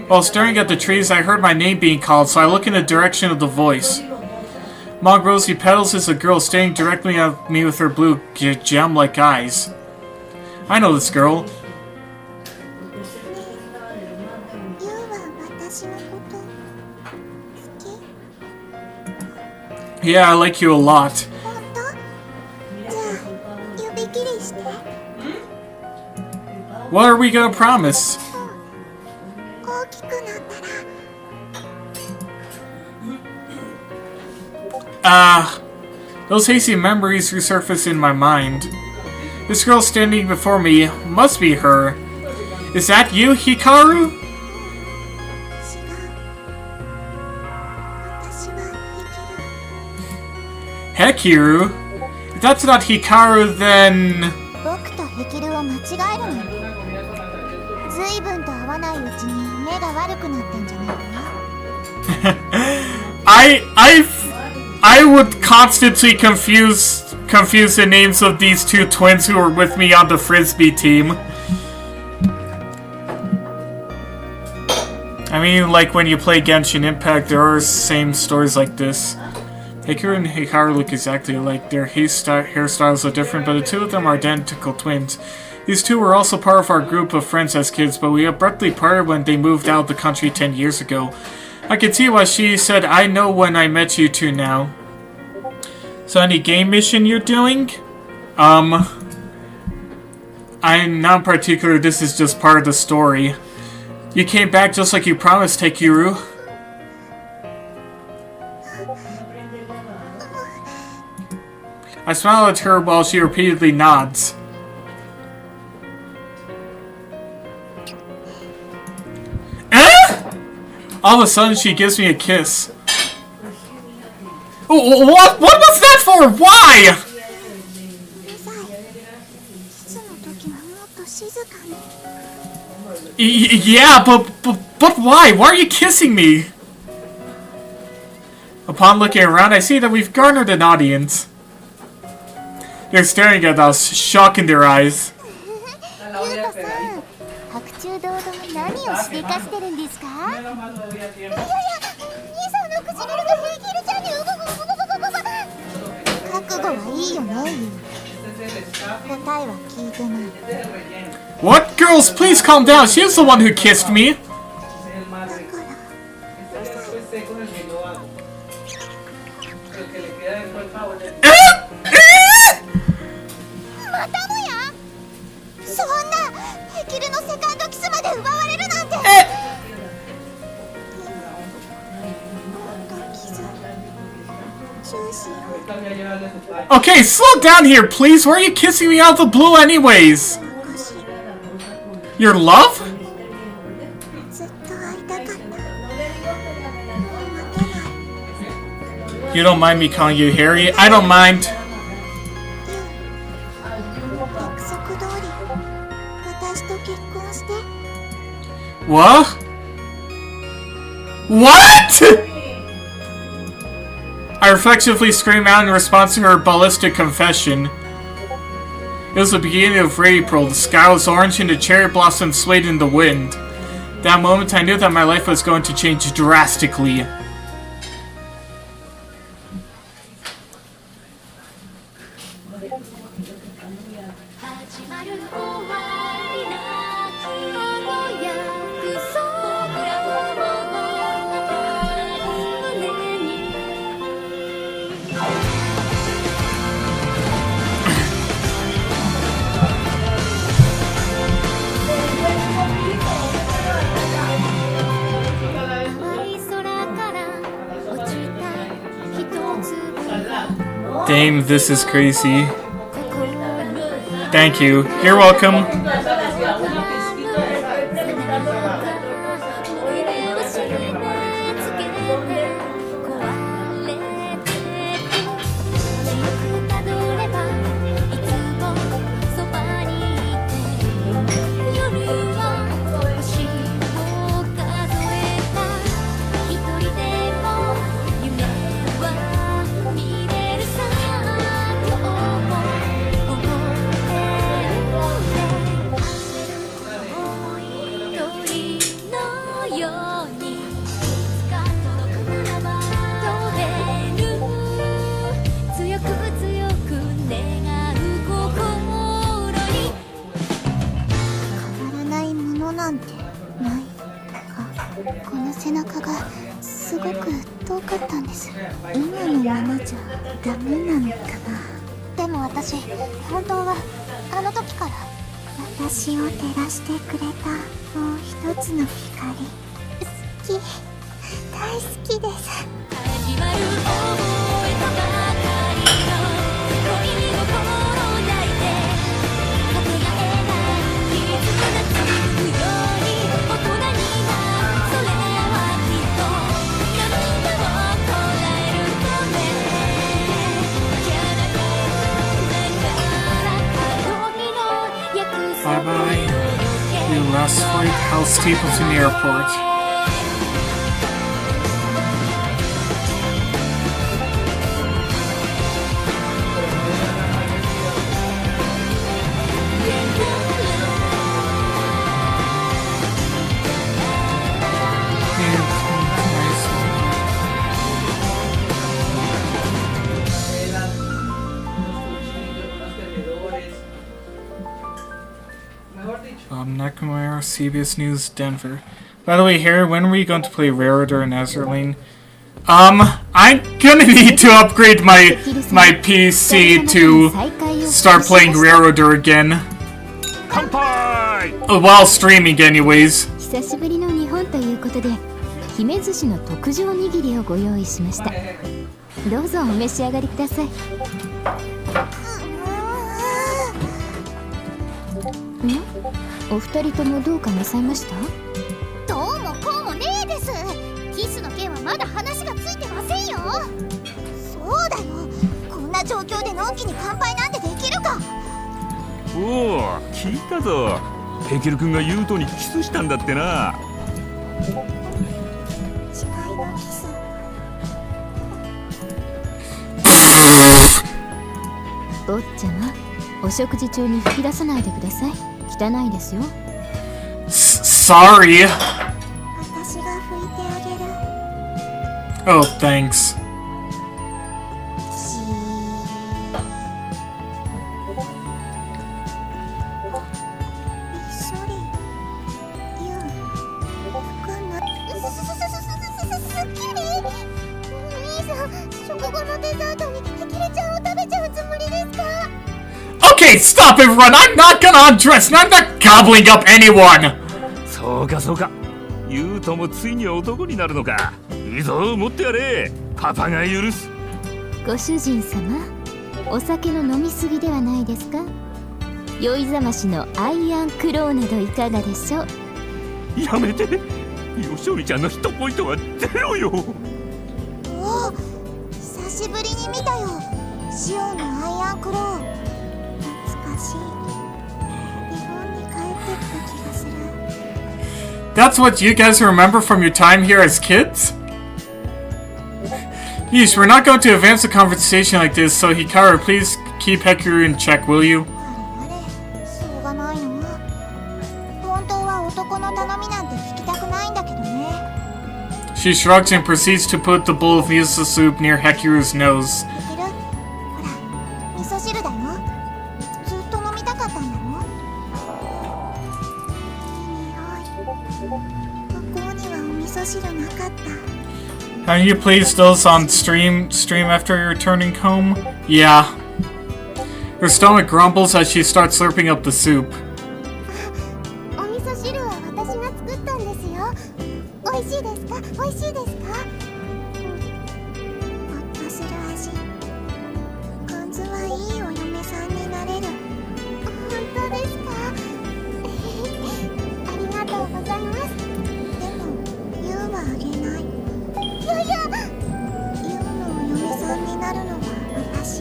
While staring at the trees, I heard my name being called, so I look in the direction of the voice. Among rosy petals is a girl staring directly at me with her blue gem-like eyes. I know this girl. ユウは私のこと好き Yeah, I like you a lot. 本当じゃあ指切りして What are we gonna promise? 大きくなったら Those hazy memories resurface in my mind. This girl standing before me must be her. Is that you, Hikaru? 違う私はヘキル Hekiru? If that's not Hikaru, then... 僕とヘキルを間違えるの随分と合わないうちに目が悪くなってんじゃないかな I would constantly confuse the names of these two twins who were with me on the Frisbee team. I mean, like when you play Genshin Impact, there are same stories like this. Hikaru and Hikaru look exactly alike. Their hairstyles are different, but the two of them are identical twins. These two were also part of our group of friends as kids, but we abruptly parted when they moved out of the country 10 years ago. I can see why she said, I know when I met you two now. So any game mission you're doing? I'm not particular, this is just part of the story. You came back just like you promised, Hekiru. I smile at her while she repeatedly nods. All of a sudden, she gives me a kiss. What was that for? Why? うざいキスの時はもっと静かに Yeah, but why? Why are you kissing me? Upon looking around, I see that we've garnered an audience. They're staring at us, shock in their eyes. ゆうとさん白昼堂々何をしでかしてるんですかいやいや兄さんの唇がヘキルちゃんに覚悟はいいよね答えは聞いてない What? Girls, please calm down. She's the one who kissed me. Okay, slow down here, please. Why are you kissing me out of the blue anyways? Your love? ずっと会いたかった。 You don't mind me calling you Harry? I don't mind. 約束通り私と結婚して。 What? What? I reflexively screamed out in response to her ballistic confession. It was the beginning of April. The sky was orange and the cherry blossoms swayed in the wind. That moment I knew that my life was going to change drastically. Damn, this is crazy. Thank you. You're welcome. Stapleton Airport. Nakamura, CBS News, Denver. By the way, Harry, when were you going to play Railroader and Azurlane? I'm gonna need to upgrade my PC to start playing Railroader again. While streaming, anyways. 久しぶりの日本ということで、姫寿司の特上握りをご用意しました。どうぞお召し上がりください。お二人ともどうかなさいました？どうもこうもねえです。キスの件はまだ話がついてませんよ。そうだよ、こんな状況でのんきに乾杯なんてできるか。おお、聞いたぞ。ペケル君がユウトにキスしたんだってな。誓いのキス。坊ちゃま、お食事中に吹き出さないでください。汚いですよ。Sorry. 私が拭いてあげる。Oh, thanks. すっきり。兄さん、食後のデザートにヘキレちゃんを食べちゃうつもりですか？ Okay, stop everyone! I'm not gonna undress and I'm not gobbling up anyone! そうかそうか。ユウトもついに男になるのか。いいぞ、持ってやれ。パパが許す。ご主人様、お酒の飲みすぎではないですか？酔いざましのアイアンクローなどいかがでしょう？やめて。よしおりちゃんのヒットポイントはゼロよ。おお、久しぶりに見たよ。シオンのアイアンクロー。懐かしい。日本に帰ってきた気がする。That's what you guys remember from your time here as kids? Yeesh, we're not going to advance the conversation like this, so Hikaru, please keep Hekiru in check, will you? あれ、しょうがないの。本当は男の頼みなんて聞きたくないんだけどね。She shrugs and proceeds to put the bowl of miso soup near Hekiru's nose. いける？ほら、味噌汁だよ。ずっと飲みたかったんだろ？いい匂い。学校にはお味噌汁なかった。Can you please those on stream after you're returning home? Yeah. Her stomach grumbles as she starts slurping up the soup. お味噌汁は私が作ったんですよ。美味しいですか？美味しいですか？ほっとする味。ポン酢はいいお嫁さんになれる。本当ですか？ありがとうございます。でも、ユウはあげない。いやいや、ユウのお嫁さんになるのは私。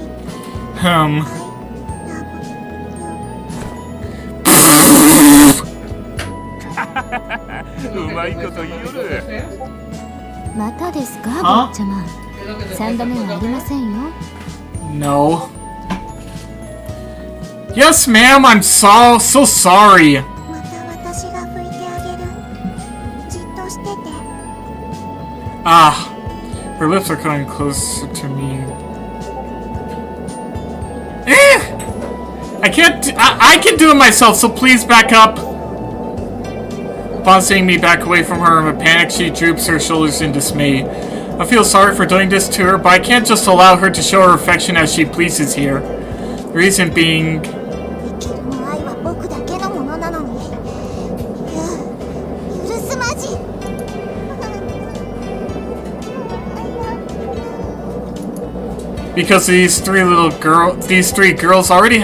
うまいこと言いよる。またですか、坊ちゃま。3度目はありませんよ。No. Yes, ma'am, I'm so sorry. また私が拭いてあげる。じっとしてて。Ah, her lips are coming closer to me. I can't. I can do it myself, so please back up. Upon seeing me back away from her in a panic, she droops her shoulders in dismay. I feel sorry for doing this to her, but I can't just allow her to show her affection as she pleases here. The reason being. 生きるの愛は僕だけのものなのに。許すまじ。Because these three girls already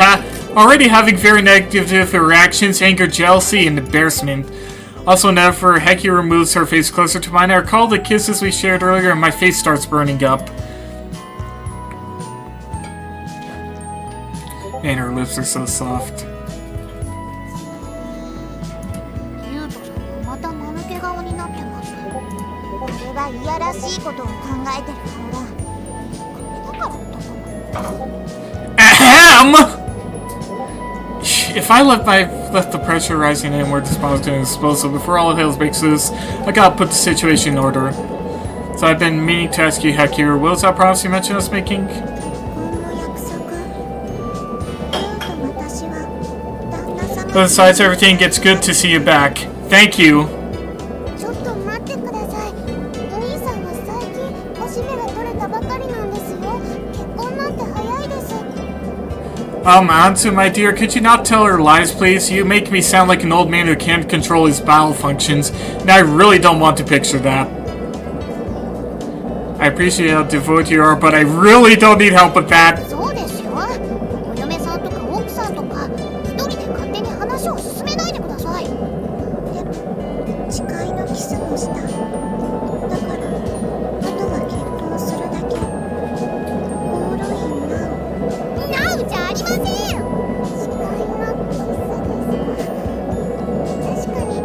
having very negative reactions, anger, jealousy, and embarrassment. Also, whenever Hekiru moves her face closer to mine, I recall the kisses we shared earlier, and my face starts burning up. And her lips are so soft. ユウトさんはまた間抜け顔になってます。これはいやらしいことを考えてる顔だ。これだから男も。Ahem! If I left the pressure rising and were disposed to explosive before all hell breaks loose, I gotta put the situation in order. So I've been meaning to ask you, Hekiru, what was that promise you mentioned us making? 結婚の約束。ユウと私は旦那様。 Besides everything, it's good to see you back. Thank you. ちょっと待ってください。お兄さんは最近おしめが取れたばかりなんですよ。結婚なんて早いです。Ansu, my dear, could you not tell her lies, please? You make me sound like an old man who can't control his bowel functions, and I really don't want to picture that. I appreciate how devoted you are, but I really don't need help with that. そうですよ。お嫁さんとか奥さんとか一人で勝手に話を進めないでください。でも誓いのキスもした。だからあとは結婚するだけ。ゴールインナウ。ナウじゃありません。誓いのキスです。確かに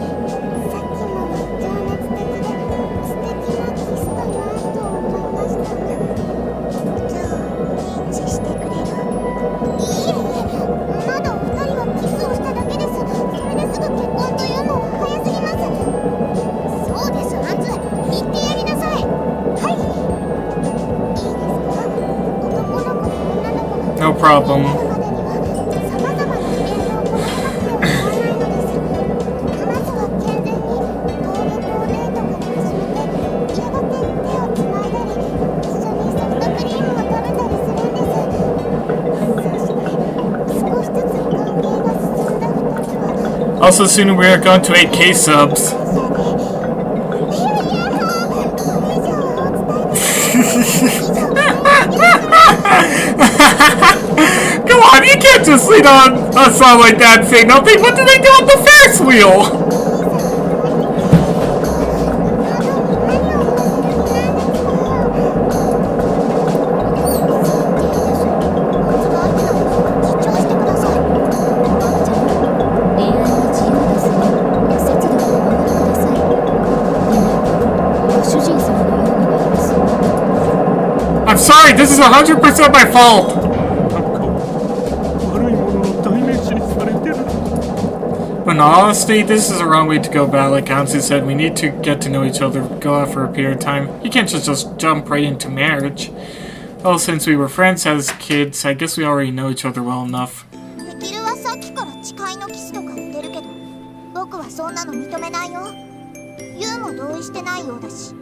さっきのは情熱的で素敵なキスだなと思いました。じゃあ返事してくれる？いいえ、まだお二人はキスをしただけです。それですぐ結婚というのは早すぎます。そうです、アンズ。言ってやりなさい。はい。いいですか？男の子と女の子が No problem. までには様々なイベントをこなさなくてはならないのです。まずは健全に登下校デートから始めて、やがて手をつないだり、一緒にソフトクリームを食べたりするんです。そして少しずつ関係が進んだ二つは Also, soon we are going to 8K subs. いやいや、これ以上はお伝えできない。以上、お願いします。you can't just lead on us on like that, say nothing. What do they do on the Ferris wheel? 恋愛は自由ですね。節度をお守りください。でもご主人様のようになります。 I'm sorry, this is 100% my fault. 悪いものの代名詞にされてる。 But in all honesty, this is the wrong way to go about it. Like Hansu said, we need to get to know each other, go out for a period of time. You can't just jump right into marriage. Well, since we were friends as kids, I guess we already know each other well enough. ミキルはさっきから誓いのキスとか言ってるけど、僕はそんなの認めないよ。ユウも同意してないようだし。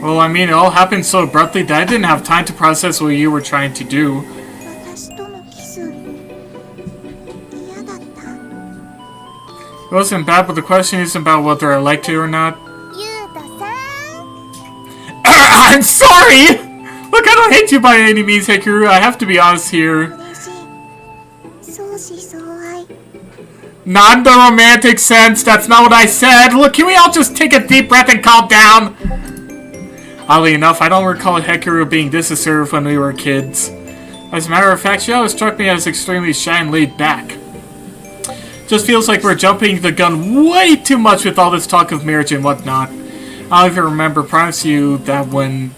Well, I mean, it all happened so abruptly that I didn't have time to process what you were trying to do. 私とのキス、嫌だった。 It wasn't bad, but the question isn't about whether I liked it or not. ユウとさん。 I'm sorry! Look, I don't hate you by any means, Hikaru. I have to be honest here. 嬉しい。相思相愛。 Not in the romantic sense, that's not what I said. Look, can we all just take a deep breath and calm down? Oddly enough, I don't recall Hikaru being this assertive when we were kids. As a matter of fact, she always struck me as extremely shy and laid back. Just feels like we're jumping the gun way too much with all this talk of marriage and whatnot. I'll even remember promising you that when...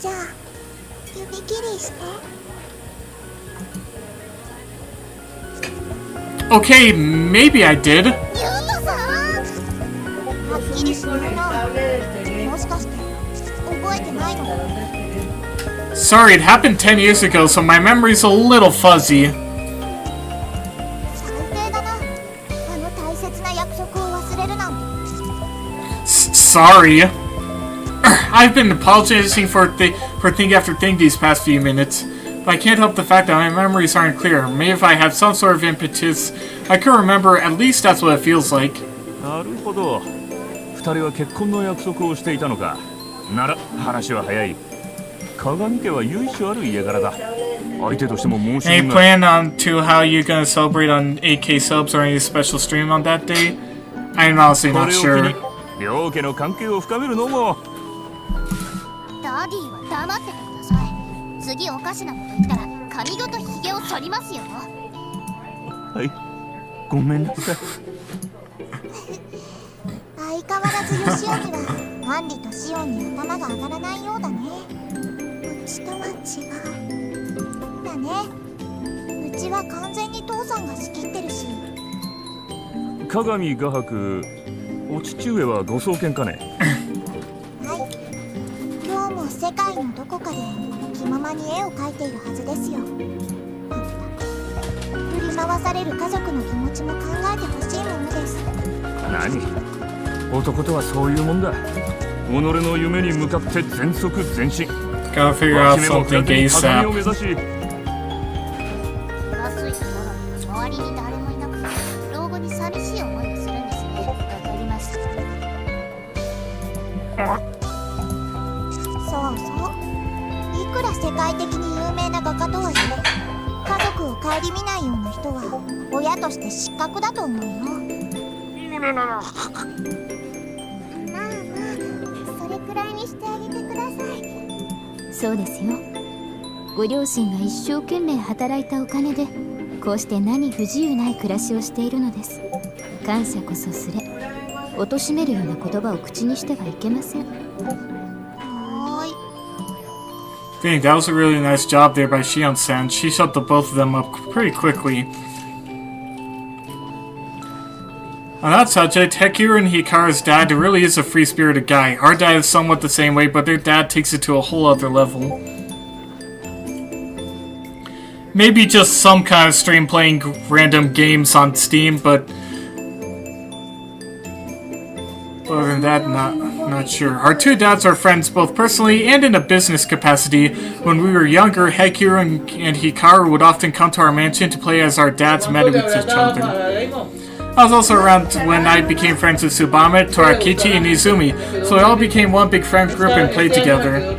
じゃあ、指切りして。 Okay, maybe I did. ユウとさん。はっきりしないな。もしかして覚えてないの？ Sorry, it happened 10 years ago, so my memory's a little fuzzy. 最低だな。あの大切な約束を忘れるなんて。 Sorry. I've been apologizing for thing after thing these past few minutes, but I can't help the fact that my memories aren't clear. Maybe if I had some sort of impetus, I could remember at least that's what it feels like. なるほど。二人は結婚の約束をしていたのか。なら話は早い。鏡家は由緒ある家柄だ。相手としても申し Any 分が。 plan on to how you're gonna celebrate on 8K subs or any special stream on that day? I'm honestly こ not れを機 sure. に両家の関係を深めるのも。ダディは黙っててください。次おかしなこと言ったら髪ごとヒゲを剃りますよ。はい。ごめんなさい。相変わらずヨシオにはアンリとシオンに頭が上がらないようだね。うちとは違う。だね。うちは完全に父さんが仕切ってるし。鏡画伯、お父上はご創建かね。はい。今日も世界のどこかで気ままに絵を描いているはずですよ。あんた振り回される家族の気持ちも考えてほしいものです。何？男とはそういうもんだ。己の夢に向かって全速前進。 Gotta figure out something 鏡を ASAP. 目指し、安いところ周りに誰もいなくて老後に寂しい思いをするんですね。わかりました。そうそう。いくら世界的に有名な画家とはいえ、家族を顧みないような人は親として失格だと思うよ。まあまあ、それくらいにしてあげてください。そうですよ。ご両親が一生懸命働いたお金でこうして何不自由ない暮らしをしているのです。感謝こそすれ、貶めるような言葉を口にしてはいけません。はーい。 Dang, that was a really nice job there by Shion-san. She shut the both of them up pretty quickly. On that subject, Hikaru and Hikaru's dad really is a free-spirited guy. Our dad is somewhat the same way, but their dad takes it to a whole other level. Maybe just some kind of stream playing random games on Steam, but other than that, not sure. Our two dads are friends both personally and in a business capacity. When we were younger, Hikaru and Hikaru would often come to our mansion to play as our dads met with each other. I was also around when I became friends with Tsubame, Torakichi, and Izumi, so we all became one big friend group and played together.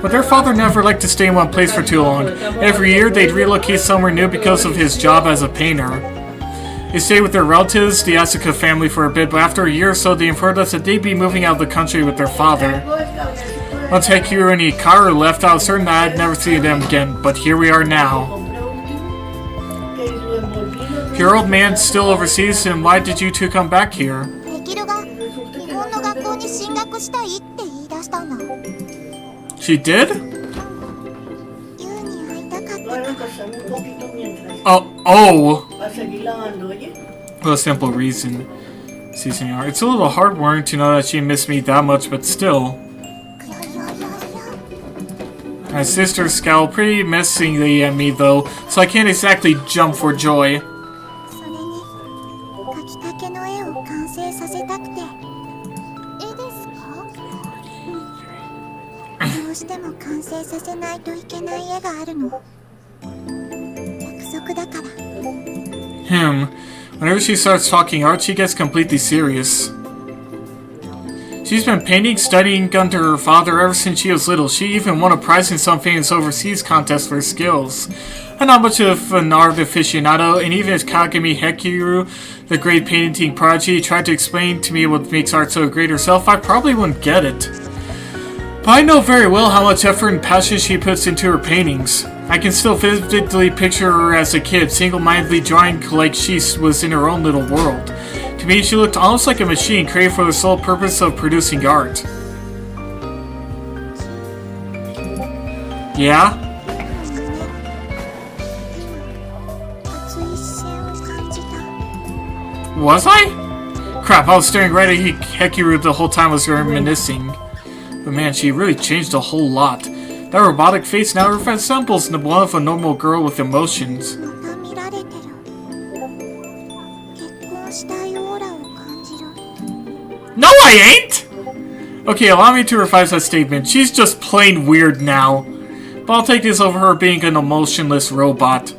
But their father never liked to stay in one place for too long. Every year, they'd relocate somewhere new because of his job as a painter. They stayed with their relatives, the Asuka family, for a bit, but after a year or so, they informed us that they'd be moving out of the country with their father. Once Hekiru and Hikaru left, I was certain that I'd never see them again, but here we are now. Your old man's still overseas, and why did you two come back here? ヘキルが日本の学校に進学したいって言い出したんだ。 She did? ユウに会いたかったから。 Oh! For a simple reason. See, senor, it's a little heartwarming to know that she missed me that much, but still. My sister scowled pretty menacingly at me, though, so I can't exactly jump for joy. それに描きかけの絵を完成させたくて。絵ですか？どうしても完成させないといけない絵があるの。約束だから。Whenever she starts talking art, she gets completely serious. She's been painting, studying under her father ever since she was little. She even won a prize in some famous overseas contest for her skills. I'm not much of an art aficionado, and even as Kagami Hekiru, the great painting prodigy, tried to explain to me what makes art so great herself, I probably wouldn't get it. But I know very well how much effort and passion she puts into her paintings. I can still vividly picture her as a kid, single-mindedly drawing like she was in her own little world. To me, she looked almost like a machine created for the sole purpose of producing art. Yeah? 熱い視線を感じた。 Was I? Crap, I was staring right at Hekiru the whole time I was reminiscing. But man, she really changed a whole lot. That robotic face now resembles the one of a normal girl with emotions. また見られてる。結婚したいオーラを感じる。 No, I ain't! Okay, allow me to revise that statement. She's just plain weird now. But I'll take this over her being an emotionless robot.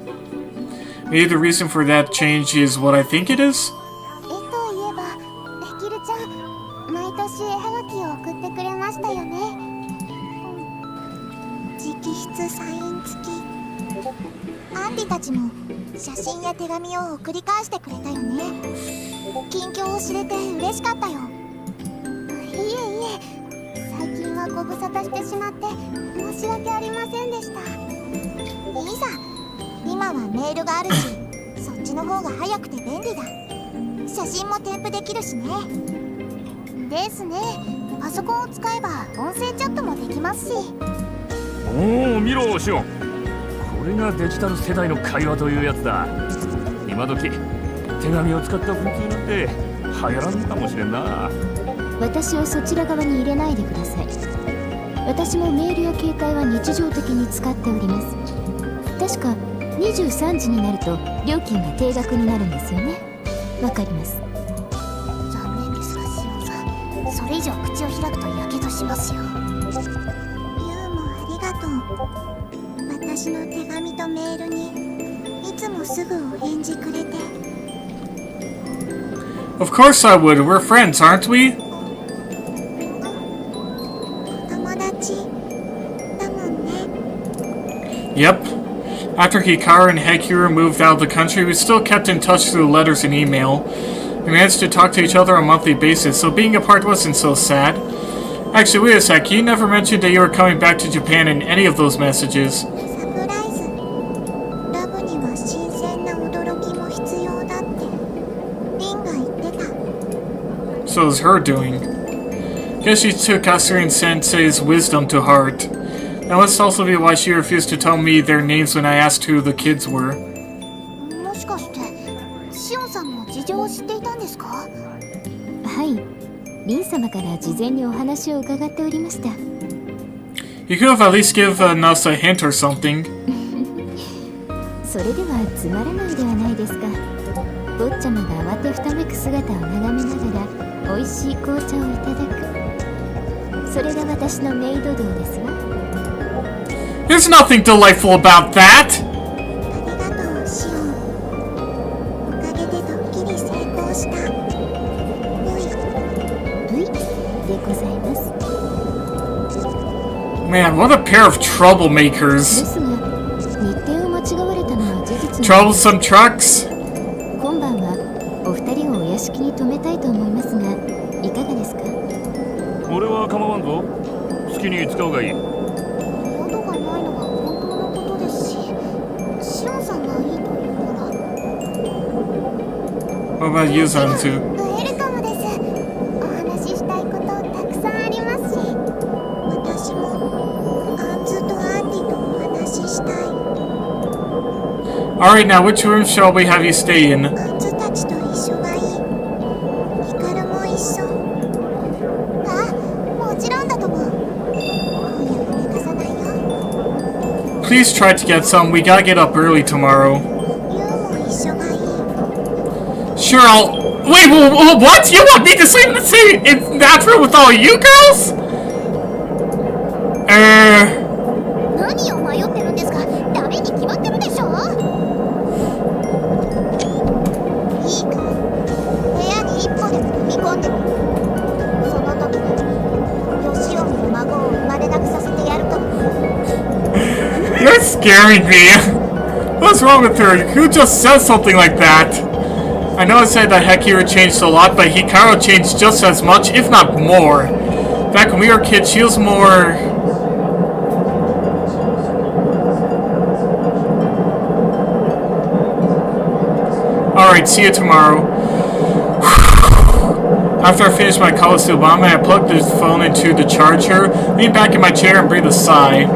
Maybe the reason for that change is what I think it is? 絵といえば、ヘキルちゃん、毎年絵はがきを送ってくれましたよね。直筆サイン付き。アンディたちも写真や手紙を送り返してくれたよね。近況を知れて嬉しかったよ。いえいえ、最近はご無沙汰してしまって申し訳ありませんでした。いいさ、今はメールがあるし、そっちの方が早くて便利だ。写真も添付できるしね。ですね。パソコンを使えば音声チャットもできますし。おお、見ろシオン。これがデジタル世代の会話というやつだ。今時手紙を使った文通なんて流行らんのかもしれんな。私をそちら側に入れないでください。私もメールや携帯は日常的に使っております。確か23時になると料金が定額になるんですよね。わかります。残念ですが、シオンさん、それ以上口を開くとやけどしますよ。ユウもありがとう。私の手紙とメールにいつもすぐお返事くれて。 Of course I would. We're friends, aren't we? 友達だもんね。 Yep. After Hikaru and Hekiru moved out of the country, we still kept in touch through letters and email. We managed to talk to each other on a monthly basis, so being apart wasn't so sad. Actually, wait a sec, you never mentioned that you were coming back to Japan in any of those messages. サプライズ。ラブには新鮮な驚きも必要だってリンが言ってた。 So it was her doing. Guess she took Kasurin Sensei's wisdom to heart. That must also be why she refused to tell me their names when I asked who the kids were. もしかしてシオンさんも事情を知っていたんですか？はい、リン様から事前にお話を伺っておりました。 You could have at least given us a hint or something. それではつまらないではないですか。坊ちゃまが慌てふためく姿を眺めながら美味しい紅茶をいただく。それが私のメイド道ですわ。 There's nothing delightful about that! ありがとう、シオン。おかげでドッキリ成 Man, what a pair of で troublemakers. すが日程を間違われたのは事実なので Troublesome trucks? 今晩はお二人をお屋敷に泊めたいと思いますがいかがですか？俺は構わんぞ。好きに使うがいい。宿がないのが本当のことですし、シオンさんがいいというなら。 What about you, Zanzu? ウェルカムです。お話ししたいことたくさんありますし、私もアンズとアーティとお話ししたい。 Alright, now which room shall we have you stay in? アンズたちと一緒がいい。ヒカルも一緒。あ、もちろんだとも。今夜は寝かさないよ。 Please try to get some. We gotta get up early tomorrow. ユウも一緒がいい。 Sure, I'll. Wait, what? You want me to sleep in that room with all you girls? 何を迷ってるんですか？ダメに決まってるでしょ。いいか、部屋に一歩でも踏み込んでみる。その時にヨシオミの孫を生まれなくさせてやると。 You're scaring me. What's wrong with her? Who just says something like that? I know I said that Hekiru changed a lot, but Hikaru changed just as much, if not more. Back when we were kids, she was more... Alright, see you tomorrow. After I finished my call to Obama, I plugged the phone into the charger, leaned back in my chair, and breathed a sigh.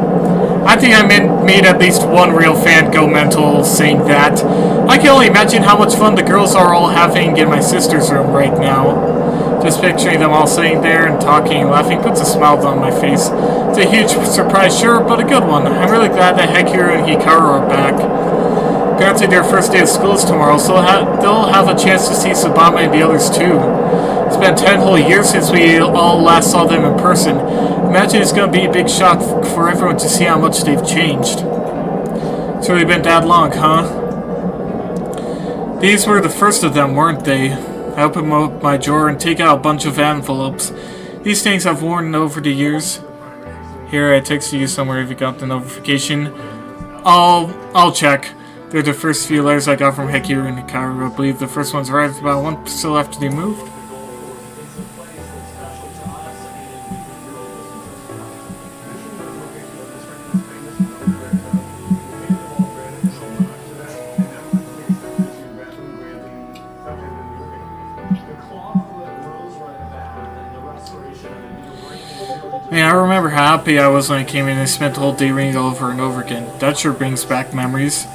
I think I made at least one real fan go mental saying that. I can only imagine how much fun the girls are all having in my sister's room right now. Just picturing them all sitting there and talking and laughing puts a smile on my face. It's a huge surprise, sure, but a good one. I'm really glad that Hekiru and Hikaru are back. Granted, their first day of school is tomorrow, so they'll have a chance to see Tsubame and the others too. It's been 10 whole years since we all last saw them in person. Imagine it's gonna be a big shock for everyone to see how much they've changed. It's really been that long, huh? These were the first of them, weren't they? I open up my drawer and take out a bunch of envelopes. These things I've worn over the years. Here, I texted you somewhere if you got the notification. I'll check. They're the first few letters I got from Hekiru and Hikaru. I believe the first ones arrived about a month still after they moved. Man, I remember how happy I was when I came in and spent the whole day reading it over and over again. That sure brings back memories.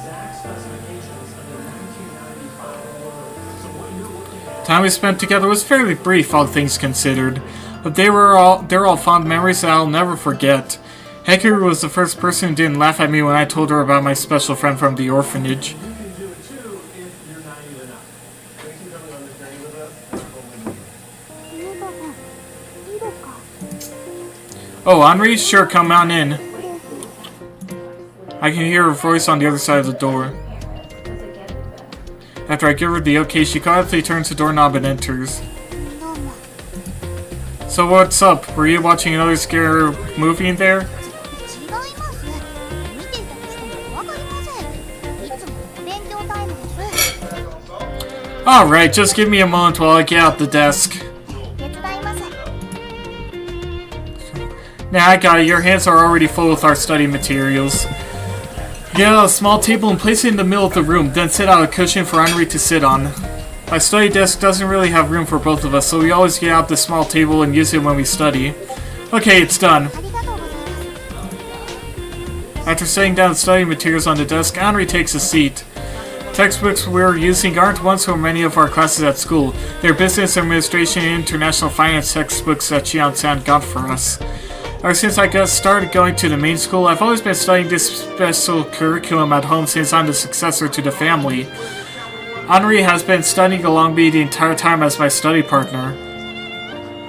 Time we spent together was fairly brief, all things considered, but they're all fond memories that I'll never forget. Hekiru was the first person who didn't laugh at me when I told her about my special friend from the orphanage. Oh, Henri? Sure, come on in. I can hear her voice on the other side of the door. After I give her the okay, she quietly turns the doorknob and enters. So what's up? Were you watching another scary movie in there? 違います。見ていたとしてもわかりません。いつもお勉強タイムです。 Alright, just give me a moment while I get out the desk. 手伝います。 Nah, I got it. Your hands are already full with our study materials. Get out a small table and place it in the middle of the room, then set out a cushion for Henri to sit on. My study desk doesn't really have room for both of us, so we always get out the small table and use it when we study. Okay, it's done. ありがとうございます。 After setting down the study materials on the desk, Henri takes a seat. Textbooks we're using aren't ones from many of our classes at school. They're business administration and international finance textbooks that Chian-san got for us. Ever since I started going to the main school, I've always been studying this special curriculum at home since I'm the successor to the family. Henri has been studying along me the entire time as my study partner.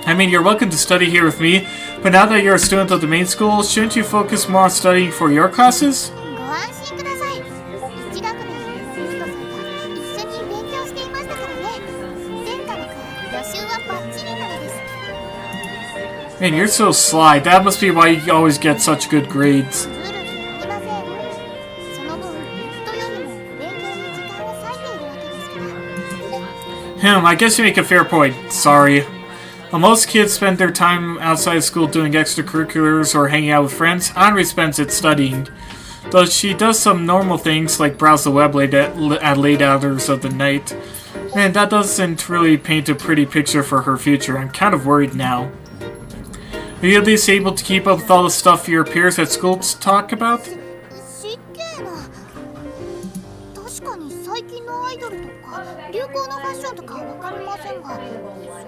I mean, you're welcome to study here with me, but now that you're a student of the main school, shouldn't you focus more on studying for your classes? ご安心ください。1学年の生徒さんが一緒に勉強していましたからね。全科目予習はバッチリなのです。Man, you're so sly. That must be why you always get such good grades. ずるずるありません。その分人よりも勉強に時間を割いているわけですから。 I guess you make a fair point. Sorry. While most kids spend their time outside of school doing extracurriculars or hanging out with friends, Henri spends it studying. Though she does some normal things like browse the web at late hours of the night. Man, that doesn't really paint a pretty picture for her future. I'm kind of worried now. Are you at least able to keep up with all the stuff your peers at school talk about? 失敬な。確かに最近のアイドルとか流行のファッションとかはわかりませんが、そ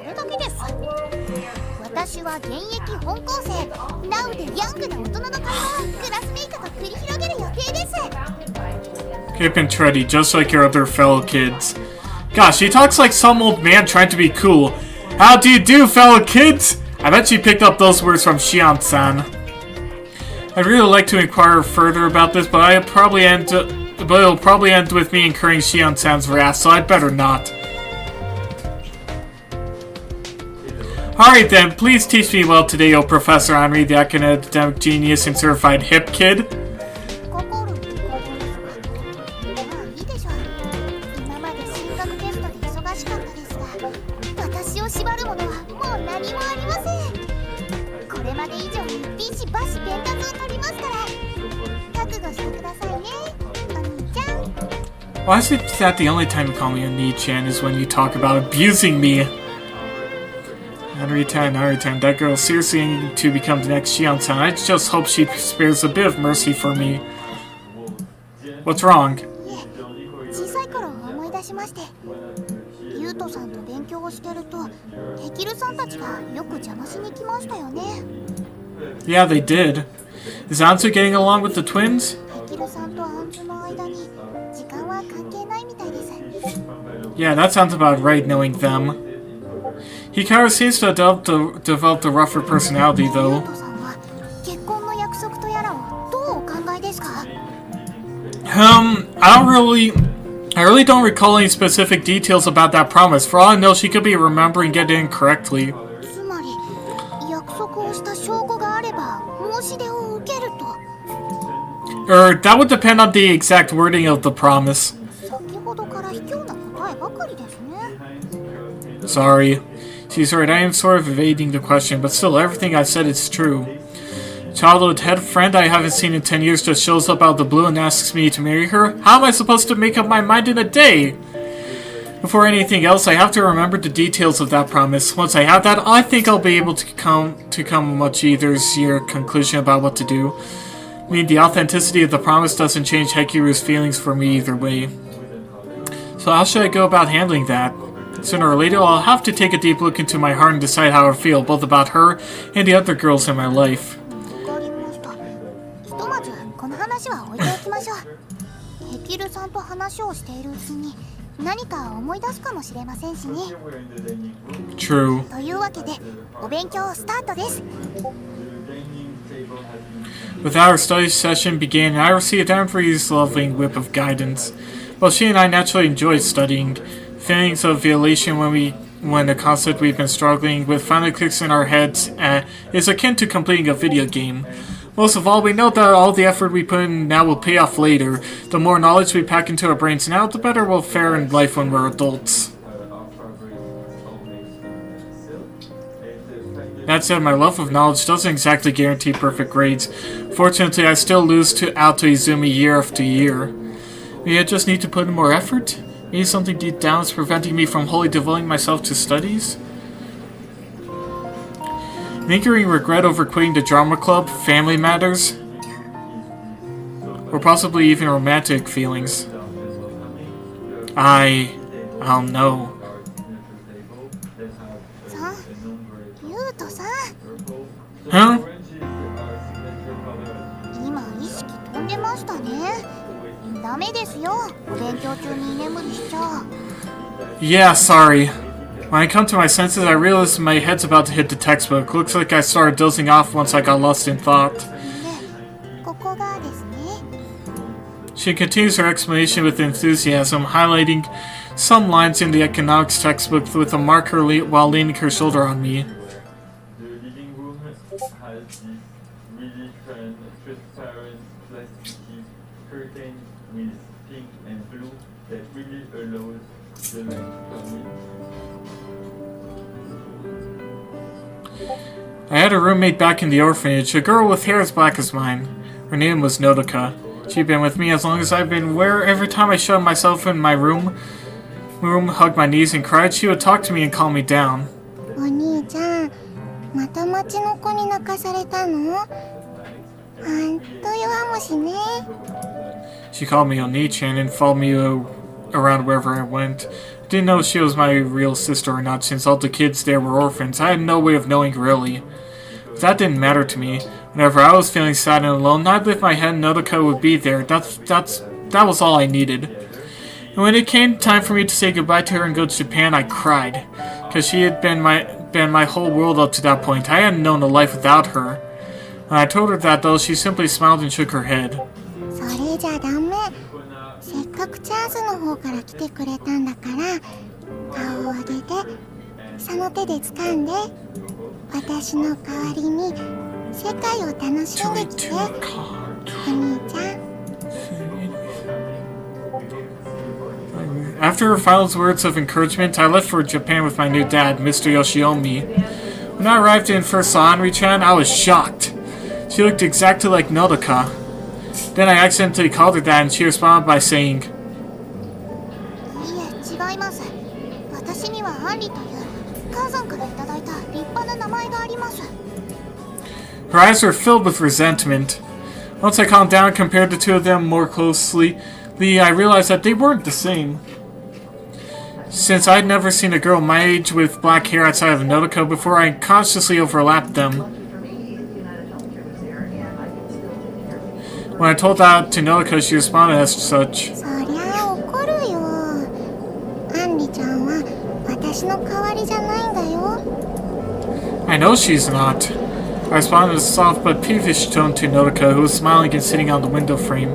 れだけです。私は現役本校生、ナウでヤングな大人の会話をクラスメイトと繰り広げる予定です。 Hip and trendy, just like your other fellow kids. Gosh, she talks like some old man trying to be cool. How do you do, fellow kids? I bet she picked up those words from Shion-san. I'd really like to inquire further about this, but it'll probably end with me incurring Shion-san's wrath, so I'd better not. Alright then, please teach me well today, O Professor Henri, the academic genius and certified hip kid. 心に心ですが、まあいいでしょう。今まで進学テストで忙しかったですが、私を縛るものはもう何もありません。これまで以上にビシバシ伝達を取りますから、覚悟してくださいね、お兄ちゃん。 Why is it that the only time you call me a Ni-chan is when you talk about abusing me? Henri-tan, that girl seriously aiming to become the next Shion-san. I just hope she spares a bit of mercy for me. What's wrong? 小さい頃を思い出しまして、ユウトさんと勉強をしてるとヘキルさんたちがよく邪魔しに来ましたよね。 Yeah, they did. Is Anzu getting along with the twins? ヘキルさんとアンズの間に時間は関係ないみたいです。 Yeah, that sounds about right, knowing them. He kind of seems to have developed a rougher personality, ユウ though. トさんは結婚の約束とやらをどうお考えですか？ I really don't recall any specific details about that promise. For all I know, she could be remembering it incorrectly. つまり約束をした証拠があれば申し出を受けると。 That would depend on the exact wording of the promise. 先ほどから卑怯な答えばかりですね。 Sorry. She's right, I am sort of evading the question, but still, everything I said is true. Childhood head friend I haven't seen in 10 years just shows up out of the blue and asks me to marry her? How am I supposed to make up my mind in a day? Before anything else, I have to remember the details of that promise. Once I have that, I think I'll be able to come a much easier conclusion about what to do. I mean, the authenticity of the promise doesn't change Hekiru's feelings for me either way. So how should I go about handling that? Sooner or later, I'll have to take a deep look into my heart and decide how I feel, both about her and the other girls in my life. わかりました。ひとまずこの話は置いておきましょう。ヘキルさんと話をしているうちに何か思い出すかもしれませんしね。 True. というわけでお勉強スタートです。 With our study session began, I received Henri's loving whip of guidance. While she and I naturally enjoyed studying, feelings of elation when the concept we've been struggling with finally clicks in our heads is akin to completing a video game. Most of all, we know that all the effort we put in now will pay off later. The more knowledge we pack into our brains now, the better we'll fare in life when we're adults. That said, my love of knowledge doesn't exactly guarantee perfect grades. Fortunately, I still lose out to Izumi year after year. Maybe I just need to put in more effort? Maybe something deep down is preventing me from wholly devoting myself to studies? Lingering regret over quitting the drama club, family matters, or possibly even romantic feelings. I'll know. さあ、ユウトさん、 Huh? 今意識飛んでましたね。ダメですよ。お勉強中に居眠りしちゃ。 Yeah, sorry. When I come to my senses, I realize my head's about to hit the textbook. Looks like I started dozing off once I got lost in thought. で、ここがですね。 She continues her explanation with enthusiasm, highlighting some lines in the economics textbook with a marker while leaning her shoulder on me. I had a roommate back in the orphanage, a girl with hair as black as mine. Her name was Nodoka. She'd been with me as long as I've been where every time I shut myself in my room, hugged my knees and cried, she would talk to me and calm me down. お兄ちゃん、また町の子に泣かされたの？ほんと弱虫ね。 She called me Oni-chan and followed me around wherever I went. I didn't know if she was my real sister or not since all the kids there were orphans. I had no way of knowing really. But that didn't matter to me. Whenever I was feeling sad and alone, I'd lift my head and Nodoka would be there. That was all I needed. And when it came time for me to say goodbye to her and go to Japan, I cried. Because she had been my whole world up to that point. I hadn't known a life without her. When I told her that though, she simply smiled and shook her head. それじゃダメ。せっかくチャンスの方から来てくれたんだから顔を上げてその手で掴んで私の代わりに世界を楽しんできてお兄ちゃん After her final words of encouragement, I left for Japan with my new dad, Mr. Yoshiomi. When I arrived and first saw Henri-chan, I was shocked. She looked exactly like Nodoka. Then I accidentally called her that and she responded by saying, いえ違います。私にはアンリという母さんからいただいた立派な名前があります。 Her eyes were filled with resentment. Once I calmed down and compared the two of them more closely, I realized that they weren't the same. Since I'd never seen a girl my age with black hair outside of Nodoka before, I consciously overlapped them. When I told that to Nodoka, she responded as such. そりゃ怒るよ。アンリちゃんは私の代わりじゃないんだよ。 I know she's not. I responded in a soft but peevish tone to Nodoka, who was smiling and sitting on the window frame.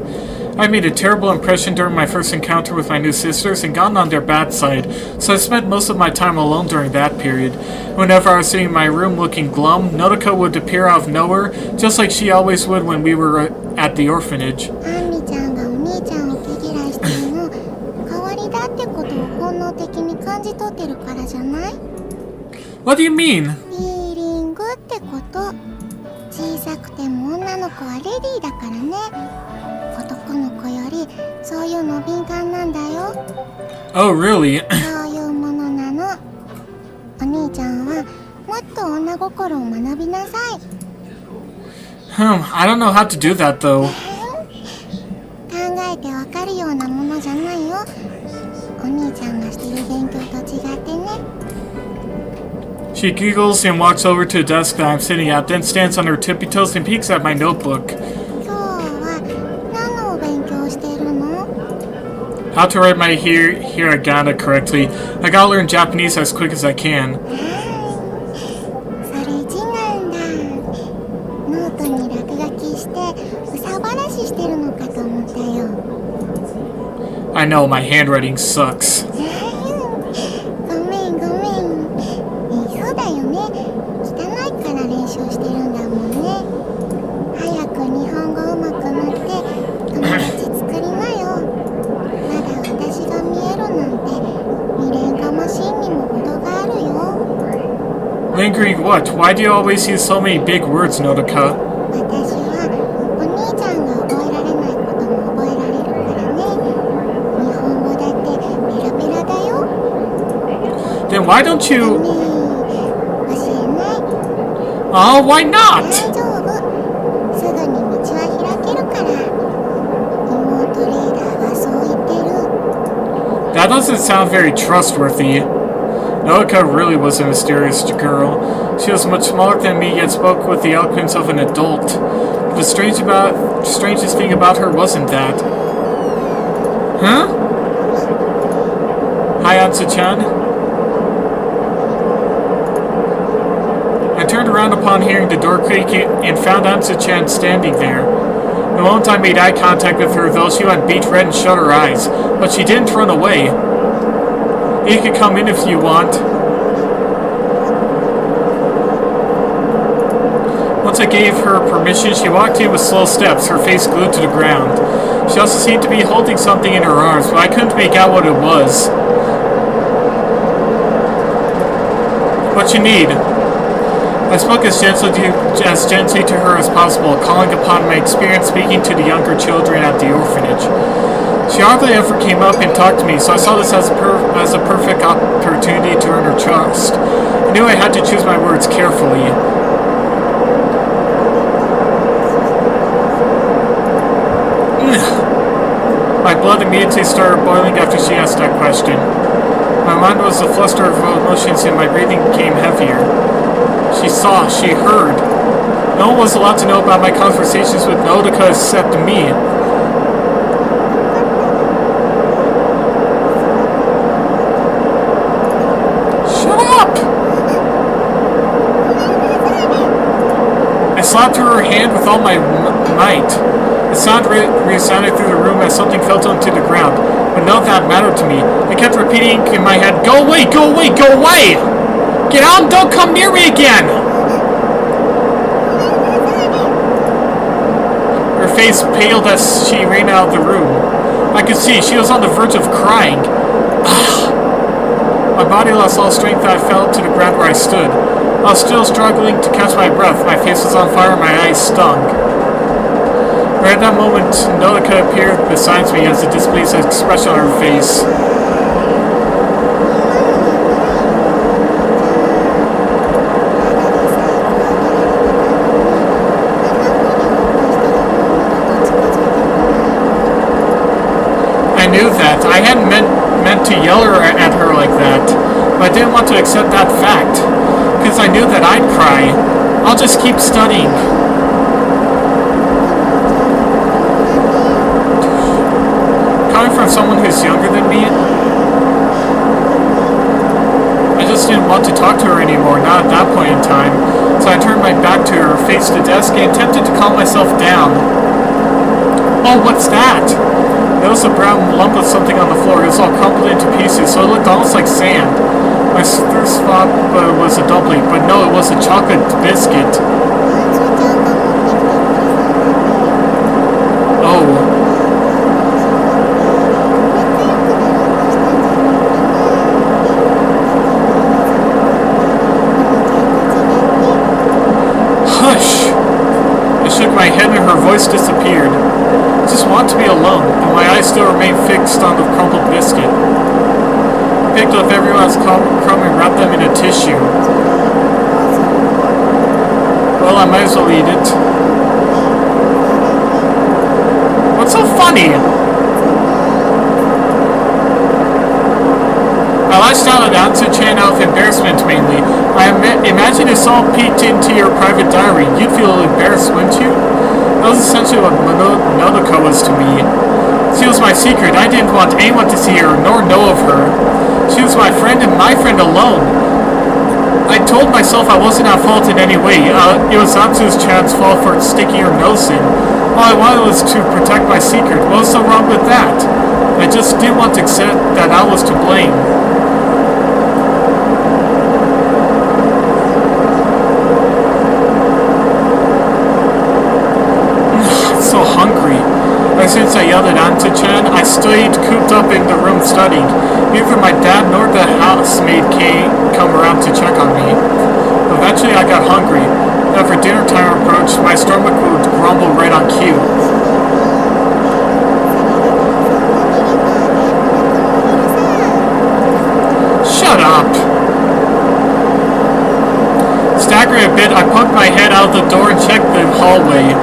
I made a terrible impression during my first encounter with my new sisters and gotten on their bad side, so I spent most of my time alone during that period. Whenever I was sitting in my room looking glum, Nodoka would appear out of nowhere, just like she always would when we were at the orphanage. アンリちゃんがお兄ちゃんを毛嫌いしてるの代わりだってことを本能的に感じ取ってるからじゃない？ What do you mean? フィーリングってこと。小さくても女の子はレディーだからね。男の子よりそういうの敏感なんだよ。 Oh, really? そういうものなの。お兄ちゃんはもっと女心を学びなさい。I don't know how to do that, though. 考えてわかるようなものじゃないよ。お兄ちゃんがしてる勉強と違ってね。 She giggles and walks over to a desk that I'm sitting at, then stands on her tippy toes and peeks at my notebook. 今日は何のお勉強してるの？ How to write my hiragana correctly. I gotta learn Japanese as quick as I can. それ字なんだ。ノートに落書きしてうさばらししてるのかと思ったよ。 I know, my handwriting sucks. ごめんごめん。そうだよね。汚いから練習してるんだもんね。早く日本語上手くなって友達作りなよ。まだ私が見えるなんて未練がましいにも程があるよ。 Lingering what? Why do you always use so many big words, Nodoka? 私はお兄ちゃんが覚えられないことも覚えられるからね。日本語だってペラペラだよ。 Then why don't ね you... え、教えない。 Oh, why not? 大丈夫。すぐに道は開けるから。妹リーダーはそう言ってる。 That doesn't sound very trustworthy. Nodoka really was a mysterious girl. She was much smaller than me, yet spoke with the eloquence of an adult. The strangest thing about her wasn't that. Huh? Hi, Ansu-chan. I turned around upon hearing the door creak and found Ansu-chan standing there. The moment I made eye contact with her, though, she went beet red and shut her eyes, but she didn't run away. You can come in if you want. Once I gave her permission, she walked in with slow steps, her face glued to the ground. She also seemed to be holding something in her arms, but I couldn't make out what it was. What you need? I spoke as gently to her as possible, calling upon my experience speaking to the younger children at the orphanage. She hardly ever came up and talked to me, so I saw this as a perfect opportunity to earn her trust. I knew I had to choose my words carefully. My blood immediately started boiling after she asked that question. My mind was a fluster of emotions and my breathing became heavier. She saw, she heard. No one was allowed to know about my conversations with Nodoka except me. Shut up! I slapped her hand with all my might. The sound resounded through the room as something fell onto the ground, but none of that mattered to me. I kept repeating in my head, "Go away, go away, go away! Get out and don't come near me again!" Her face paled as she ran out of the room. I could see she was on the verge of crying. My body lost all strength and I fell to the ground where I stood. I was still struggling to catch my breath. My face was on fire and my eyes stung. Right at that moment, Nodoka appeared beside me as a displeased expression on her face. I knew that. I hadn't meant to yell at her like that, but I didn't want to accept that fact, because I knew that I'd cry. I'll just keep studying. Coming from someone who's younger than me, I just didn't want to talk to her anymore, not at that point in time. So I turned my back to her, faced the desk, and attempted to calm myself down. Oh, what's that? There was a brown lump of something on the floor. It was all crumpled into pieces, so it looked almost like sand. My first thought was a dumpling, but no, it was a chocolate biscuit. Oh. Hush! I shook my head and her voice disappeared. I just want to be alone, but my eyes still remained fixed on the crumpled biscuit. I picked up every last crumb and wrapped them in a tissue. Well, I might as well eat it. What's so funny? I lashed out at Anzu-chan out of embarrassment mainly. I imagine if someone peeked into your private diary, you'd feel embarrassed, wouldn't you? That was essentially what Nodoka was to me. She was my secret. I didn't want anyone to see her, nor know of her. She was my friend and my friend alone. I told myself I wasn't at fault in any way. It was Anzu-chan's fault for sticking her nose in. All I wanted was to protect my secret. What was so wrong with that? I just didn't want to accept that I was to blame. So hungry. Ever since I yelled at Anzu-chan, I stayed cooped up in the room studying. Neither my dad nor the housemaid come around to check on me. Eventually I got hungry. Whenever dinner time approached, my stomach would grumble right on cue. Shut up! Staggering a bit, I poked my head out the door and checked the hallway.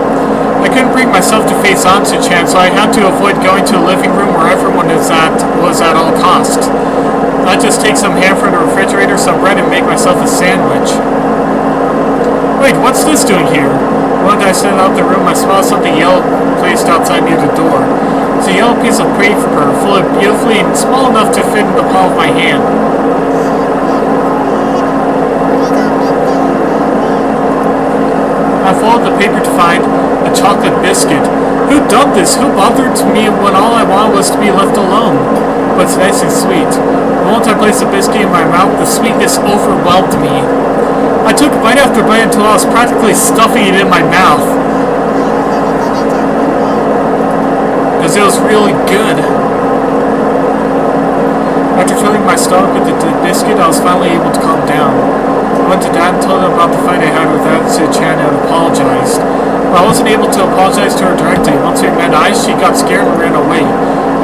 I couldn't bring myself to face Anzu-chan, so I had to avoid going to the living room where everyone was at all costs. I'd just take some ham from the refrigerator, some bread, and make myself a sandwich. Wait, what's this doing here? The moment I stepped out the room, I smelled something yellow placed outside near the door. It's a yellow piece of paper, folded beautifully and small enough to fit in the palm of my hand. I folded the paper to find a chocolate biscuit. Who done this? Who bothered me when all I wanted was to be left alone? But it's nice and sweet. The moment I placed the biscuit in my mouth, the sweetness overwhelmed me. I took bite after bite until I was practically stuffing it in my mouth. Because it was really good. After filling my stomach with the biscuit, I was finally able to calm down. I went to Dad and told him about the fight I had with Atsu-chan and apologized. But I wasn't able to apologize to her directly. Once we met eyes, she got scared and ran away.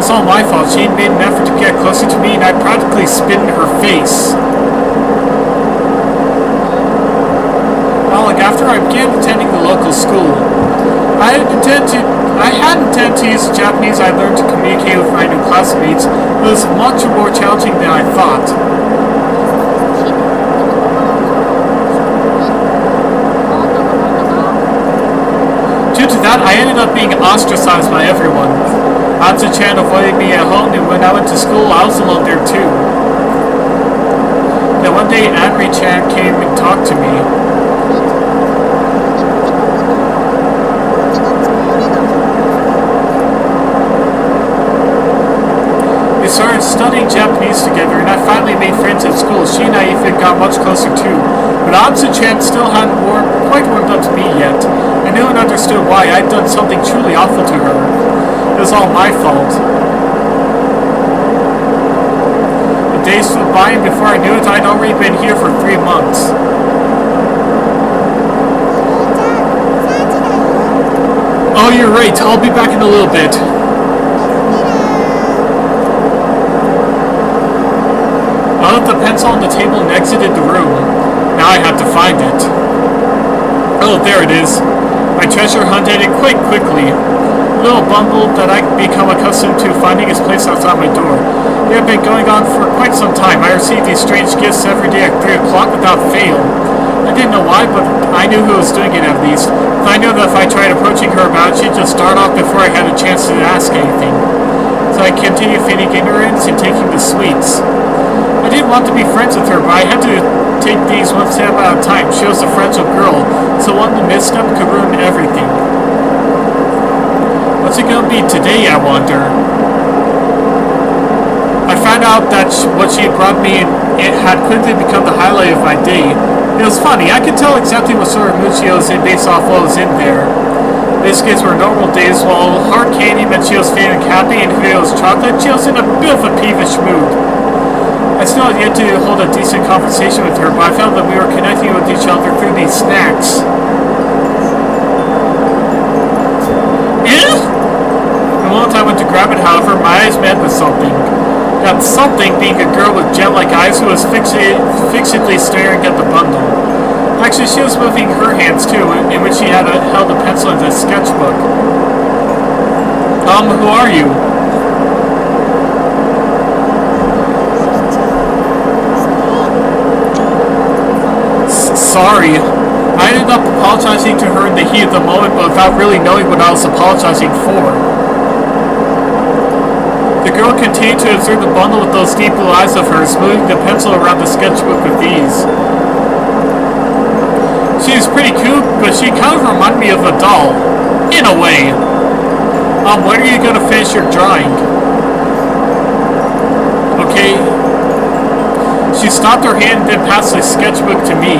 It's all my fault. She made an effort to get closer to me and I practically spit in her face. After I began attending the local school, I had intended to use the Japanese I learned to communicate with my new classmates, but it was much more challenging than I thought. Due to that, I ended up being ostracized by everyone. Atsu-chan avoided me at home, and when I went to school, I was alone there too. Then one day, Anri-chan came and talked to me. We started studying Japanese together, and I finally made friends at school. She and I even got much closer too. But Atsu-chan still hadn't quite warmed up to me yet. I knew and understood why. I'd done something truly awful to her. It was all my fault. The days flew by, and before I knew it, I'd already been here for 3 months. Oh, you're right. I'll be back in a little bit. I left the pencil on the table and exited the room. Now I had to find it. Oh, there it is. My treasure hunted it quite quickly. A little bundle that I'd become accustomed to finding its place outside my door. It had been going on for quite some time. I received these strange gifts every day at 3 o'clock without fail. I didn't know why, but I knew who was doing it at least. I knew that if I tried approaching her about it, she'd just start off before I had a chance to ask anything. So I continued feigning ignorance and taking the sweets. I didn't want to be friends with her, but I had to take things one step at a time. She was a fragile girl, so one misstep could ruin everything. What's it gonna be today, I wonder? I found out that what she had brought me it had quickly become the highlight of my day. It was funny, I could tell exactly what sort of mood she was in based off what was in there. Biscuits were normal days, while hard candy meant she was feeling happy, and if it was chocolate, she was in a bit of a peevish mood. I still had yet to hold a decent conversation with her, but I felt that we were connecting with each other through these snacks. The moment I went to grab it, however, my eyes met with something. That something being a girl with jet-like eyes who was fixedly staring at the bundle. Actually, she was moving her hands too, in which she had held a pencil and a sketchbook. Who are you? Sorry. I ended up apologizing to her in the heat of the moment, but without really knowing what I was apologizing for. The girl continued to observe the bundle with those deep blue eyes of hers, moving the pencil around the sketchbook with ease. She was pretty cute, but she kind of reminded me of a doll. In a way. When are you going to finish your drawing? Okay. She stopped her hand and then passed the sketchbook to me.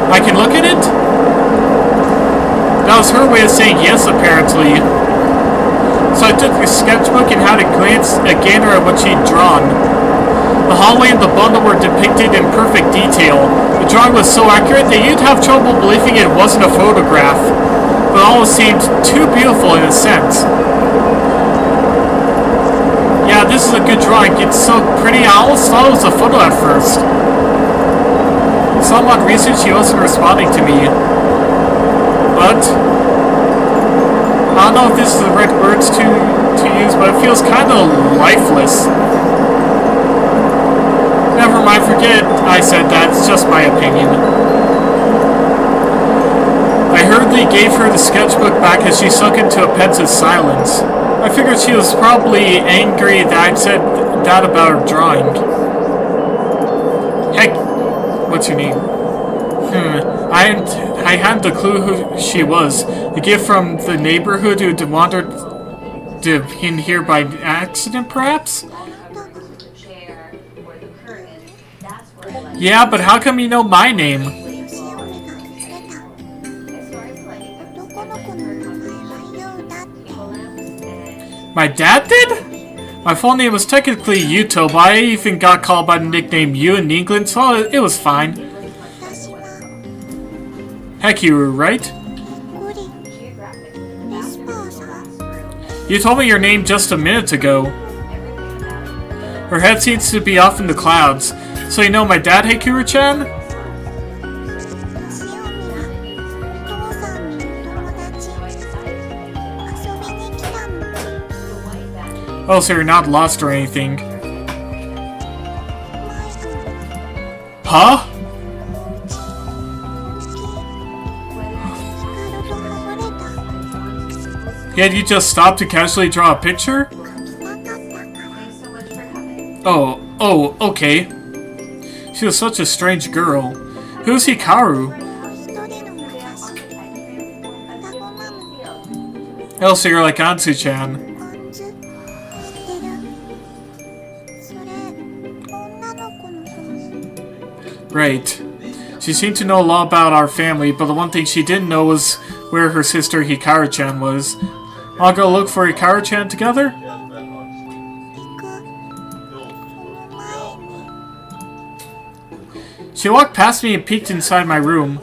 I can look at it? That was her way of saying yes, apparently. So I took the sketchbook and had a glance again at what she'd drawn. The hallway and the bundle were depicted in perfect detail. The drawing was so accurate that you'd have trouble believing it wasn't a photograph. But it almost seemed too beautiful in a sense. Yeah, this is a good drawing. It's so pretty. I almost thought it was a photo at first. For some odd reason, she wasn't responding to me. But I don't know if this is the right words to use, but it feels kind of lifeless. Never mind, forget I said that. It's just my opinion. I hurriedly gave her the sketchbook back as she sunk into a pensive silence. I figured she was probably angry that I'd said that about her drawing. Heck, what's your name? I hadn't a clue who she was. The gift from the neighborhood who wandered in here by accident, perhaps? Yeah, but how come you know my name? しおりがくれた男の子の名前はユウだって My dad did? My full name was technically Yuto, but I even got called by the nickname Yu in England, so it was fine. 私は Hekiru, right? ゴリレスパーさん You told me your name just a minute ago. Her head seems to be off in the clouds. So you know my dad, Hekiru-chan? しおみはお父さんの友達遊びに来たの Oh, so you're not lost or anything. 前の Huh? お家光とはぐれた Yet you just stopped to casually draw a picture? 描きたかったから Oh, okay. She was such a strange girl. Who's Hikaru? 一人の私双子マム Oh, so you're like Ansu-chan. ポン酢知ってるそれ女の子の子 Right. She seemed to know a lot about our family, but the one thing she didn't know was where her sister Hikaru-chan was. I'll go look for Hikaru-chan together? 行くその前に She walked past me and peeked inside my room.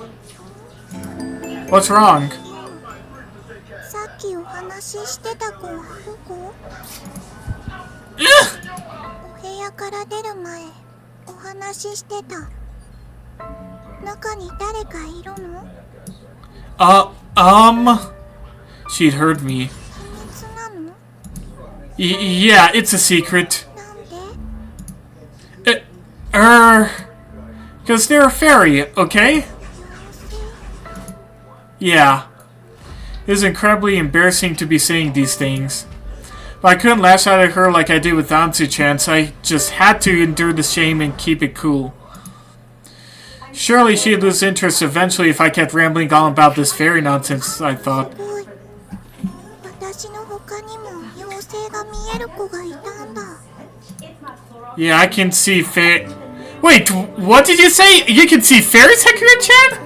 What's wrong? さっきお話ししてた子はどこ Ugh! お部屋から出る前お話ししてた中に誰かいるの She'd heard me. 秘密なの Yeah, it's a secret. なんで Because they're a fairy, okay? Yeah. It was incredibly embarrassing to be saying these things. But I couldn't lash out at her like I did with Ansu-chan, so I just had to endure the shame and keep it cool. Surely she'd lose interest eventually if I kept rambling on about this fairy nonsense, I thought. すごい私の他にも妖精が見える子がいたんだ Yeah, I can see Wait, what did you say? You can see fairies, Hikaru-chan?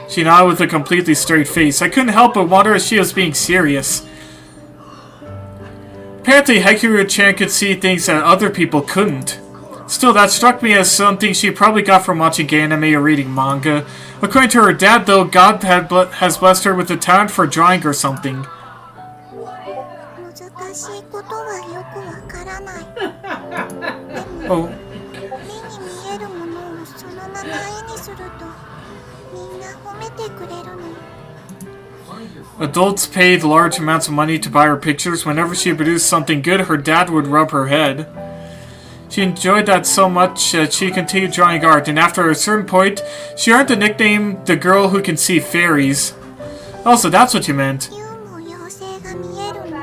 She nodded with a completely straight face. I couldn't help but wonder if she was being serious. Apparently, Hikaru-chan could see things that other people couldn't. Still, that struck me as something she probably got from watching anime or reading manga. According to her dad, though, God has blessed her with a talent for drawing or something. 難しいことはよくわからないでも Oh, 目に見えるものをそのまま絵にするとみんな褒めてくれるの adults paid large amounts of money to buy her pictures. Whenever she produced something good, her dad would rub her head. She enjoyed that so much that she continued drawing art, and after a certain point, she earned the nickname the girl who can see fairies. Oh, so that's what you meant. ユウも妖精が見えるの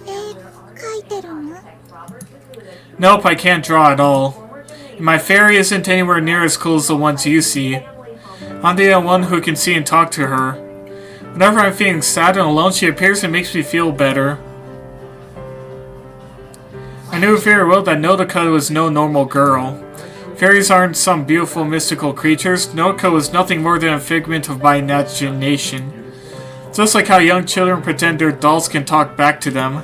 絵描いてるの Nope, I can't draw at all. And my fairy isn't anywhere near as cool as the ones you see. I'm the only one who can see and talk to her. Whenever I'm feeling sad and alone, she appears and makes me feel better. I knew very well that Nodoka was no normal girl. Fairies aren't some beautiful mystical creatures. Nodoka was nothing more than a figment of my imagination. Just like how young children pretend their dolls can talk back to them.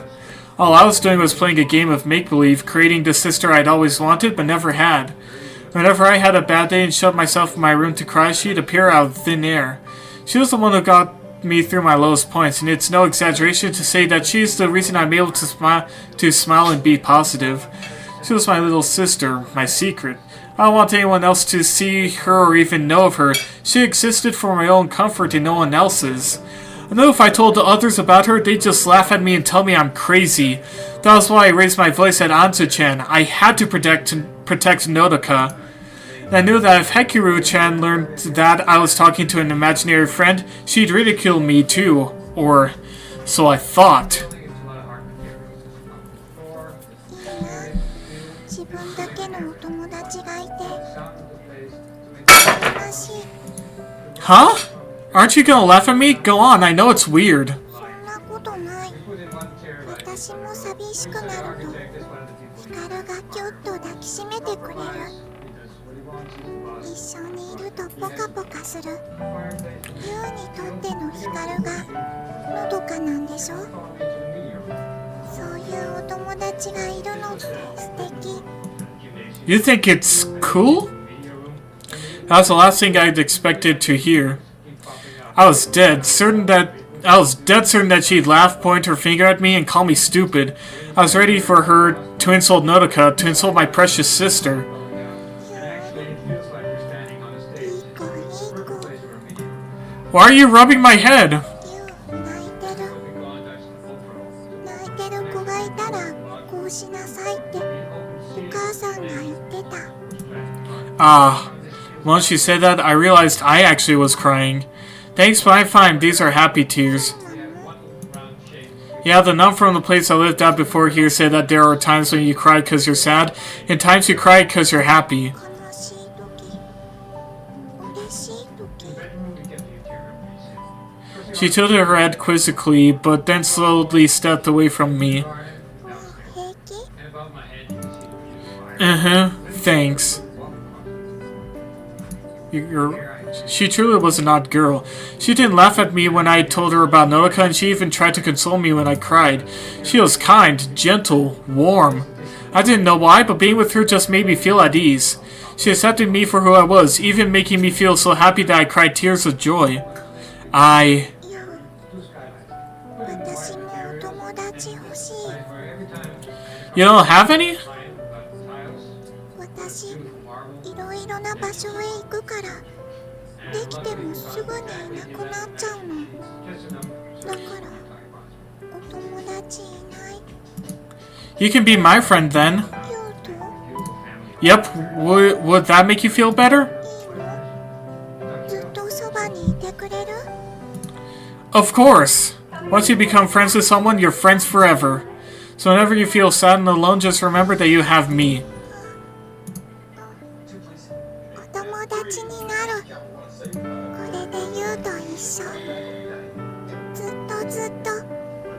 All I was doing was playing a game of make-believe, creating the sister I'd always wanted but never had. Whenever I had a bad day and shut myself in my room to cry, she'd appear out of thin air. She was the one who got me through my lowest points, and it's no exaggeration to say that she's the reason I'm able to smile and be positive. She was my little sister, my secret. I don't want anyone else to see her or even know of her. She existed for my own comfort and no one else's. I know if I told others about her, they'd just laugh at me and tell me I'm crazy. That was why I raised my voice at Ansu-chan. I had to protect Nodoka. And I knew that if Hekiru-chan learned that I was talking to an imaginary friend, she'd ridicule me too. Or so I thought. 自分だけのお友達がいて悲しい Huh? Aren't you gonna laugh at me? Go on, I know it's weird. そんなことない私も寂しくなるとヒカルがキュッと抱きしめてくれる。一緒にいるとポカポカする。ユウにとってのヒカルがのどかなんでしょ。そういうお友達がいるのって素敵。 You think it's cool? That was the last thing I'd expected to hear. I was dead certain that she'd laugh, point her finger at me, and call me stupid. I was ready for her to insult Nodoka, to insult my precious sister. Why are you rubbing my head? 泣いてる子がいたらこうしなさいってお母さんが言ってた。 Ah, once she said that, I realized I actually was crying. Thanks, but I'm fine. These are happy tears. Yeah, the nun from the place I lived at before here said that there are times when you cry because you're sad, and times you cry because you're happy. 悲しい時、嬉しい時。 She tilted her head quizzically, but then slowly stepped away from me. もう平気？ Thanks. She truly was an odd girl. She didn't laugh at me when I told her about Nodoka, and she even tried to console me when I cried. She was kind, gentle, warm. I didn't know why, but being with her just made me feel at ease. She accepted me for who I was, even making me feel so happy that I cried tears of joy. ユウ、私もお友達欲しい。 You don't have any? 私、いろいろな場所へ行くから、できてもすぐにいなくなっちゃうの。だから、お友達いない。 You can be my friend then. ユウと Yep, would that make you feel better? いいの？ずっとそばにいてくれる？ Of course. Once you become friends with someone, you're friends forever. So whenever you feel sad and alone, just remember that you have me. お友達になる。これでユウと一緒。ずっとずっと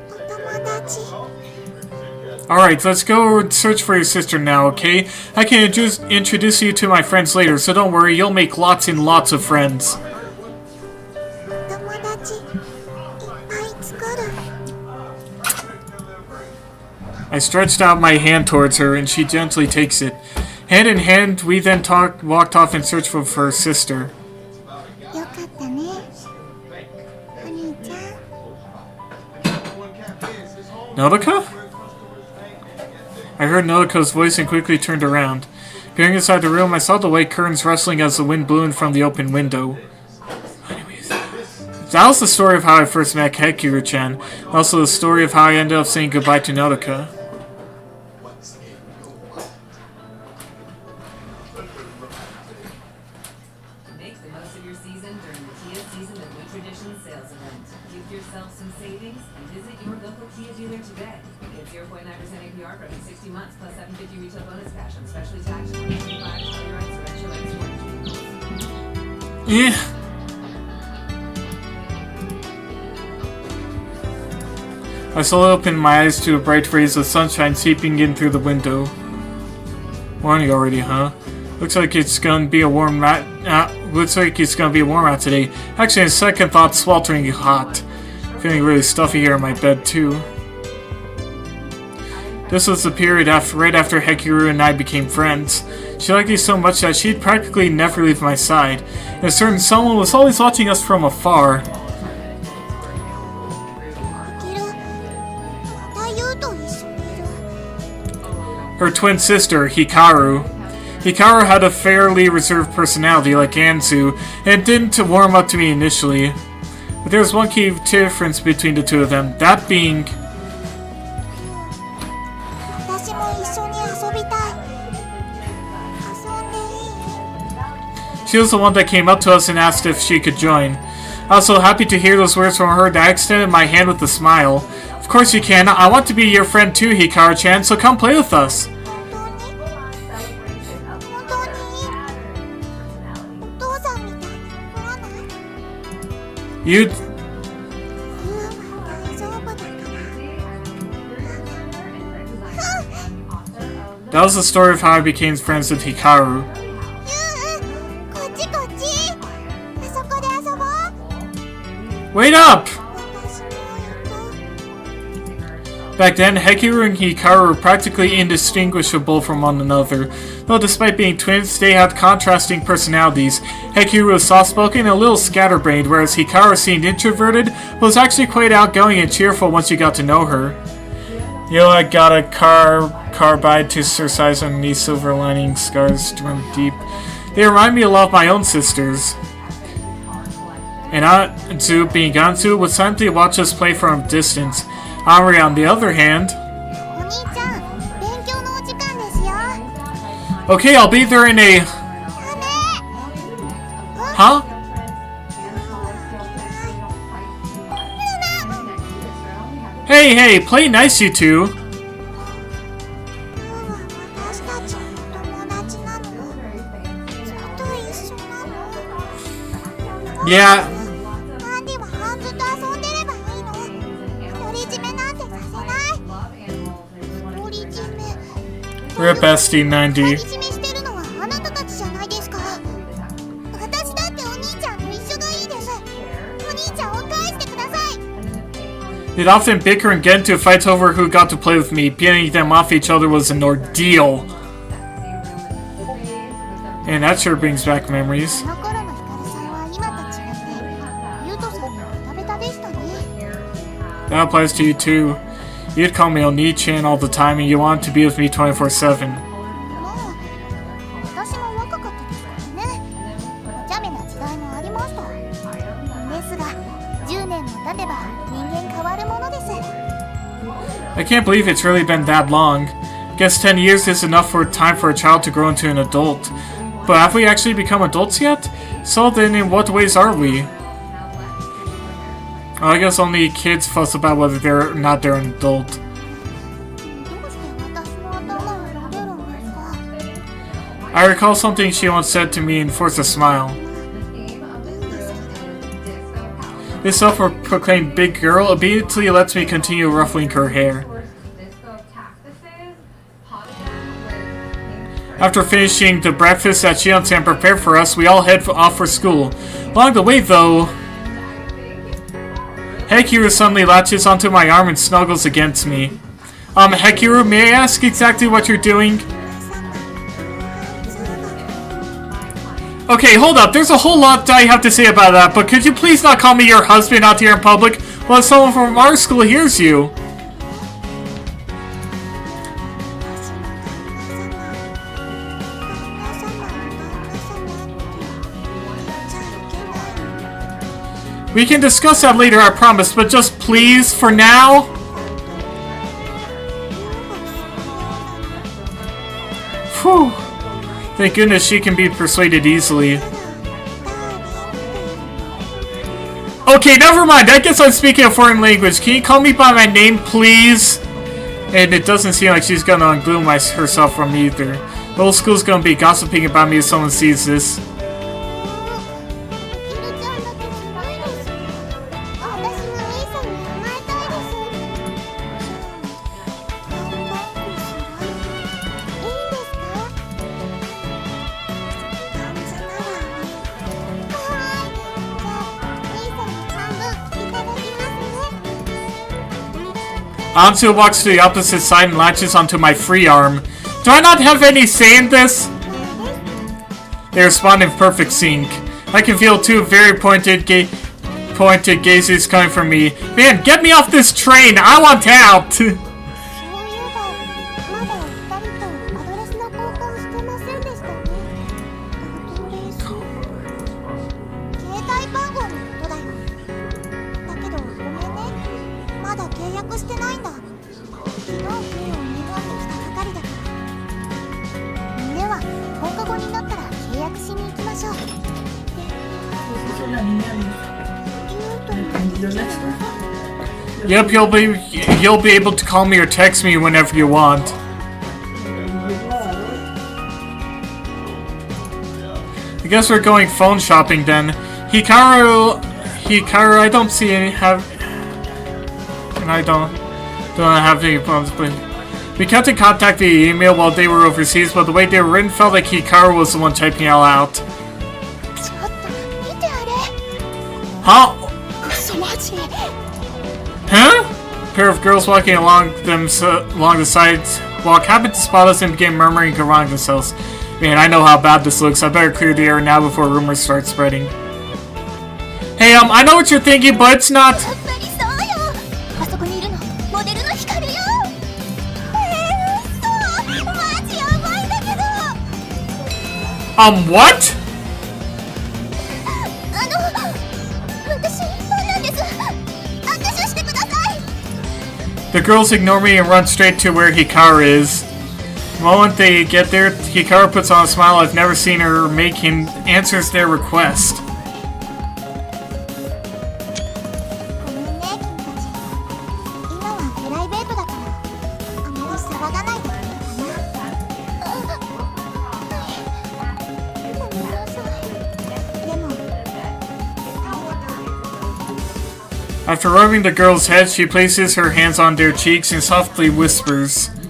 お友達。 Alright, let's go search for your sister now, okay? I can introduce you to my friends later, so don't worry, you'll make lots and lots of friends. お友達いっぱい作る。 I stretched out my hand towards her, and she gently takes it. Hand in hand, we then walked off in search of her sister. よかったね。お兄ちゃん。 Nodoka? I heard Nodoka's voice and quickly turned around. Peering inside the room, I saw the white curtains rustling as the wind blew in from the open window. Anyways, that was the story of how I first met Hekiru-chan. Also the story of how I ended up saying goodbye to Nodoka. Make the most of your season during the Kia Season of New Traditions sales event. Give yourself some savings and visit your local Kia dealer today. Get 0.9% APR for up to 60 months plus 750 retail bonus cash on specially taxed 2025 Tellurides or extra legs mortgage vehicles. Yeah. I slowly opened my eyes to a bright rays of sunshine seeping in through the window. Morning already, huh? Looks like it's gonna be a warm out today. Actually, in second thought, sweltering hot. Feeling really stuffy here in my bed too. This was the period right after Hekiru and I became friends. She liked me so much that she'd practically never leave my side. And a certain someone was always watching us from afar. いる。またユウと一緒にいる。 Her twin sister, Hikaru. Hikaru had a fairly reserved personality like Anzu, and didn't warm up to me initially. But there was one key difference between the two of them, that being... 私も一緒に遊びたい。遊んでいい？ She was the one that came up to us and asked if she could join. I was so happy to hear those words from her that I extended my hand with a smile. Of course you can. I want to be your friend too, Hikaru-chan, so come play with us. 本当にお父さんみたいに怒らない？ You... ユウは大丈夫だから。That was the story of how I became friends with Hikaru. こっちこっち。あそこで遊ぼう。 Wait up! 私も行こう。 Back then, Hekiru and Hikaru were practically indistinguishable from one another. Though despite being twins, they had contrasting personalities. Hekiru was soft-spoken and a little scatterbrained, whereas Hikaru seemed introverted, but was actually quite outgoing and cheerful once you got to know her. Yo, I got a carbide to exercise underneath silver lining scars run deep. They remind me a lot of my own sisters. And Anzu, being Anzu, would silently watch us play from a distance. Amri, on the other hand... お兄ちゃん、勉強のお時間ですよ。 Okay, I'll be there in a... ダメ。 Huh? Hey, play nice, you two. 私たち友達なの。ずっと一緒なの。 Yeah, アンディはハンズと遊んでればいいの。独り占めなんてさせない。独り占め。 we're bestie 90. 独り占めしてるのはあなたたちじゃないですか。私だってお兄ちゃんと一緒がいいです。お兄ちゃんを返してください。 They'd often bicker and get into fights over who got to play with me. Pinning them off each other was an ordeal. And that sure brings back memories. その頃のヒカルさんは今と違ってユウトさんのベタベタでしたね。 That applies to you too. You'd call me Oni-chan all the time and you wanted to be with me 24/7. もう私も若かったですからね。お茶目な時代もありました。ですが10年も経てば人間変わるものです。 I can't believe it's really been that long. Guess 10 years is enough for time for a child to grow into an adult. But have we actually become adults yet? So then in what ways are we? Oh, I guess only kids fuss about whether they're not they're an adult. どうして私の頭を撫でるんですか。 I recall something she once said to me and forced a smile. This self-proclaimed big girl immediately lets me continue ruffling her hair. After finishing the breakfast that Shion-san prepared for us, we all head off for school. Along the way, though, Hekiru suddenly latches onto my arm and snuggles against me. Hekiru, may I ask exactly what you're doing? Okay, hold up. There's a whole lot I have to say about that, but could you please not call me your husband out here in public while someone from our school hears you? We can discuss that later, I promise, but just please, for now... Whew. Thank goodness she can be persuaded easily. Okay, never mind. I guess I'm speaking a foreign language. Can you call me by my name, please? And it doesn't seem like she's gonna unglue herself from me either. The whole school's gonna be gossiping about me if someone sees this. アンディはお兄さんに甘えたいです。じゃあ、お兄さんのハンドいただきますね。 Anzu walks to the opposite side and latches onto my free arm. Do I not have any say in this? They respond in perfect sync. I can feel two very pointed gazes coming from me. Man, get me off this train! I want out! そういえば、まだお二人とアドレスの交換してませんでしたね。アドレス。携帯番号のことだよ。だけど、ごめんね。まだ契約してないんだ。昨日、君を日本に来たばかりだから。では、放課後になったら契約しに行きましょう。Yep, you'll be able to call me or text me whenever you want. I guess we're going phone shopping then. Hikaru, I don't see any and I don't have any problems, but We kept in contact via email while they were overseas, but the way they were written felt like Hikaru was the one typing it all out. ちょっと見てあれ Huh? 嘘マジ Huh? A pair of girls walking along along the sidewalk happened to spot us and began murmuring and around themselves. Man, I know how bad this looks. I better clear the air now before rumors start spreading. Hey, I know what you're thinking, but it's not. やっぱりそうよあそこにいるのモデルの光よ嘘マジやばいんだけど What? 私ファンなんです握手してください The girls ignore me and run straight to where Hikaru is. The moment they get there, Hikaru puts on a smile I've never seen her make and answers their request. ごめんね君たち今はプライベートだからあまり騒がないでくれるかなごめんなさいでも After rubbing the girl's head, she places her hands on their cheeks and softly whispers. 日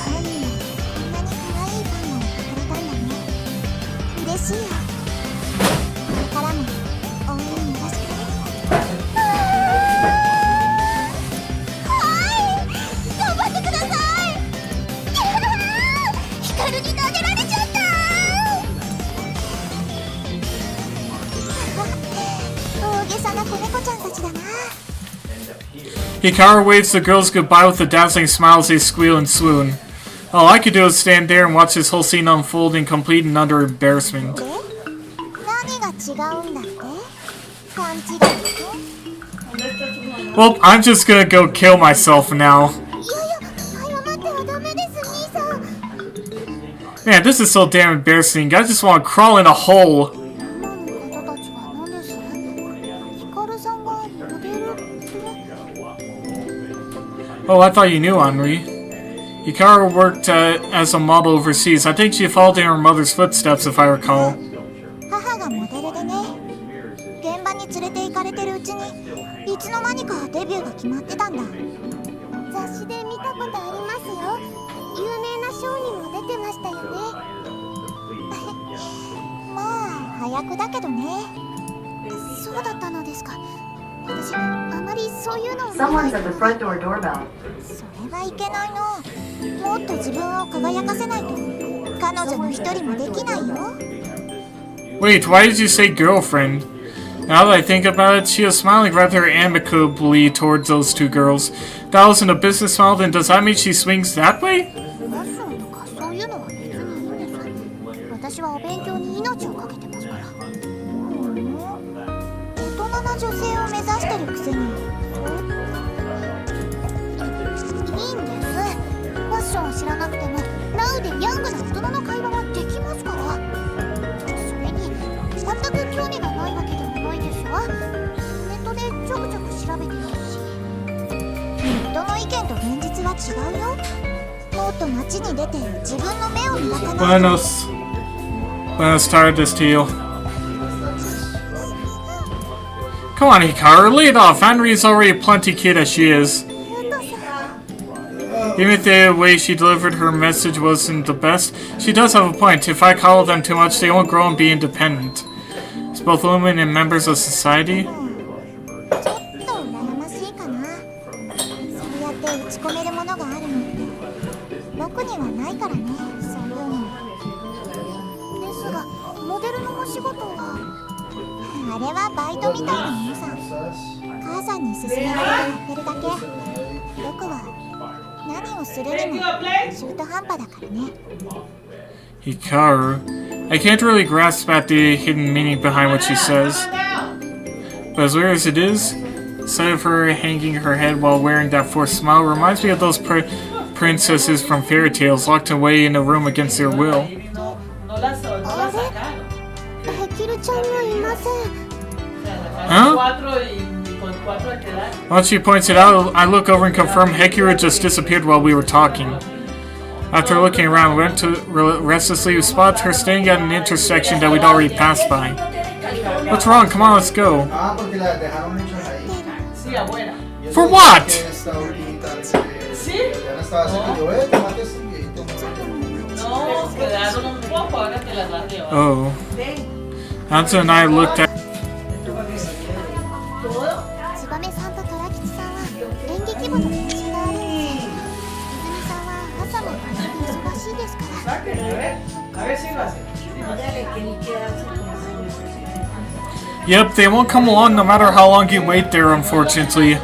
本にもこんなに可愛いファンがくれたんだね嬉しいよこれからも応援よろしくねはい頑張ってください光に撫でられちゃった大げさな子猫ちゃんたちだな Hikaru waves the girls goodbye with a dazzling smile as they squeal and swoon. All I could do was stand there and watch this whole scene unfold in complete and utter embarrassment. で何が違うんだって勘違いでしょ Well, I'm just gonna go kill myself now. いやいや謝ってはダメです兄さん Man, this is so damn embarrassing. I just want to crawl in a hole. 今の方たちは何ですヒカルさんがモデルって Oh, I thought you knew, Henri. Hikaru worked as a model overseas. I think she followed in her mother's footsteps, if I recall. 母がモデルでね現場に連れて行かれてるうちにいつの間にかデビューが決まってたんだ雑誌で見たことありますよ有名なショーにも出てましたよねまあ早くだけどねそうだったのですか私あまりそういうのを見ない Someone's at the front door doorbell. それはいけないのもっと自分を輝かせないと彼女の一人もできないよ Wait, why did you say girlfriend? Now that I think about it, she is smiling rather amicably towards those two girls. If that wasn't a business smile, then does that mean she swings that way? ファッションとかそういうのは別にいいんです私はお勉強に命をかけてますから大人な女性を目指してるくせにいいんですファッションを知らなくてもナウでヤングな大人の会話はできますからそれに全く興味がないわけでもないでしょネットでちょくちょく調べてるしネットの意見と現実は違うよもっと街に出て自分の目を磨かないと Buenos tardes, Teal. Come on, Hikaru, lay it off. Henri's already plenty cute as she is. Even if the way she delivered her message wasn't the best, she does have a point. If I coddle them too much, they won't grow and be independent. As both women and members of society. ちょっと羨ましいかなそうやって打ち込めるものがあるのって僕にはないからねそういうのですがモデルのお仕事はあれはバイトみたいなものさ母さんに勧められてやってるだけ僕は何をするにも中途半端だからね Hikaru. I can't really grasp at the hidden meaning behind what she says. But as weird as it is, the sight of her hanging her head while wearing that forced smile reminds me of those princesses from fairy tales locked away in a room against their will. ヘキルちゃんもいません Huh? Once she points it out, I look over and confirm Hekiru just disappeared while we were talking. After looking around, we went to restlessly spot her standing at an intersection that we'd already passed by. What's wrong? Come on, let's go. For what? Oh. Hanzo and I looked at. 燕さんと虎吉さんは演劇部の練習があるんです。泉さんは朝も晩も忙しいですから。 Yep, they won't come along no matter how long you wait there, unfortunately.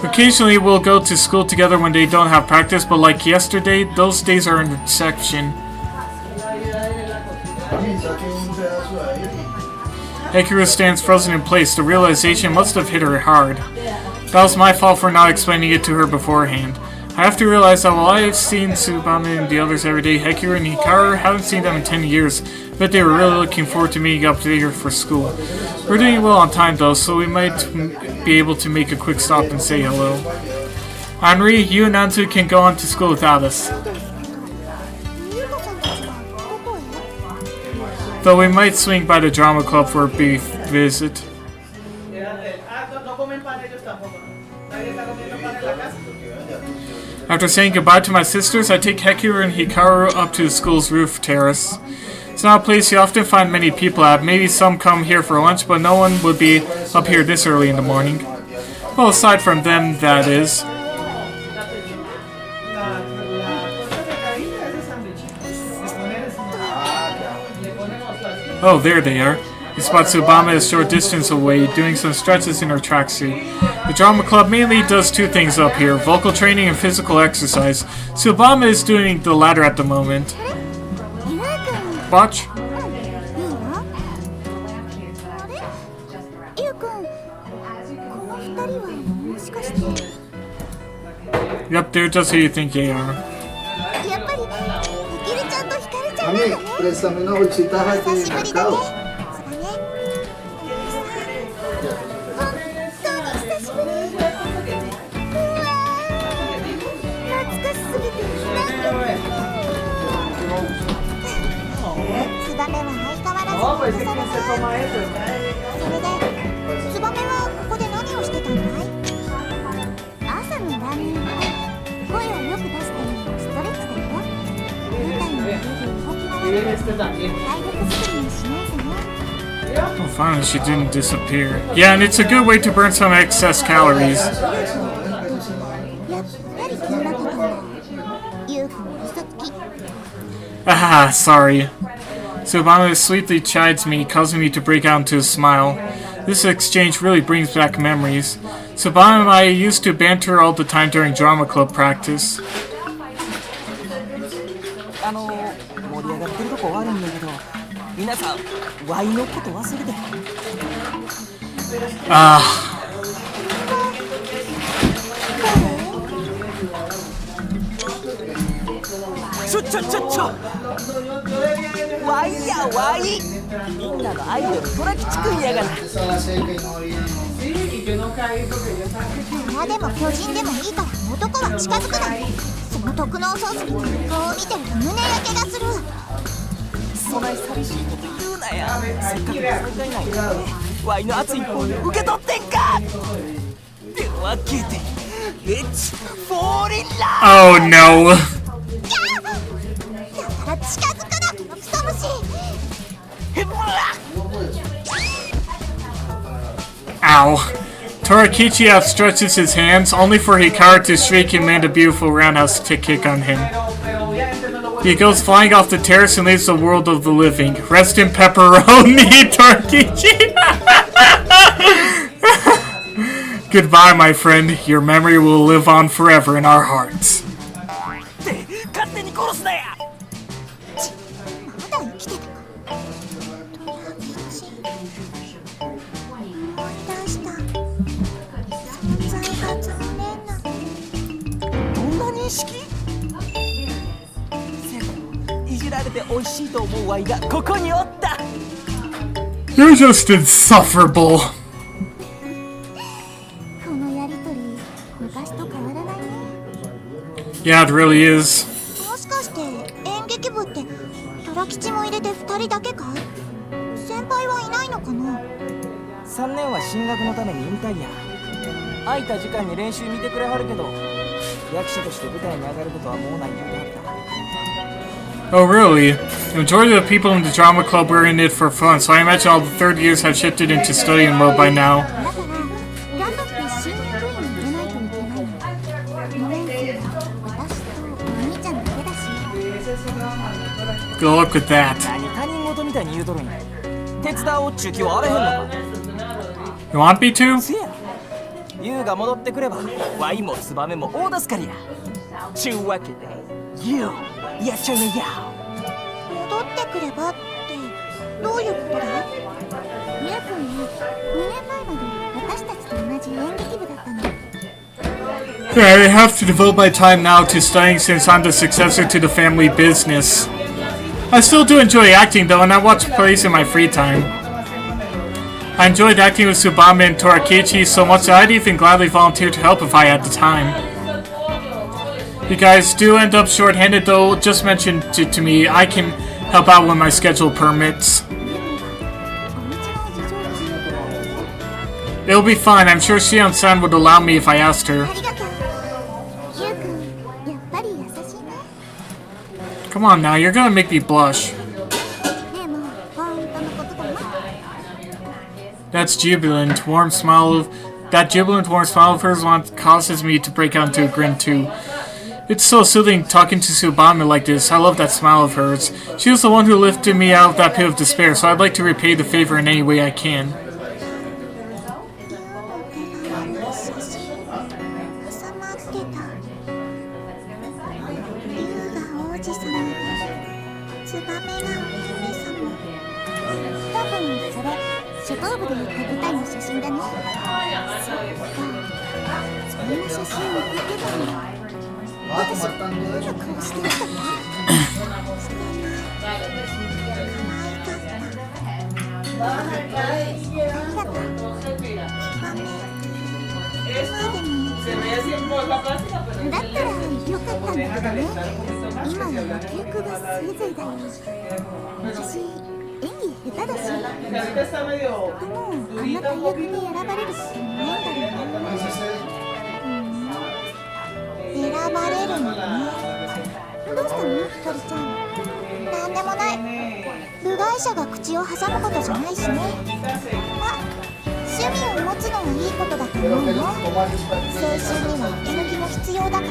Occasionally we'll go to school together when they don't have practice, but like yesterday, those days are an exception. Hikaru stands frozen in place. The realization must have hit her hard. That was my fault for not explaining it to her beforehand. I have to realize that while I've seen Tsubame and the others every day, Hikaru and Hikaru haven't seen them in 10 years. But they were really looking forward to meeting up later for school. We're doing well on time though, so we might be able to make a quick stop and say hello. Henri, you and Nanzu can go on to school without us. 優子さんたちはどこへ？ Though we might swing by the drama club for a brief visit. After saying goodbye to my sisters, I take Hikaru and Hikaru up to the school's roof terrace. It's not a place you often find many people at. Maybe some come here for lunch, but no one would be up here this early in the morning. Well, aside from them, that is. Oh, there they are. We spot Tsubame a short distance away, doing some stretches in her tracksuit. The drama club mainly does two things up here, vocal training and physical exercise. Tsubame is doing the latter at the moment. Watch. ゆうくん、この二人はもしかして。 Yep, they're just who you think they are. やっぱり、ひきるちゃんとひかるちゃんなんだね。 Préstame una bolsita de 久しぶりだね。 cacao. そうだね。本当に久しぶり。うわー、懐かしすぎてなんか。ツバメは相変わらずおさらね。それで、ツバメはここで何をしてたんだい？朝のランニング。声をよく出すためのストレッチだよ。舞台の上で動き回る。体力作りにしないとね。 Oh, finally, she didn't disappear. Yeah, and it's a good way to burn some excess calories. やっぱり気になってたんだ。ゆうくんの嘘つき。 Ah, sorry. Tsubame sweetly chides me, causing me to break out into a smile. This exchange really brings back memories. Tsubame and I used to banter all the time during drama club practice. 盛り上がってるとこ悪いんだけど、皆さんワイのこと忘れて。Ah. ちょワイやワイ、みんなのアイドル虎吉くんやがな。虎でも巨人でもいいから男は近づくな。その特能ソースに顔を見てると胸焼けがする。そない寂しいこと言うなや。せっかくの再会なんやで、ワイの熱い方に受け取ってんか。ってわけで、レッツフォーリンラブ。 Oh no. だから近づくな、このクソ虫。 Ow. Torakichi outstretches his hands, only for Hikaru to shriek and land a beautiful roundhouse kick on him. He goes flying off the terrace and leaves the world of the living. Rest in pepperoni, Torakichi! Goodbye, my friend. Your memory will live on forever in our hearts. 勝手に殺すなや。まだ生きてたか。トラキチ。思い出した。存在が残念な。どんな認識？いじられて美味しいと思うワイがここにおった。 You're just insufferable. このやりとり、昔と変わらないね。 Yeah, it really is. もしかして演劇部って虎吉も入れて2人だけかい？先輩はいないのかな？ 3年は進学のために引退や。空いた時間に練習見てくれはるけど、役者として舞台に上がることはもうないようだった。 Oh, really? The majority of the people in the drama club were in it for fun, so I imagine all the third years have shifted into studying mode by now. だから頑張って新入部員に入れないといけないの。2年生は私とお兄ちゃんだけだし。 Good luck with that. 何他人事みたいに言うとるんや。手伝おうっちゅう気はあれへんのか。 You want me to? せや。ユウが戻ってくれば、ワイもツバメも大助かりや。ちゅうわけで、ユウやっちゃうねや。戻ってくればってどういうことだ？ゆうくんは2年前まで私たちと同じ演劇部だったの。 Yeah, I have to devote my time now to studying since I'm the successor to the family business. I still do enjoy acting though, and I watch plays in my free time. I enjoyed acting with Tsubame and Torakichi so much that I'd even gladly volunteer to help if I had the time. You guys do end up short-handed though, just mention it to me. I can help out when my schedule permits. It'll be fine, I'm sure Shion-san would allow me if I asked her. ありがとう。ゆうくん、やっぱり優しいね。 Come on now, you're gonna make me blush. でも本当のことだな。 That jubilant, warm smile of hers causes me to break out into a grin too. It's so soothing talking to Tsubame like this. I love that smile of hers. She was the one who lifted me out of that pit of despair, so I'd like to repay the favor in any way I can. 収まってた。竜が王子様で、ツバメがお姫様。多分それ、シュトーブで行った舞台の写真だね。そっか、そんな写真送ってたんだ。私、どんな顔してるかな？してない。可愛かった。ありがとう。ツバメ。だったらよかったんだけどね。今は役がせいぜいだよ。私、演技下手だし。でも、あんな大役に選ばれるしないんだろうな。選ばれるのね。どうしたの？ひかりちゃん。なんでもない。部外者が口を挟むことじゃないしね。ま、趣味を持つのはいいことだと思うよ。青春には息抜きも必要だからね。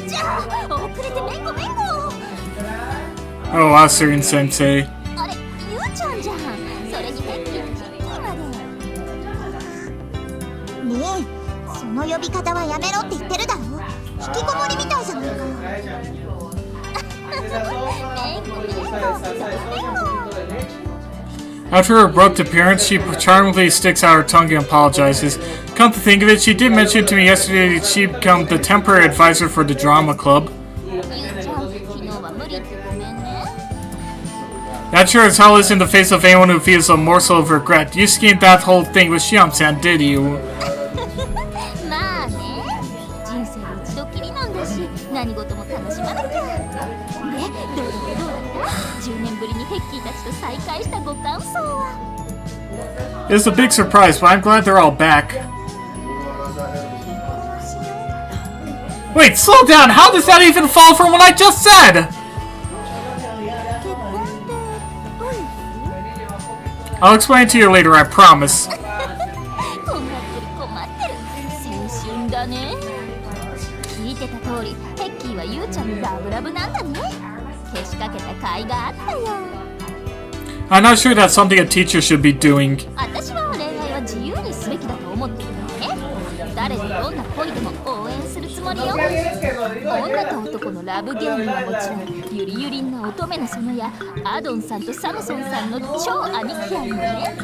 じゃあ、遅れてめんごめんご。Oh, Asurin Sensei. あれ、ゆうちゃんじゃん。それにヘッキーキッキーまで。ねえ、その呼び方はやめろって言ってるだろ。引きこもりみたいじゃないか。After her abrupt appearance, she charmingly sticks out her tongue and apologizes. Come to think of it, she did mention to me yesterday that she'd become the temporary advisor for the drama club. That sure as hell is in the face of anyone who feels a morsel of regret. You schemed that whole thing with Shion-san, did you? まあね、人生一度きりなんだし、何事も楽しまなきゃ。で、どうだった？ 10年ぶりにヘッキーたちと再会したご感想は？ It's a big surprise, but I'm glad they're all back. Wait, slow down! How does that even fall from what I just said? I'll explain it to you later, I promise. 困ってる。青春だね。聞いてた通り、ヘッキーはゆうちゃんにラブラブなんだね。けしかけた甲斐があったよ。 I'm not sure that's something a teacher should be doing. 私は恋愛は自由にすべきだと思ってるのね。誰のどんな恋でも応援するつもりよ。女と男のラブゲームはもちろん、ゆりゆりんな乙女の園やアドンさんとサムソンさんの超兄貴愛もね。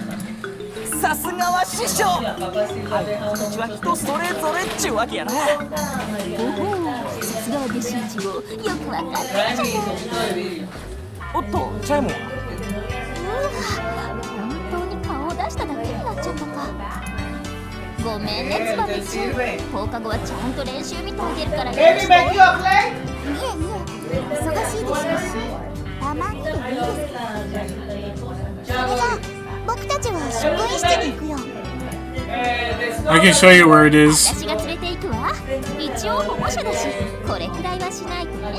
さすがは師匠。はい、私は人それぞれっちゅうわけやな。おほう、さすがは弟子一号、よくわかってるじゃない。おっと、チャイムは？本当に顔を出しただけになっちゃったか。ごめんね、つばめちゃん。放課後はちゃんと練習見てあげるからね。いえいえ、忙しいでしょうし、たまにでいいですから。それじゃあ、僕たちは職員室に行くよ。I can show you where it is. 私が連れて行くわ。一応保護者だし、これくらいはしないとね。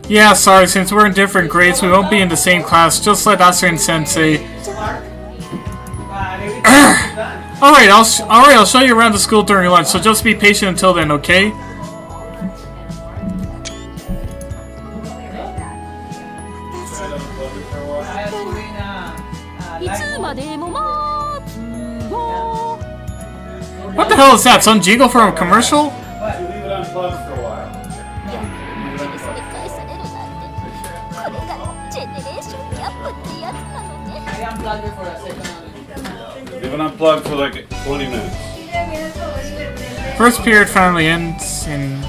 Yeah, sorry, since we're in different grades, we won't be in the same class, just like Asurin Sensei. Alright, I'll show you around the school during lunch, so just be patient until then, okay? いつまでも待つよ。 What the hell is that? Some jingle from a commercial? それ返されるなんて、これがジェネレーションギャップってやつなのね。 Leave it unplugged for like 20 minutes. First period finally ends, and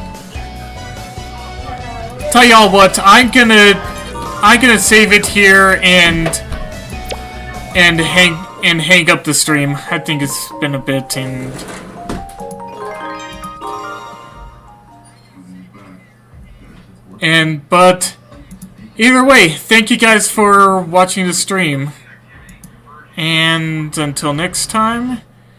tell y'all what, I'm gonna save it here and hang up the stream. I think it's been a bit, but either way, thank you guys for watching the stream, and until next time.